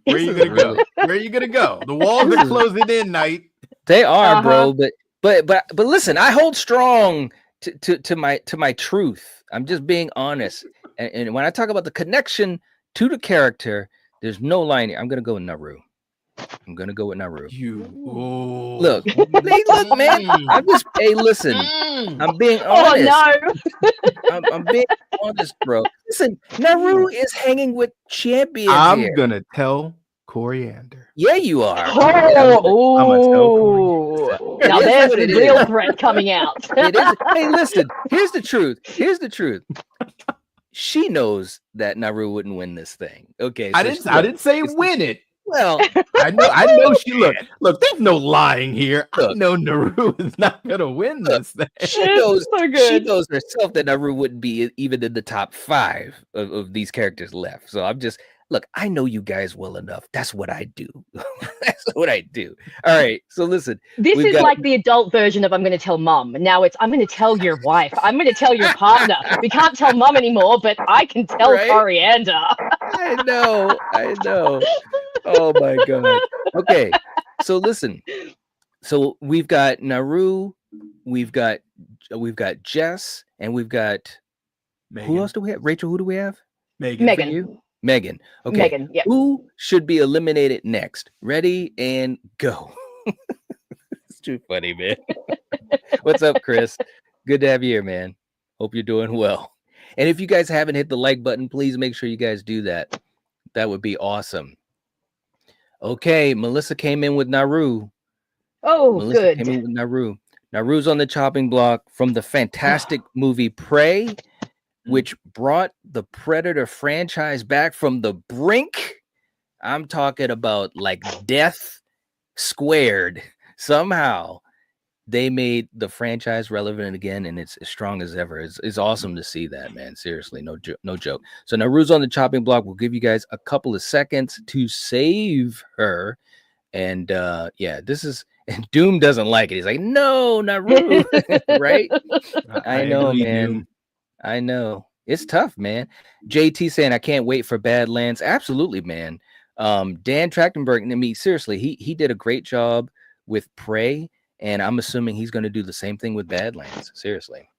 Where are you gonna go? Where are you gonna go? The walls are closing in, Night. They are, bro. But listen, I hold strong to my truth. I'm just being honest. And when I talk about the connection to the character, there's no line here. I'm gonna go with Naru. I'm gonna go with Naru. Look, look, man. I'm just listen. I'm being honest. Oh no. I'm being honest, bro. Listen, Naru is hanging with champions I'm here. gonna tell Coriander. Yeah, you are. Oh, now there's the real threat coming out. It is. Hey, listen. Here's the truth. Here's the truth. She knows that Naru wouldn't win this thing. Okay, so I didn't say win it. Well, I know she look, there's no lying here. I know Naru is not gonna win this thing. She knows herself that Naru wouldn't be even in the top 5 of these characters left. So I'm just look, I know you guys well enough. That's what I do. That's what I do. All right. So listen. This is like the adult version of I'm going to tell mum. Now it's I'm going to tell your wife. I'm going to tell your partner. We can't tell mum anymore, but I can tell Coriander. I know. Oh my God. Okay. So listen. So we've got Naru, we've got Jess, and we've got Megan. Who else do we have? Rachel, who do we have? Megan. Megan. Okay. Megan, yeah. Who should be eliminated next? Ready and go. It's too funny, man. What's up, Chris? Good to have you here, man. Hope you're doing well. And if you guys haven't hit the like button, please make sure you guys do that. That would be awesome. Okay, Melissa came in with Naru. Oh, Melissa good. Came in with Naru. Naru's on the chopping block from the fantastic movie Prey, which brought the Predator franchise back from the brink. I'm talking about like death squared. Somehow they made the franchise relevant again, and it's as strong as ever. It's awesome to see that, man. Seriously, no joke. So Naru's on the chopping block. We'll give you guys a couple of seconds to save her. And yeah, this is, and Doom doesn't like it. He's like, no, Naru, right? I know, man. Doom. I know. It's tough, man. JT saying, I can't wait for Badlands. Absolutely, man. Dan Trachtenberg, I mean, seriously, he did a great job with Prey, and I'm assuming he's going to do the same thing with Badlands. Seriously.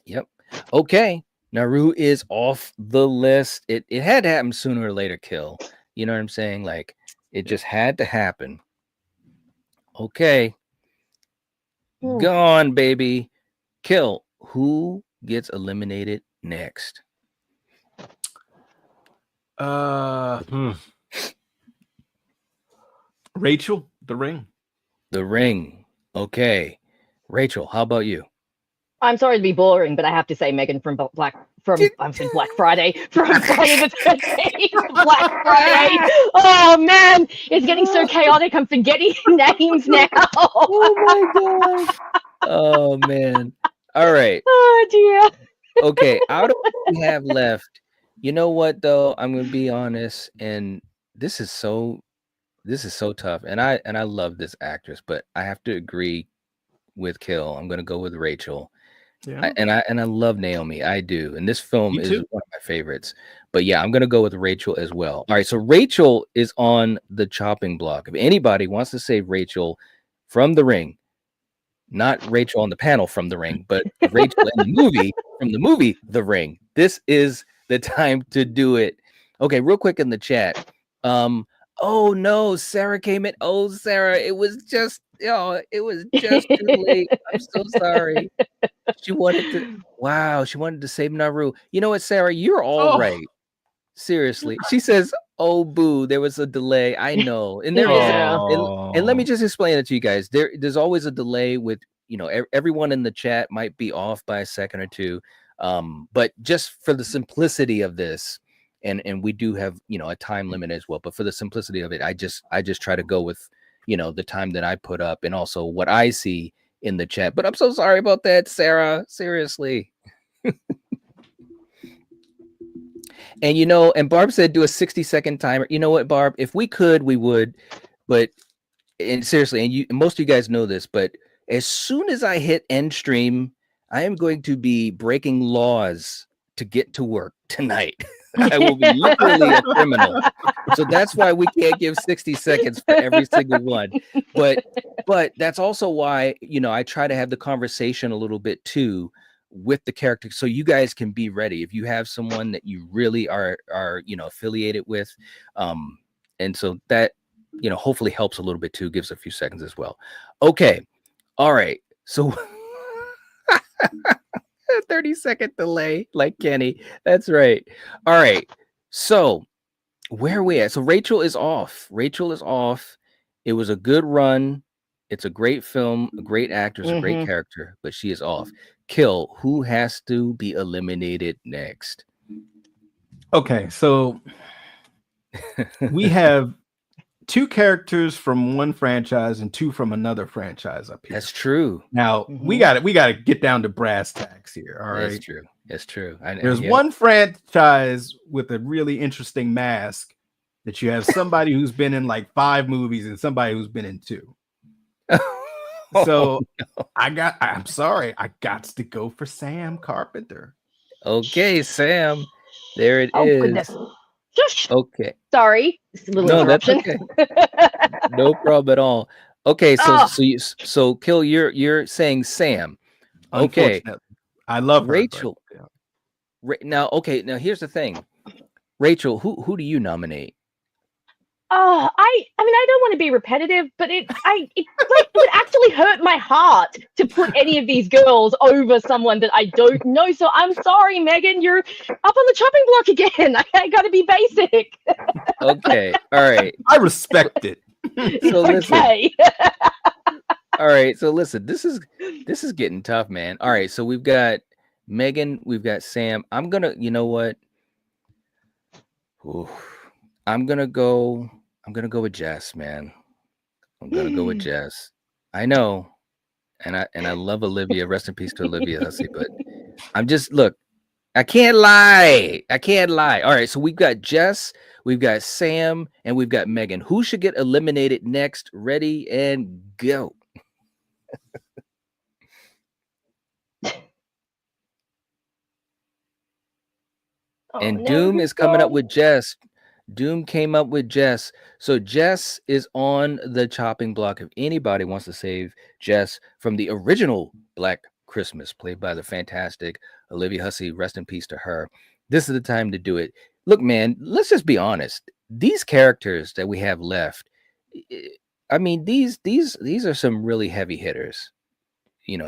Yep. Okay. Naru is off the list. It had to happen sooner or later, Kill. You know what I'm saying? Like, it just had to happen. Okay. Gone, baby. Kill. Who gets eliminated next? Rachel, The Ring. The Ring. Okay. Rachel, how about you? I'm sorry to be boring, but I have to say Megan from Black Friday, from Friday the 13th, Black Friday. Oh man, it's getting so chaotic. I'm forgetting names now. Oh my god. Oh man. All right. Oh dear. Okay, out of what we have left, you know what though? I'm gonna be honest, and this is so tough. And I love this actress, but I have to agree with Kill. I'm gonna go with Rachel. Yeah. I love Naomi. I do. And this film is one of my favorites. But yeah, I'm gonna go with Rachel as well. All right, so Rachel is on the chopping block. If anybody wants to save Rachel from The Ring, not Rachel on the panel from The Ring, but Rachel in the movie from the movie The Ring, this is the time to do it. Okay, real quick in the chat. Oh no, Sarah came in. Oh, Sarah, it was just too late. I'm so sorry. She wanted to save Naru. You know what, Sarah? You're all right. Seriously. She says, oh boo, there was a delay. I know. And there is and let me just explain it to you guys. There's always a delay with, everyone in the chat might be off by a second or two. But just for the simplicity of this, and we do have, a time limit as well, but for the simplicity of it, I just try to go with, the time that I put up and also what I see in the chat. But I'm so sorry about that, Sarah. Seriously. And and Barb said do a 60-second timer. You know what, Barb? If we could, we would. But seriously, and most of you guys know this, but as soon as I hit end stream, I am going to be breaking laws to get to work tonight. I will be literally a criminal. So that's why we can't give 60 seconds for every single one. But that's also why, I try to have the conversation a little bit too with the character, so you guys can be ready if you have someone that you really are affiliated with. And so that hopefully helps a little bit too, gives a few seconds as well. Okay. All right. So 30-second delay, like Kenny. That's right. All right. So where are we at? So Rachel is off. It was a good run. It's a great film, a great actress, a great character, but she is off. Kill, who has to be eliminated next? Okay, so we have 2 characters from one franchise and 2 from another franchise up here. That's true. Now we got to get down to brass tacks here. All right, That's true. There's one franchise with a really interesting mask that you have somebody who's been in like 5 movies and somebody who's been in 2. So I'm sorry, I got to go for Sam Carpenter. Okay, Sam. There it is. Goodness. Shush. Okay. Sorry. Just a little interruption. That's okay. No problem at all. Okay, so Kill, you're saying Sam. Okay. I love her, Rachel. Now, here's the thing. Rachel, who do you nominate? I mean, I don't want to be repetitive, but it would actually hurt my heart to put any of these girls over someone that I don't know. So I'm sorry, Megan, you're up on the chopping block again. I got to be basic. Okay, all right. I respect it. So listen. Okay. All right, so listen. This is getting tough, man. All right, so we've got Megan, we've got Sam. I'm gonna, you know what? Ooh, I'm gonna go with Jess, man. I'm gonna go with Jess. I know, and I love Olivia. Rest in peace to Olivia Hussey. But I can't lie. All right, so we've got Jess, we've got Sam, and we've got Megan. Who should get eliminated next? Ready and go. And Doom is coming up with Jess. Doom came up with Jess. So Jess is on the chopping block. If anybody wants to save Jess from the original Black Christmas, played by the fantastic Olivia Hussey, rest in peace to her, this is the time to do it. Look, man, let's just be honest. These characters that we have left, I mean, these are some really heavy hitters.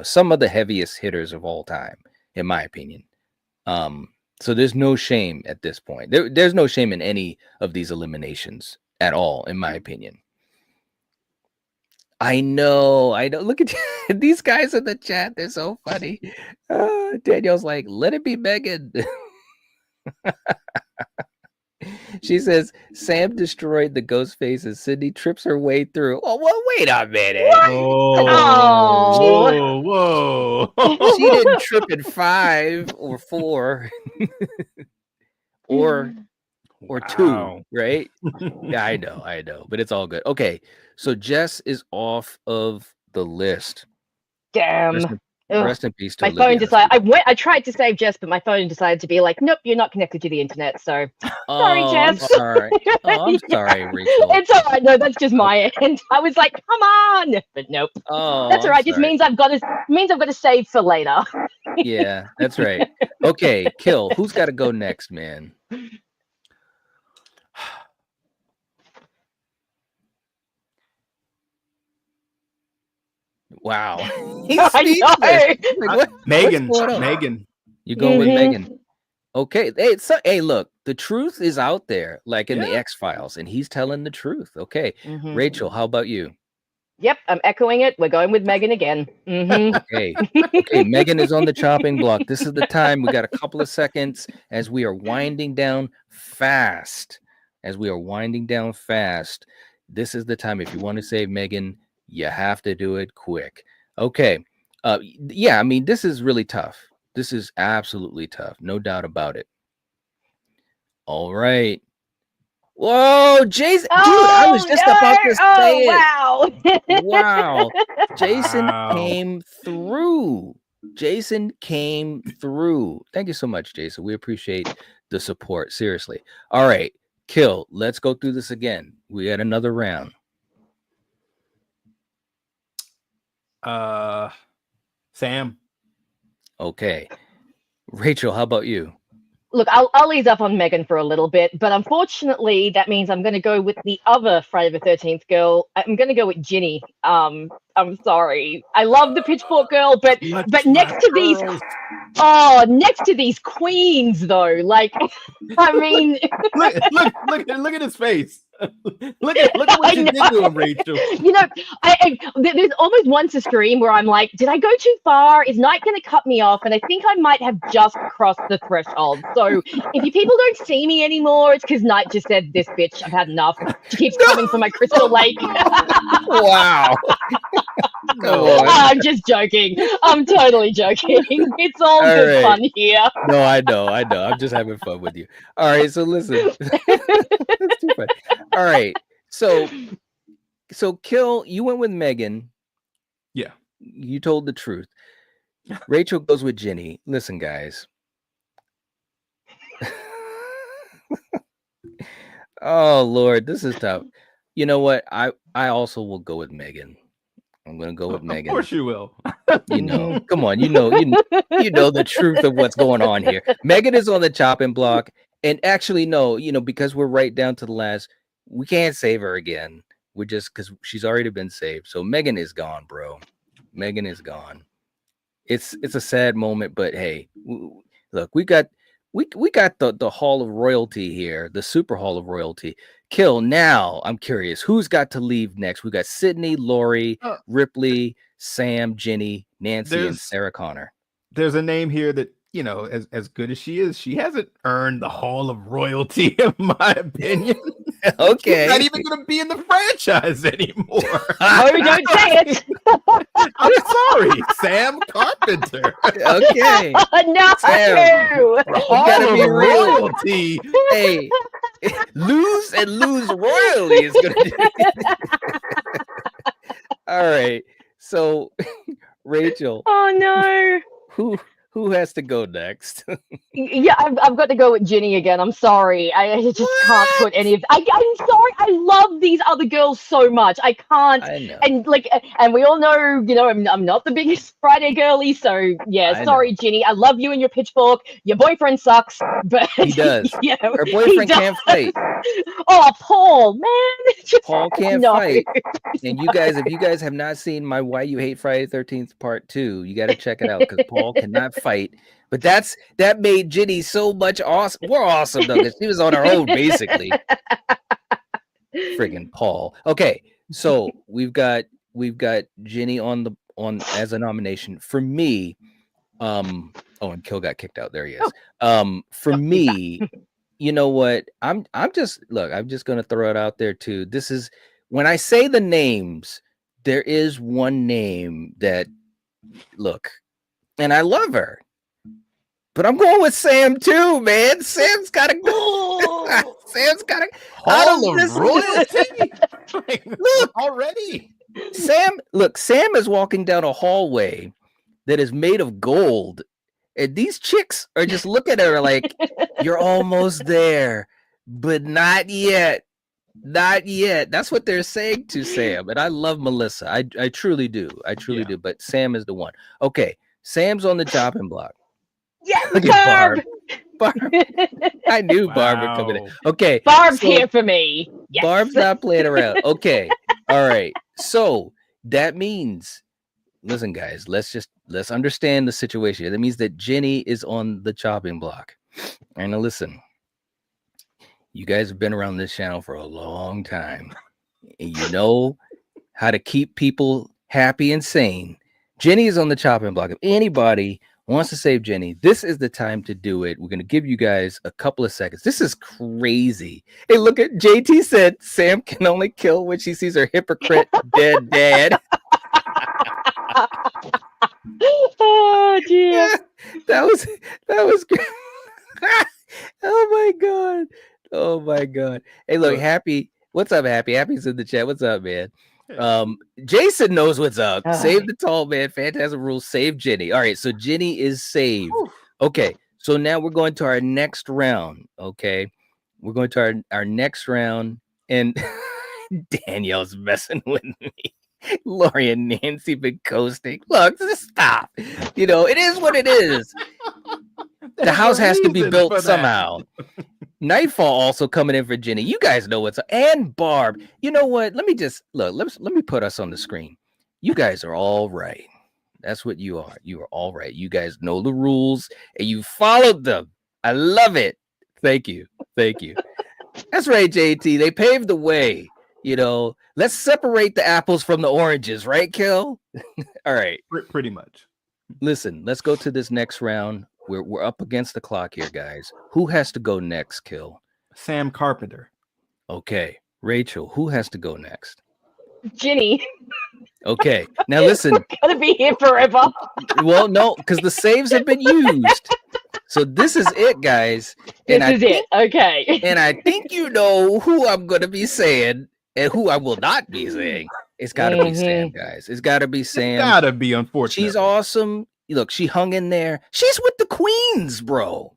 Some of the heaviest hitters of all time, in my opinion. So there's no shame at this point. There's no shame in any of these eliminations at all, in my opinion. I know. Look at these guys in the chat. They're so funny. Danielle's like, let it be Megan. She says, Sam destroyed the ghost face and Sydney trips her way through. Oh, well, wait a minute. Whoa. She didn't trip in 5 or 4 or 2, right? Yeah, I know, but it's all good. Okay, so Jess is off of the list. Damn. Rest in peace to my Olivia phone decided. I tried to save Jess, but my phone decided to be like, nope, you're not connected to the internet. So sorry, Jess. I'm sorry, Rachel. It's all right. No, that's just my end. I was like, come on, but nope. That's all right. Just means I've got to save for later. Yeah, that's right. Okay, Kill. Who's got to go next, man? Wow. Megan. You going with Megan? Okay. Hey, look, the truth is out there, like in the X-Files, and he's telling the truth. Okay. Rachel, how about you? Yep, I'm echoing it. We're going with Megan again. Okay, Megan is on the chopping block. This is the time. We got a couple of seconds as we are winding down fast. This is the time. If you want to save Megan, you have to do it quick. Okay. I mean, this is really tough. This is absolutely tough. No doubt about it. All right. Whoa, Jason. Dude, I was just about to say it. Wow. Jason came through. Thank you so much, Jason. We appreciate the support. Seriously. All right. Kill. Let's go through this again. We got another round. Sam. Okay. Rachel, how about you? Look, I'll ease up on Megan for a little bit, but unfortunately, that means I'm going to go with the other Friday the 13th girl. I'm going to go with Ginny. I'm sorry. I love the Pitchfork Girl, but next to these, next to these queens, though, like, I mean, look at his face. Look at what you did to him, Rachel. You know, there's almost once a stream where I'm like, did I go too far? Is Night going to cut me off? And I think I might have just crossed the threshold. So if you people don't see me anymore, it's because Night just said, "This bitch, I've had enough." She keeps coming for my Crystal Lake. Wow. I'm just joking. I'm totally joking. It's all good fun here. No, I know. I'm just having fun with you. All right, so listen. That's too funny. All right, so Kill, you went with Megan. Yeah. You told the truth. Rachel goes with Ginny. Listen, guys. Oh Lord, this is tough. You know what? I also will go with Megan. I'm gonna go with Megan. Of course you will. You know, come on, you know the truth of what's going on here. Megan is on the chopping block, and actually, no, because we're right down to the last, we can't save her again. We're just because she's already been saved. So Megan is gone, bro. Megan is gone. It's a sad moment, but hey, look, we got the Hall of Royalty here, the Super Hall of Royalty. Kill, now I'm curious, who's got to leave next? We got Sydney, Lori, Ripley, Sam, Ginny, Nancy, and Sarah Connor. There's a name here that, as good as she is, she hasn't earned the Hall of Royalty, in my opinion. Okay. She's not even going to be in the franchise anymore. Oh, don't say it. I'm sorry, Sam Carpenter. Okay. No. Sam, you gotta be royalty. Hey, lose royally is gonna do it. All right. So, Rachel. Oh no. Who has to go next? Yeah, I've got to go with Ginny again. I'm sorry. I just can't put any of. I'm sorry. I love these other girls so much. I can't. I know. And we all know, I'm not the biggest Friday girly. So yeah, sorry, Ginny. I love you and your pitchfork. Your boyfriend sucks, but he does. Yeah, her boyfriend can't fight. Oh, Paul, man. Paul can't fight. And if you guys have not seen my Why You Hate Friday 13th Part 2, you got to check it out because Paul cannot fight. But that made Ginny so much awesome. More awesome though, because she was on her own basically. Friggin' Paul. Okay, so we've got Ginny on as a nomination for me. And Kill got kicked out. There he is. For me, you know what? I'm just gonna throw it out there too. This is when I say the names, there is one name that and I love her. But I'm going with Sam too, man. Sam's got to go. Sam's got to. Hall of Royalty. Look already. Sam is walking down a hallway that is made of gold, and these chicks are just looking at her like, "You're almost there, but not yet, not yet." That's what they're saying to Sam, and I love Melissa. I truly do. I truly do. But Sam is the one. Okay, Sam's on the chopping block. Yes, look at Barb. I knew Barb would come in. Okay, Barb's here for me. Yes. Barb's not playing around. Okay, all right. So that means, listen, guys, let's understand the situation. That means that Ginny is on the chopping block. And now listen, you guys have been around this channel for a long time, and you know how to keep people happy and sane. Ginny is on the chopping block. If anybody wants to save Ginny, this is the time to do it. We're going to give you guys a couple of seconds. This is crazy. Hey, look at JT said Sam can only kill when she sees her hypocrite dead dad. Oh dear. That was great. Oh my god. Hey, look, Happy. What's up, Happy? Happy's in the chat. What's up, man? Jason knows what's up. Save the tall man. Phantasm rules. Save Ginny. All right, so Ginny is saved. Okay, so now we're going to our next round. Okay, we're going to our next round, and Danielle's messing with me. Lori and Nancy been coasting. Look, just stop. It is what it is. The house has to be reason built for that. somehow. Nightfall also coming in for Jenny. You guys know what's up. And Barb. You know what? Let me just look. Let me put us on the screen. You guys are all right. That's what you are. You are all right. You guys know the rules and you followed them. I love it. Thank you. Thank you. That's right, JT. They paved the way. You know, let's separate the apples from the oranges, right, Kel? All right. Pretty much. Listen, let's go to this next round. We're up against the clock here, guys. Who has to go next, Kill? Sam Carpenter. Okay. Rachel, who has to go next? Ginny. Okay. Now listen. We're gonna be here forever. Well, no, because the saves have been used. So this is it, guys. This is it. Okay. And I think you know who I'm gonna be saying and who I will not be saying. It's gotta be Sam, guys. It's gotta be Sam. It's gotta be, unfortunately. She's awesome. Look, she hung in there. She's with the queens, bro.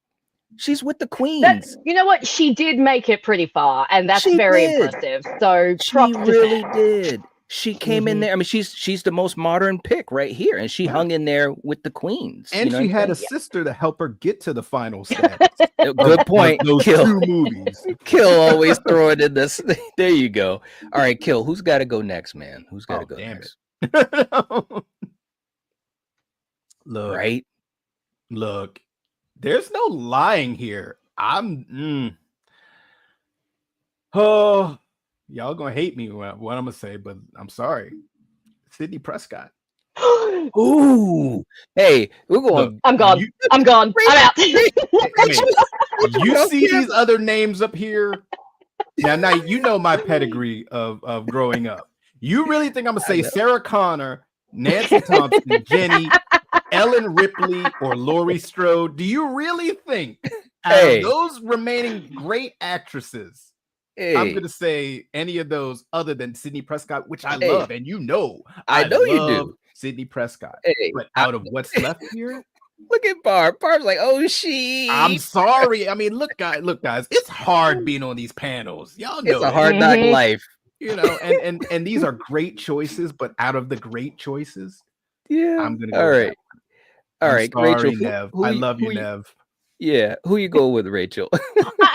She's with the queens. You know what? She did make it pretty far, and that's very impressive. So she really did. She came in there. I mean, she's the most modern pick right here, and she hung in there with the queens. And you know she had a sister to help her get to the final status. Good point. Those Kill. 2 movies. Kill always throwing in this. There you go. All right, Kill. Who's got to go next, man? Who's got to go next? Look, right? Look, there's no lying here. Oh, y'all gonna hate me what I'm gonna say, but I'm sorry. Sidney Prescott. Ooh, hey, we're going. Look, I'm gone. I'm gone. I'm out. You see these other names up here? Now, you know my pedigree of growing up. You really think I'm gonna say Sarah Connor, Nancy Thompson, Jenny, Ellen Ripley, or Laurie Strode? Do you really think out of those remaining great actresses, I'm going to say any of those other than Sidney Prescott, which I love, and you know, I know you do. Sidney Prescott. But out of what's left here, look at Barb. Barb's like, oh, I'm sorry. I mean, look, guys, it's hard being on these panels. Y'all know it's a hard knock life. You know, and these are great choices, but out of the great choices, I'm gonna go. All right. All right, sorry, Rachel. Nev. I love you, Nev. Yeah, who you go with, Rachel?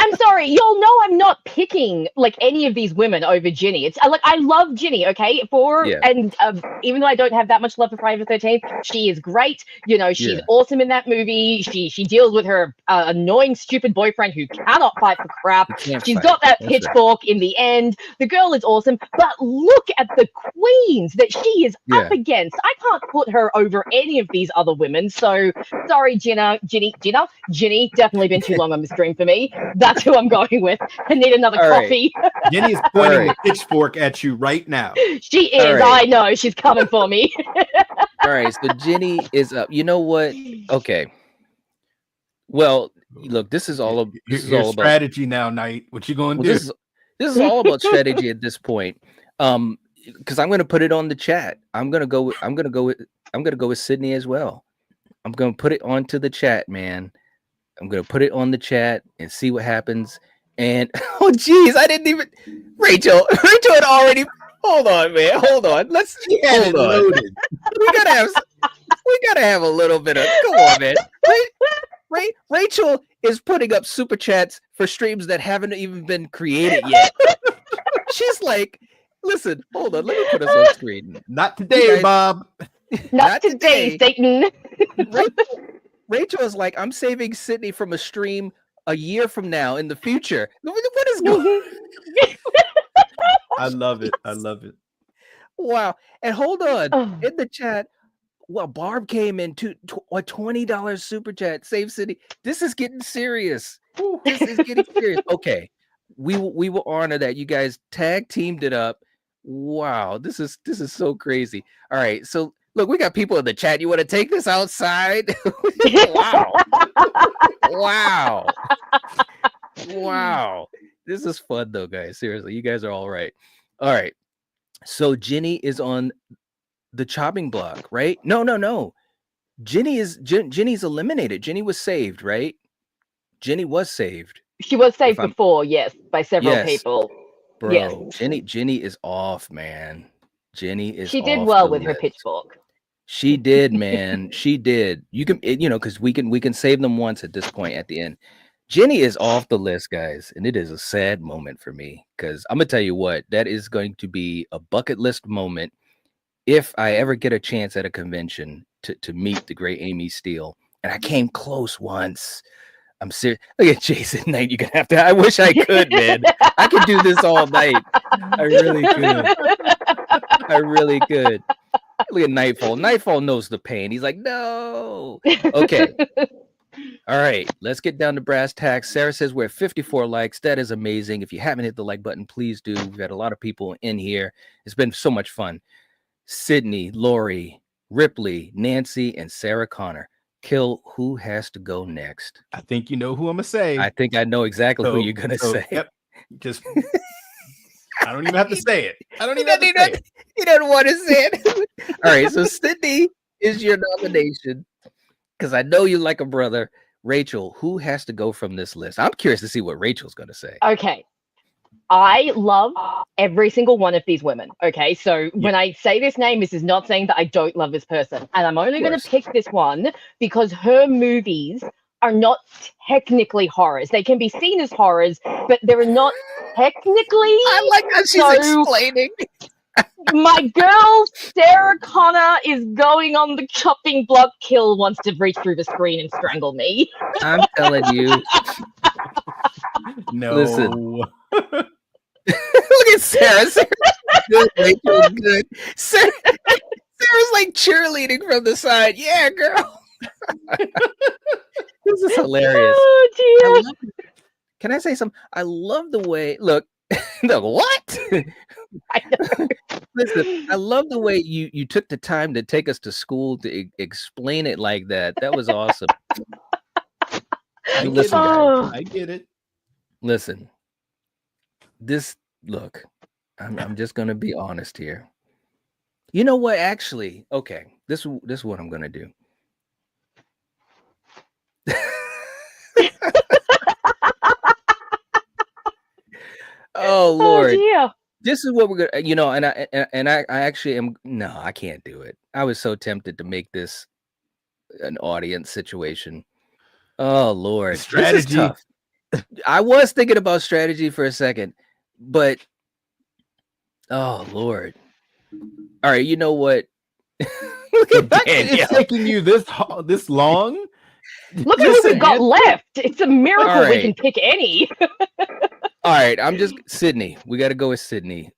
I'm sorry, y'all know I'm not picking like any of these women over Ginny. It's like I love Ginny, okay? And even though I don't have that much love for Friday the 13th, she is great. You know, she's awesome in that movie. She deals with her annoying, stupid boyfriend who cannot fight for crap. She's got that pitchfork in the end. The girl is awesome, but look at the queens that she is up against. I can't put her over any of these other women. So sorry, Ginny, definitely been too long on the stream for me. That's who I'm going with. I need another coffee. Jenny is pointing the pitchfork at you right now. She is. I know. She's coming for me. All right. So Jenny is up. You know what? Okay. Well, look, this is all about strategy now, Knight. What you going to do? This is all about strategy at this point. Because I'm going to put it on the chat. I'm going to go with Sydney as well. I'm going to put it onto the chat, man. I'm going to put it on the chat and see what happens. And, oh, geez, I didn't even... Rachel had already... Hold on, man. Hold on. Let's... Hold on. We gotta have a little bit of... Come on, man. Rachel is putting up super chats for streams that haven't even been created yet. She's like, listen, hold on. Let me put us on screen. Not today, Bob. Not today, Satan. Rachel is like, I'm saving Sydney from a stream a year from now in the future. What is going on? I love it. Wow. And hold on. In the chat, well, Barb came in to a $20 super chat. Save Sydney. This is getting serious. This is getting serious. Okay. We will honor that. You guys tag teamed it up. Wow. This is so crazy. All right. So look, we got people in the chat. You want to take this outside? Wow. This is fun though, guys. Seriously, you guys are all right. All right. So Ginny is on the chopping block, right? No. Ginny's eliminated. Ginny was saved, right? Ginny was saved. She was saved before, yes, by several people. Bro, yes. Ginny is off, man. She did well with her pitchfork. She did, man. She did. You can, because we can save them once at this point at the end. Jenny is off the list, guys, and it is a sad moment for me because I'm gonna tell you what, that is going to be a bucket list moment if I ever get a chance at a convention to meet the great Amy Steele. And I came close once. I'm serious. Look at Jason Knight. You're gonna have to. I wish I could, man. I could do this all night. I really could. I really could. Look at Nightfall. Nightfall knows the pain. He's like, no. Okay. All right. Let's get down to brass tacks. Sarah says we're at 54 likes. That is amazing. If you haven't hit the like button, please do. We've had a lot of people in here. It's been so much fun. Sydney, Lori, Ripley, Nancy, and Sarah Connor. Kill, who has to go next? I think you know who I'm gonna say. I think I know exactly who you're gonna say. Yep. Just I don't even have to say it. I don't even have to say it. He doesn't want to say it. All right, so Sydney is your nomination because I know you like a brother. Rachel, who has to go from this list? I'm curious to see what Rachel's gonna say. Okay. I love every single one of these women. Okay, so when I say this name, this is not saying that I don't love this person. And I'm only going to pick this one because her movies are not technically horrors. They can be seen as horrors, but they're not technically. I like how she's explaining. My girl, Sarah Connor, is going on the chopping block. Kill wants to reach through the screen and strangle me. I'm telling you. No. Listen. Look at Sarah. Sarah's good. Rachel's good. Sarah's like cheerleading from the side. Yeah, girl. This is hilarious. Oh, dear. Can I say something? I love the way. Look, the what? I know. Listen, I love the way you took the time to take us to school to explain it like that. That was awesome. Listen, guys. I get it. Listen. Look, I'm just gonna be honest here. You know what? Actually, okay. This is what I'm gonna do. Oh Lord. Oh, This is what we're gonna, and I actually am. No, I can't do it. I was so tempted to make this an audience situation. Oh Lord, Strategy. This is tough. I was thinking about strategy for a second, but oh Lord. All right, you know what? Look at Danielle. It's taking you this long. Look at who we've got left. It's a miracle we can pick any. All right, I'm just Sydney. We got to go with Sydney.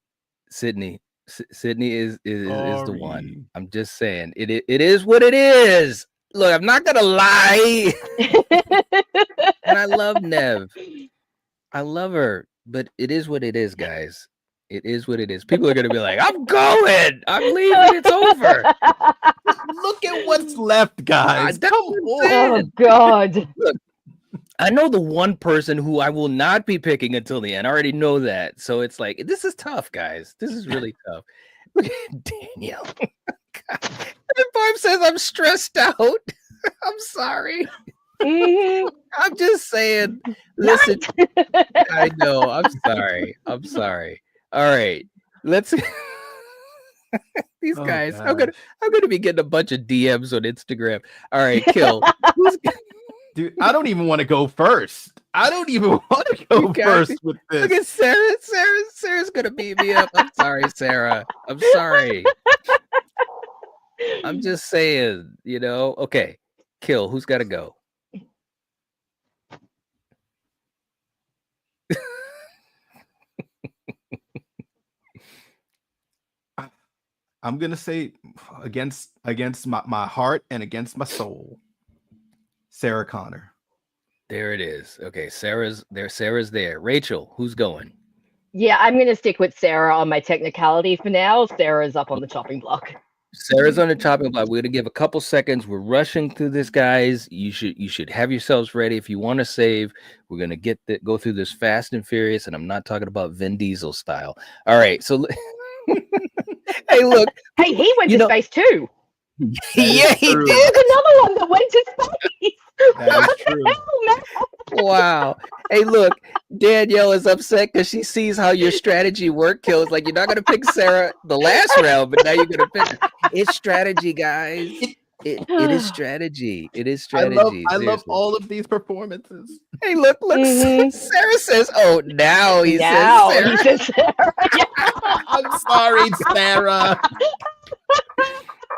Sydney is the one. I'm just saying it is what it is. Look, I'm not gonna lie. And I love Nev. I love her, but it is what it is, guys. It is what it is. People are gonna be like, "I'm going. I'm leaving. It's over." Look at what's left, guys. Come on. Oh God. Look, I know the one person who I will not be picking until the end. I already know that. So it's like, this is tough, guys. This is really tough. Look at Danielle. And Barb says I'm stressed out. I'm sorry. I'm just saying. Listen, I know. I'm sorry. I'm sorry. All right. Let's these guys. I'm gonna be getting a bunch of DMs on Instagram. All right, Kill. Dude, I don't even want to go first. I don't even want to go first with this. Look at Sarah. Sarah's gonna beat me up. I'm sorry, Sarah. I'm sorry. I'm just saying, Okay, Kill. Who's got to go? I'm gonna say against my heart and against my soul, Sarah Connor. There it is. Okay, Sarah's there. Rachel, who's going? Yeah, I'm gonna stick with Sarah on my technicality for now. Sarah's up on the chopping block. Sarah's on the chopping block. We're gonna give a couple seconds. We're rushing through this, guys. You should have yourselves ready if you want to save. We're gonna go through this fast and furious, and I'm not talking about Vin Diesel style. All right, so hey, look. Hey, he went to space too. Yeah, he did. Look, another one that went to space. That is true. Wow. Hey, look, Danielle is upset because she sees how your strategy work, Kills. Like, you're not going to pick Sarah the last round, but now you're going to pick her. It's strategy, guys. It is strategy. It is strategy. I love Seriously. all of these performances. Hey, look, Mhm. Sarah says, oh, now he Now says he Sarah. says Sarah. Yeah. I'm sorry, Sarah.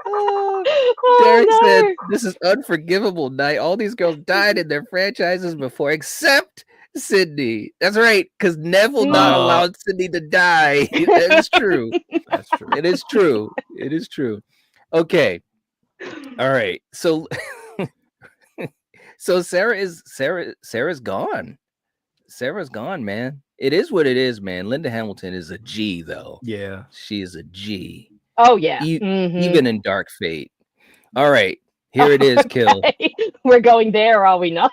Derek Oh, said, no. this is unforgivable night. All these girls died in their franchises before, except Sydney. That's right, because Neville not allowed Sydney to die. That is true. That's true. It is true. It is true. Okay. All right. So so Sarah's gone. Sarah's gone, man. It is what it is, man. Linda Hamilton is a G, though. Yeah. She is a G. Oh, yeah. Even in Dark Fate. All right. Here it is, Kill. We're going there, are we not?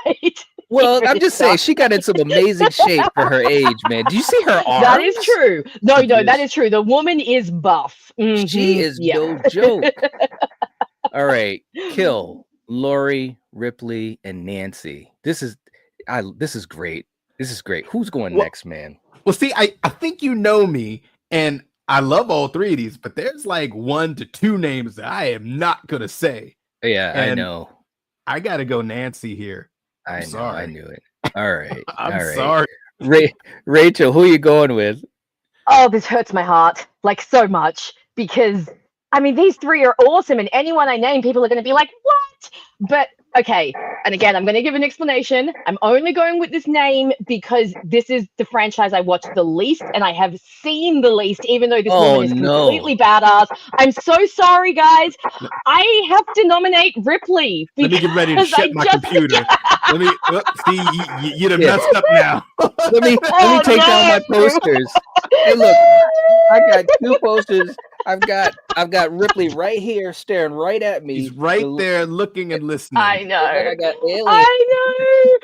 Well, I'm just saying, she got in some amazing shape for her age, man. Do you see her arms? That is true. No, that is true. The woman is buff. She is no joke. All right. Kill, Lori, Ripley, and Nancy. This is great. This is great. Who's going next, man? Well, see, I think you know me, and I love all three of these, but there's like 1 to 2 names that I am not gonna say. Yeah, And I know. I gotta go Nancy here. I know. sorry. I knew it. All right. I'm all right. sorry. Rachel, who are you going with? Oh, this hurts my heart like so much because I mean these three are awesome, and anyone I name, people are going to be like, "What?" But okay, and again, I'm going to give an explanation. I'm only going with this name because this is the franchise I watched the least, and I have seen the least. Even though this woman is completely badass, I'm so sorry, guys. I have to nominate Ripley. Let me get ready to shut my computer. Let me see. You done messed up now. Let me take down my posters. Hey, look, I got 2 posters. I've got Ripley right here, staring right at me. He's right there, looking and listening. I know. I got Alien. I know.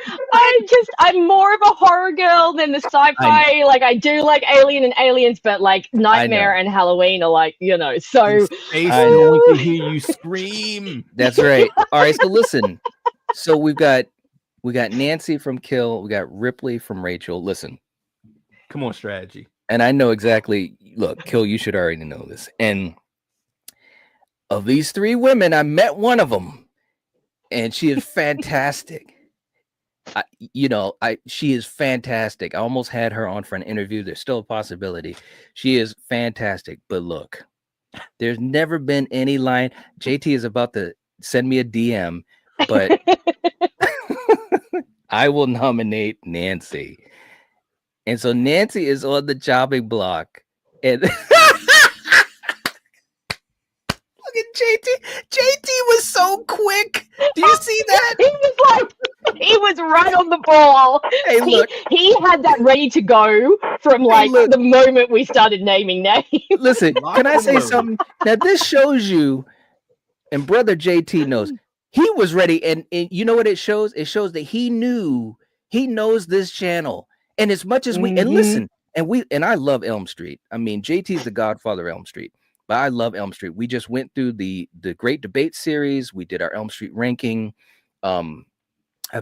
I'm more of a horror girl than the sci-fi. Like I do like Alien and Aliens, but like Nightmare and Halloween are like, so I know we can hear you scream. That's right. All right, so listen. So we got Nancy from Kill, we got Ripley from Rachel. Listen. Come on, strategy. And I know exactly, look, Kill, you should already know this. And of these 3 women, I met one of them, and she is fantastic. She is fantastic. I almost had her on for an interview. There's still a possibility. She is fantastic. But look, there's never been any line. JT is about to send me a DM, but I will nominate Nancy. And so Nancy is on the chopping block. And look at JT. JT was so quick. Do you see that? He was right on the ball. Hey, look. He had that ready to go from the moment we started naming names. Listen, can I say something? Now this shows you, and brother JT knows, he was ready. And you know what it shows? It shows that he knows this channel. And as much as and listen, and I love Elm Street. I mean, JT's the godfather of Elm Street, but I love Elm Street. We just went through the Great Debate series. We did our Elm Street ranking. I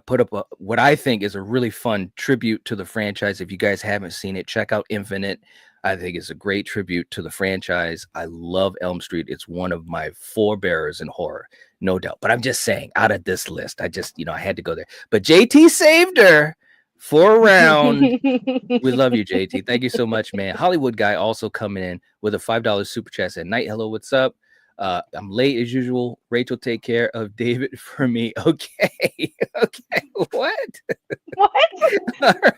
put up what I think is a really fun tribute to the franchise. If you guys haven't seen it, check out Infinite. I think it's a great tribute to the franchise. I love Elm Street. It's one of my forebearers in horror, no doubt. But I'm just saying, out of this list, I just, I had to go there. But JT saved her for a round. We love you, JT. Thank you so much, man. Hollywood Guy also coming in with a $5 super chat. Said, "Night, hello, what's up? I'm late as usual. Rachel, take care of David for me." Okay. Okay. What? All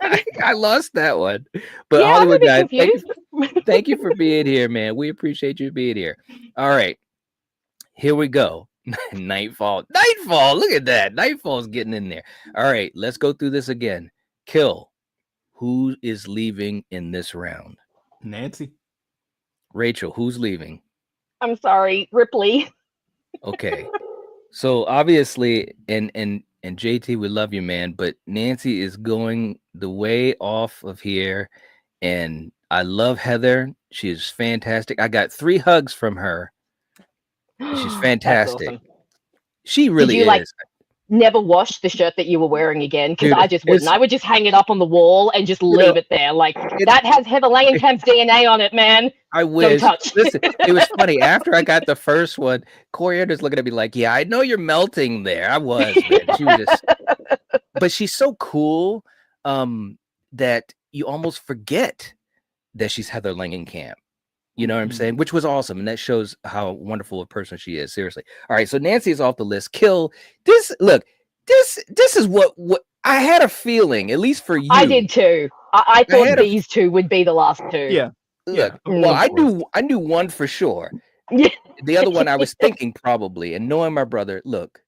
right. I lost that one. But yeah, Hollywood Guy, thank you for being here, man. We appreciate you being here. All right. Here we go. Nightfall. Look at that. Nightfall's getting in there. All right. Let's go through this again. Kill. Who is leaving in this round? Nancy. Rachel, who's leaving? I'm sorry, Ripley. Okay. So obviously, and JT, we love you, man, but Nancy is going the way off of here. And I love Heather. She is fantastic. I got 3 hugs from her. She's fantastic. Awesome. She really is. never wash the shirt that you were wearing again, because Dude, I just wouldn't. I would just hang it up on the wall and just leave it there. Like, that has Heather Langenkamp's DNA on it, man. I Don't wish. touch. Listen, it was funny. After I got the first one, Coriander's looking at me like, "Yeah, I know you're melting there." I was, man. She was just, but she's so cool that you almost forget that she's Heather Langenkamp. You know what I'm saying? Which was awesome, and that shows how wonderful a person she is. Seriously. All right, so Nancy is off the list. Kill this. Look, this is what I had a feeling, at least for you. I did too. I thought these two would be the last two. Yeah. Look, well, I knew one for sure. Yeah. The other one I was thinking probably, and knowing my brother, look,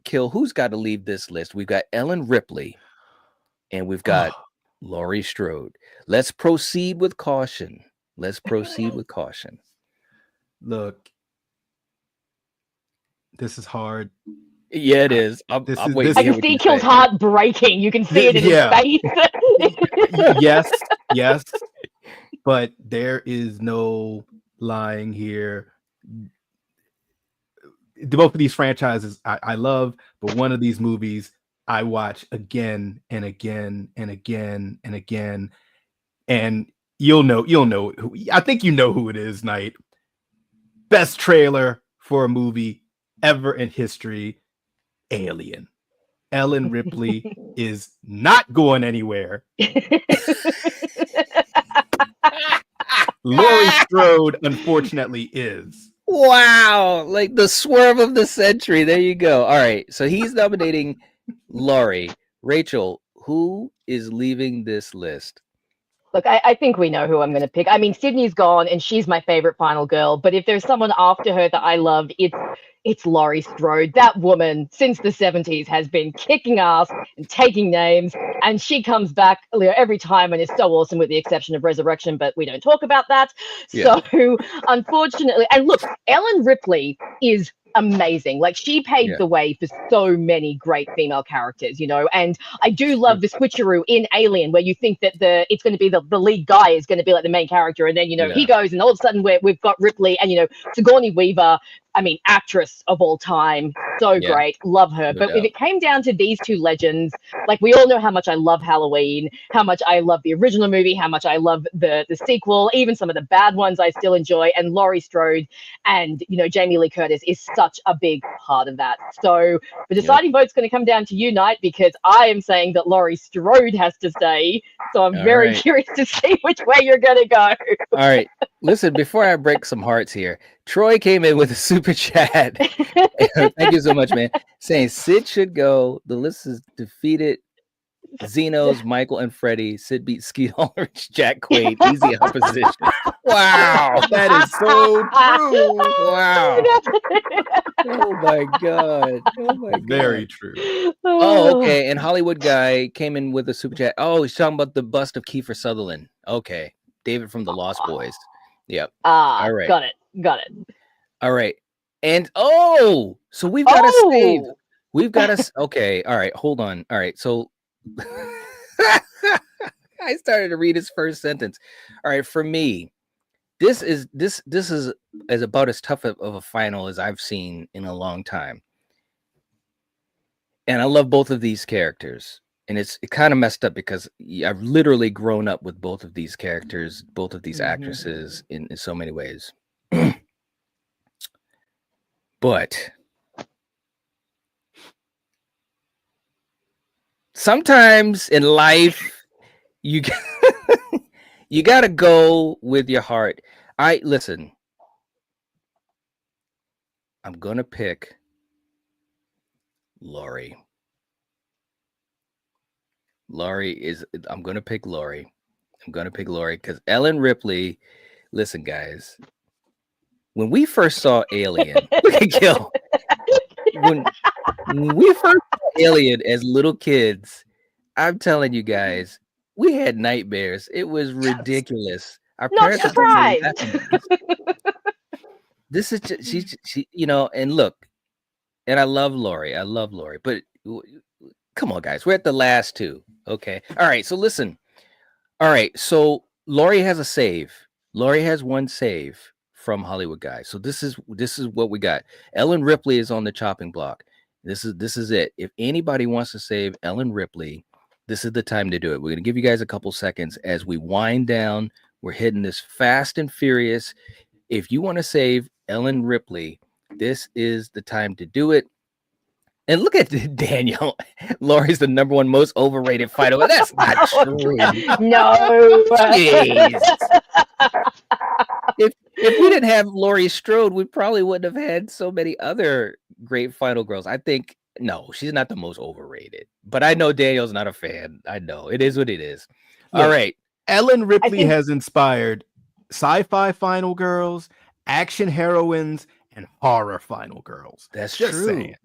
Kill, who's got to leave this list? We've got Ellen Ripley, and we've got Laurie Strode. Let's proceed with caution. Look, this is hard. Yeah, it is. I'm waiting. I can see Kill's heart breaking. You can see it in his face. Yes. But there is no lying here. Both of these franchises I love, but one of these movies I watch again and again and again and again. And you'll know who, I think you know who it is, Knight. Best trailer for a movie ever in history, Alien. Ellen Ripley is not going anywhere. Laurie Strode, unfortunately, is. Wow, like the swerve of the century. There you go. All right, so he's nominating Laurie. Rachel, who is leaving this list? Look, I think we know who I'm going to pick. I mean, Sydney's gone, and she's my favorite final girl. But if there's someone after her that I love, it's Laurie Strode. That woman, since the 70s, has been kicking ass and taking names, and she comes back every time and is so awesome, with the exception of Resurrection, but we don't talk about that. Yeah. So, unfortunately, and look, Ellen Ripley is amazing. Like, she paved the way for so many great female characters, and I do love the switcheroo in Alien, where you think that it's going to be the lead guy is going to be like the main character, and then he goes, and all of a sudden we've got Ripley, and Sigourney Weaver, I mean, actress of all time, so great, love her. But if it came down to these two legends, like, we all know how much I love Halloween, how much I love the original movie, how much I love the sequel, even some of the bad ones I still enjoy, and Laurie Strode and Jamie Lee Curtis is such a big part of that. So the deciding vote's going to come down to you, Knight, because I am saying that Laurie Strode has to stay. So I'm very curious to see which way you're going to go. All right. Listen, before I break some hearts here, Troy came in with a super chat. Thank you so much, man. Saying Sid should go. The list is defeated. Xenos, Michael, and Freddie. Sid beat Skeet Ulrich, Jack Quaid. Easy opposition. Wow. That is so true. Wow. Oh my God. Very true. Oh, okay. And Hollywood Guy came in with a super chat. Oh, he's talking about the bust of Kiefer Sutherland. Okay. David from the Lost Boys. Yep. All right. Got it. All right. And so we've got to save. We've got to. Okay. All right. Hold on. All right. So I started to read his first sentence. All right. For me, this is about as tough of a final as I've seen in a long time. And I love both of these characters. And it kind of messed up because I've literally grown up with both of these characters, both of these actresses in so many ways. But sometimes in life, you got to go with your heart. Listen, I'm going to pick Laurie. I'm going to pick Laurie. Because Ellen Ripley, listen, guys, when we first saw Alien, look at Gil. When we first saw Alien as little kids, I'm telling you guys, we had nightmares. It was ridiculous. Our parents not surprised. This is just, she, and look, and I love Laurie, but come on, guys, we're at the last two. Okay. All right. So listen. All right. So Laurie has a save. Laurie has one save from Hollywood Guy. So this is what we got. Ellen Ripley is on the chopping block. This is it. If anybody wants to save Ellen Ripley, this is the time to do it. We're gonna give you guys a couple seconds as we wind down. We're hitting this fast and furious. If you want to save Ellen Ripley, this is the time to do it. And look at Daniel. Lori's the #1 most overrated fighter. Well, that's not true. No. Jeez. If we didn't have Laurie Strode, we probably wouldn't have had so many other great final girls. I think no, she's not the most overrated. But I know Daniel's not a fan. I know it is what it is. Look, all right. Ellen Ripley has inspired sci-fi final girls, action heroines, and horror final girls. That's just true. Saying.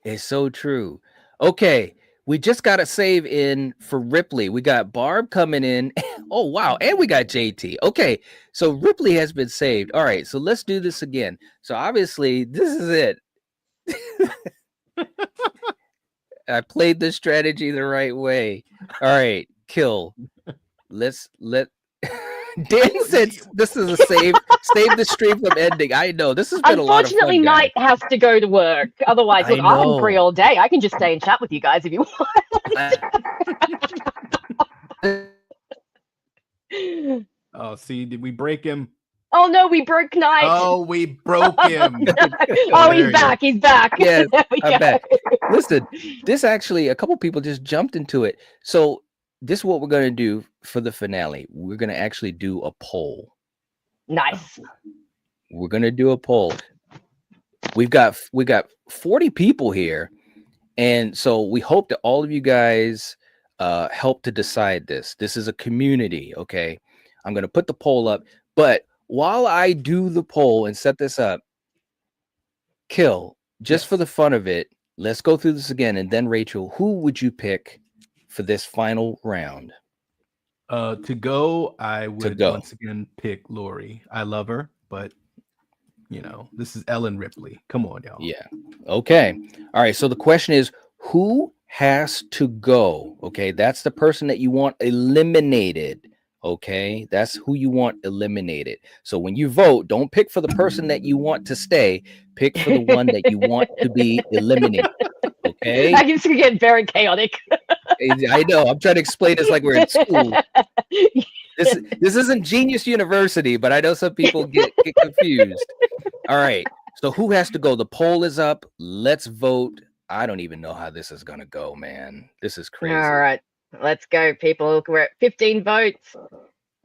It's so true. Okay, we just got a save in for Ripley. We got Barb coming in. Oh, wow. And we got JT. Okay, so Ripley has been saved. All right, so let's do this again. So obviously, this is it. I played the strategy the right way. All right, kill. Let Dan said this is a save the stream from ending. I know this has been a lot of fun. Unfortunately, Knight has to go to work. Otherwise, look, I'm free all day. I can just stay and chat with you guys if you want. Oh, see, did we break him? Oh no, we broke Knight. Oh, we broke him. Oh, he's back. He's back. Yes, I'm back. Listen, this actually, a couple people just jumped into it. So this is what we're going to do for the finale. We're going to actually do a poll. Nice. We're going to do a poll. We got 40 people here. And so we hope that all of you guys help to decide this. This is a community, okay? I'm going to put the poll up. But while I do the poll and set this up, Kill, just for the fun of it, let's go through this again. And then, Rachel, who would you pick for this final round? To go, I would once again pick Lori. I love her, but this is Ellen Ripley. Come on, y'all. Yeah. Okay. All right. So the question is, who has to go? Okay. That's the person that you want eliminated. Okay. That's who you want eliminated. So when you vote, don't pick for the person that you want to stay. Pick for the one that you want to be eliminated. Okay. I can see get very chaotic. I know. I'm trying to explain this like we're in school. This isn't Genius University, but I know some people get confused. All right. So who has to go? The poll is up. Let's vote. I don't even know how this is going to go, man. This is crazy. All right. Let's go, people. We're at 15 votes.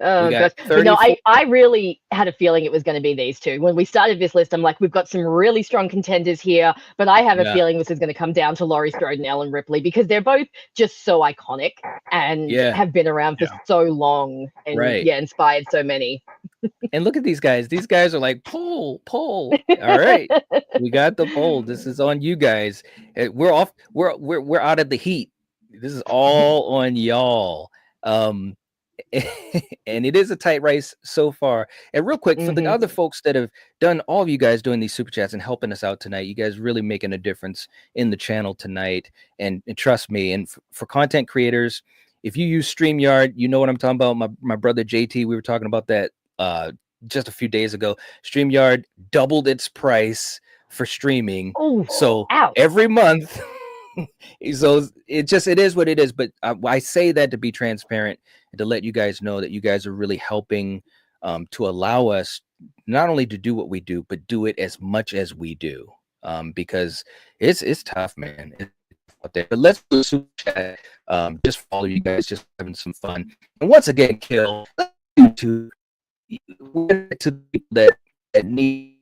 Oh, gosh. I really had a feeling it was going to be these two. When we started this list, I'm like, we've got some really strong contenders here, but I have a feeling this is going to come down to Laurie Strode and Ellen Ripley because they're both just so iconic and have been around for so long and inspired so many. And look at these guys. These guys are like, poll. All right. We got the poll. This is on you guys. We're off. We're out of the heat. This is all on y'all. And it is a tight race so far. And real quick, for the other folks that have done, all of you guys doing these super chats and helping us out tonight, you guys really making a difference in the channel tonight. And trust me, and for content creators, if you use StreamYard, you know what I'm talking about. My brother JT, we were talking about that just a few days ago. StreamYard doubled its price for streaming. Ooh, so every month. So it is what it is. But I say that to be transparent and to let you guys know that you guys are really helping to allow us not only to do what we do, but do it as much as we do, because it's tough, man. It's out there. But let's do a super chat. Just follow you guys, just having some fun. And once again, Kill to the people that need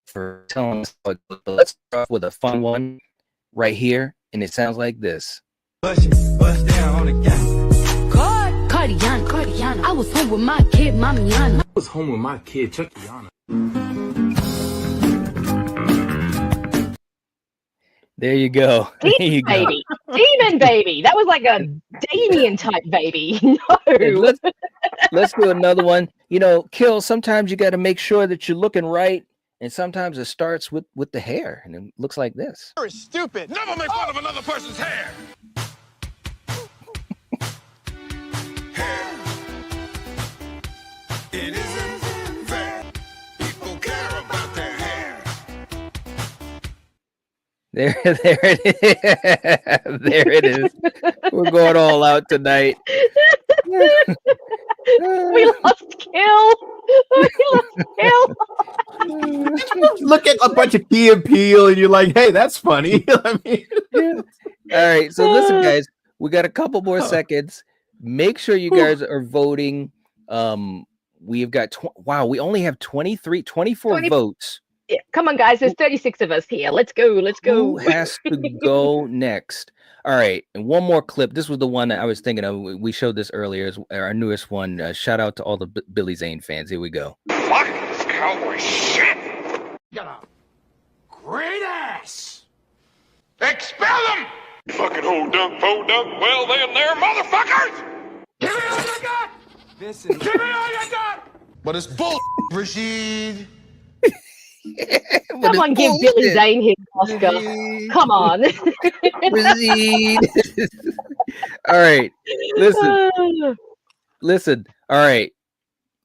for telling us how it goes. But let's start off with a fun one right here, and it sounds like this. Bust down on the gang. Cardiana. I was home with my kid, Mamiana. I was home with my kid, Chuckiana. There you go. Demon baby. That was like a Damien type baby. No. Let's do another one. Kill, sometimes you got to make sure that you're looking right. And sometimes it starts with the hair, and it looks like this. You're stupid. Never make fun of another person's hair. Hair. It isn't fair. People care about their hair. There it is. There it is. We're going all out tonight. We lost Kill. We lost Kill. Look at a bunch of Key and Peele, and you're like, "Hey, that's funny." I mean, Yeah. All right. So listen, guys, we got a couple more seconds. Make sure you guys are voting. We've got wow, we only have 24 votes. Yeah, come on, guys. There's 36 of us here. Let's go. Let's go. Who has to go next? All right, and one more clip. This was the one that I was thinking of. We showed this earlier as our newest one. Shout out to all the Billy Zane fans. Here we go. Fuck this cowboy shit! Got a great ass! Expel them! Fucking hold up, well then there, motherfuckers! Give me all you got! this is Give me all you got! But it's bull, Rashid. Someone give Billy Zane his Oscar. Come on. All right. Listen. All right.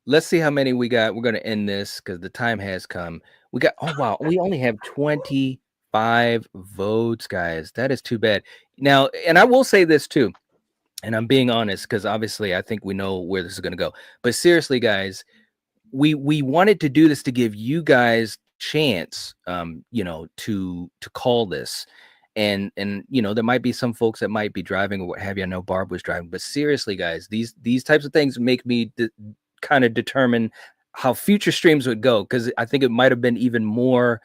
Let's see how many we got. We're going to end this because the time has come. We got, oh, wow. We only have 25 votes, guys. That is too bad. Now, and I will say this too, and I'm being honest because obviously I think we know where this is going to go. But seriously, guys, we wanted to do this to give you guys chance to call this, and there might be some folks that might be driving or what have you. I know Barb was driving, but seriously, guys, these types of things make me kind of determine how future streams would go, because I think it might have been even more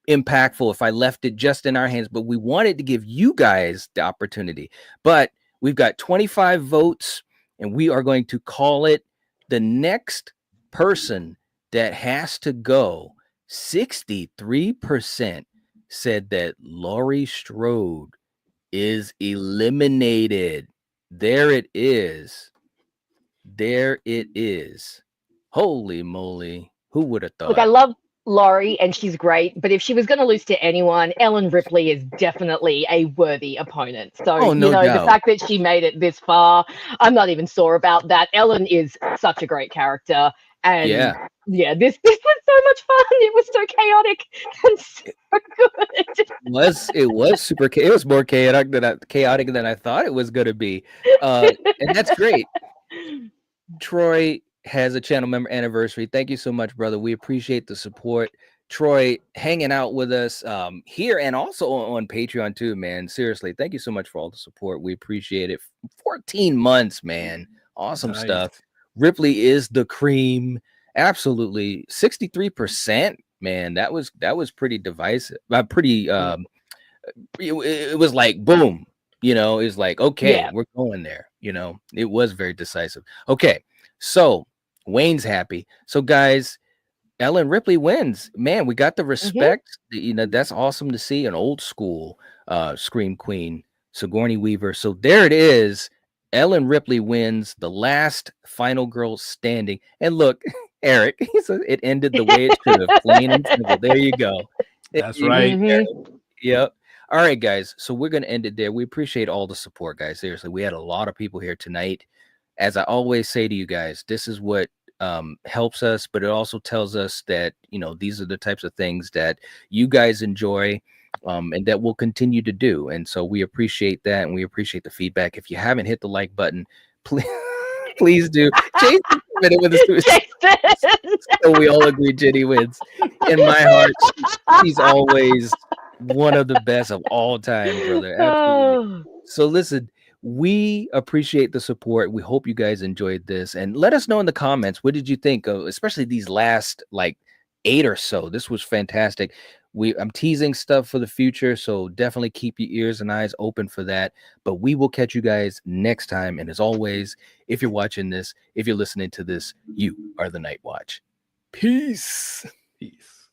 impactful if I left it just in our hands. But we wanted to give you guys the opportunity. But we've got 25 votes, and we are going to call it. The next person that has to go, 63% said that Laurie Strode is eliminated. There it is. Holy moly. Who would have thought? Look, I love Laurie and she's great, but if she was going to lose to anyone, Ellen Ripley is definitely a worthy opponent. So, no doubt. The fact that she made it this far, I'm not even sore about that. Ellen is such a great character. And this was so much fun. It was so chaotic and so good. It was super. It was more chaotic than I thought it was going to be, and that's great. Troy has a channel member anniversary. Thank you so much, brother. We appreciate the support. Troy hanging out with us here and also on Patreon too, man. Seriously, thank you so much for all the support. We appreciate it. 14 months, man. Awesome stuff. Ripley is the cream. Absolutely. 63%, man. That was pretty divisive. Pretty it was like boom, it's like, okay, we're going there. It was very decisive. Okay, so Wayne's happy. So guys, Ellen Ripley wins. Man, we got the respect. That's awesome to see. An old school Scream Queen, Sigourney Weaver. So there it is. Ellen Ripley wins, the last final girl standing. And look, Eric, he said it ended the way it should have. Plain and simple. There you go. That's right. Yep. All right, guys. So we're going to end it there. We appreciate all the support, guys. Seriously, we had a lot of people here tonight. As I always say to you guys, this is what helps us, but it also tells us that, these are the types of things that you guys enjoy. And that we'll continue to do. And so we appreciate that, and we appreciate the feedback. If you haven't hit the like button, please do. Jason with us. So we all agree Jenny wins. In my heart, she's always one of the best of all time, brother. Absolutely. So listen, we appreciate the support. We hope you guys enjoyed this, and let us know in the comments, what did you think of, especially these last 8 or so. This was fantastic. I'm teasing stuff for the future, so definitely keep your ears and eyes open for that. But we will catch you guys next time. And as always, if you're watching this, if you're listening to this, you are the Night Watch. Peace. Peace.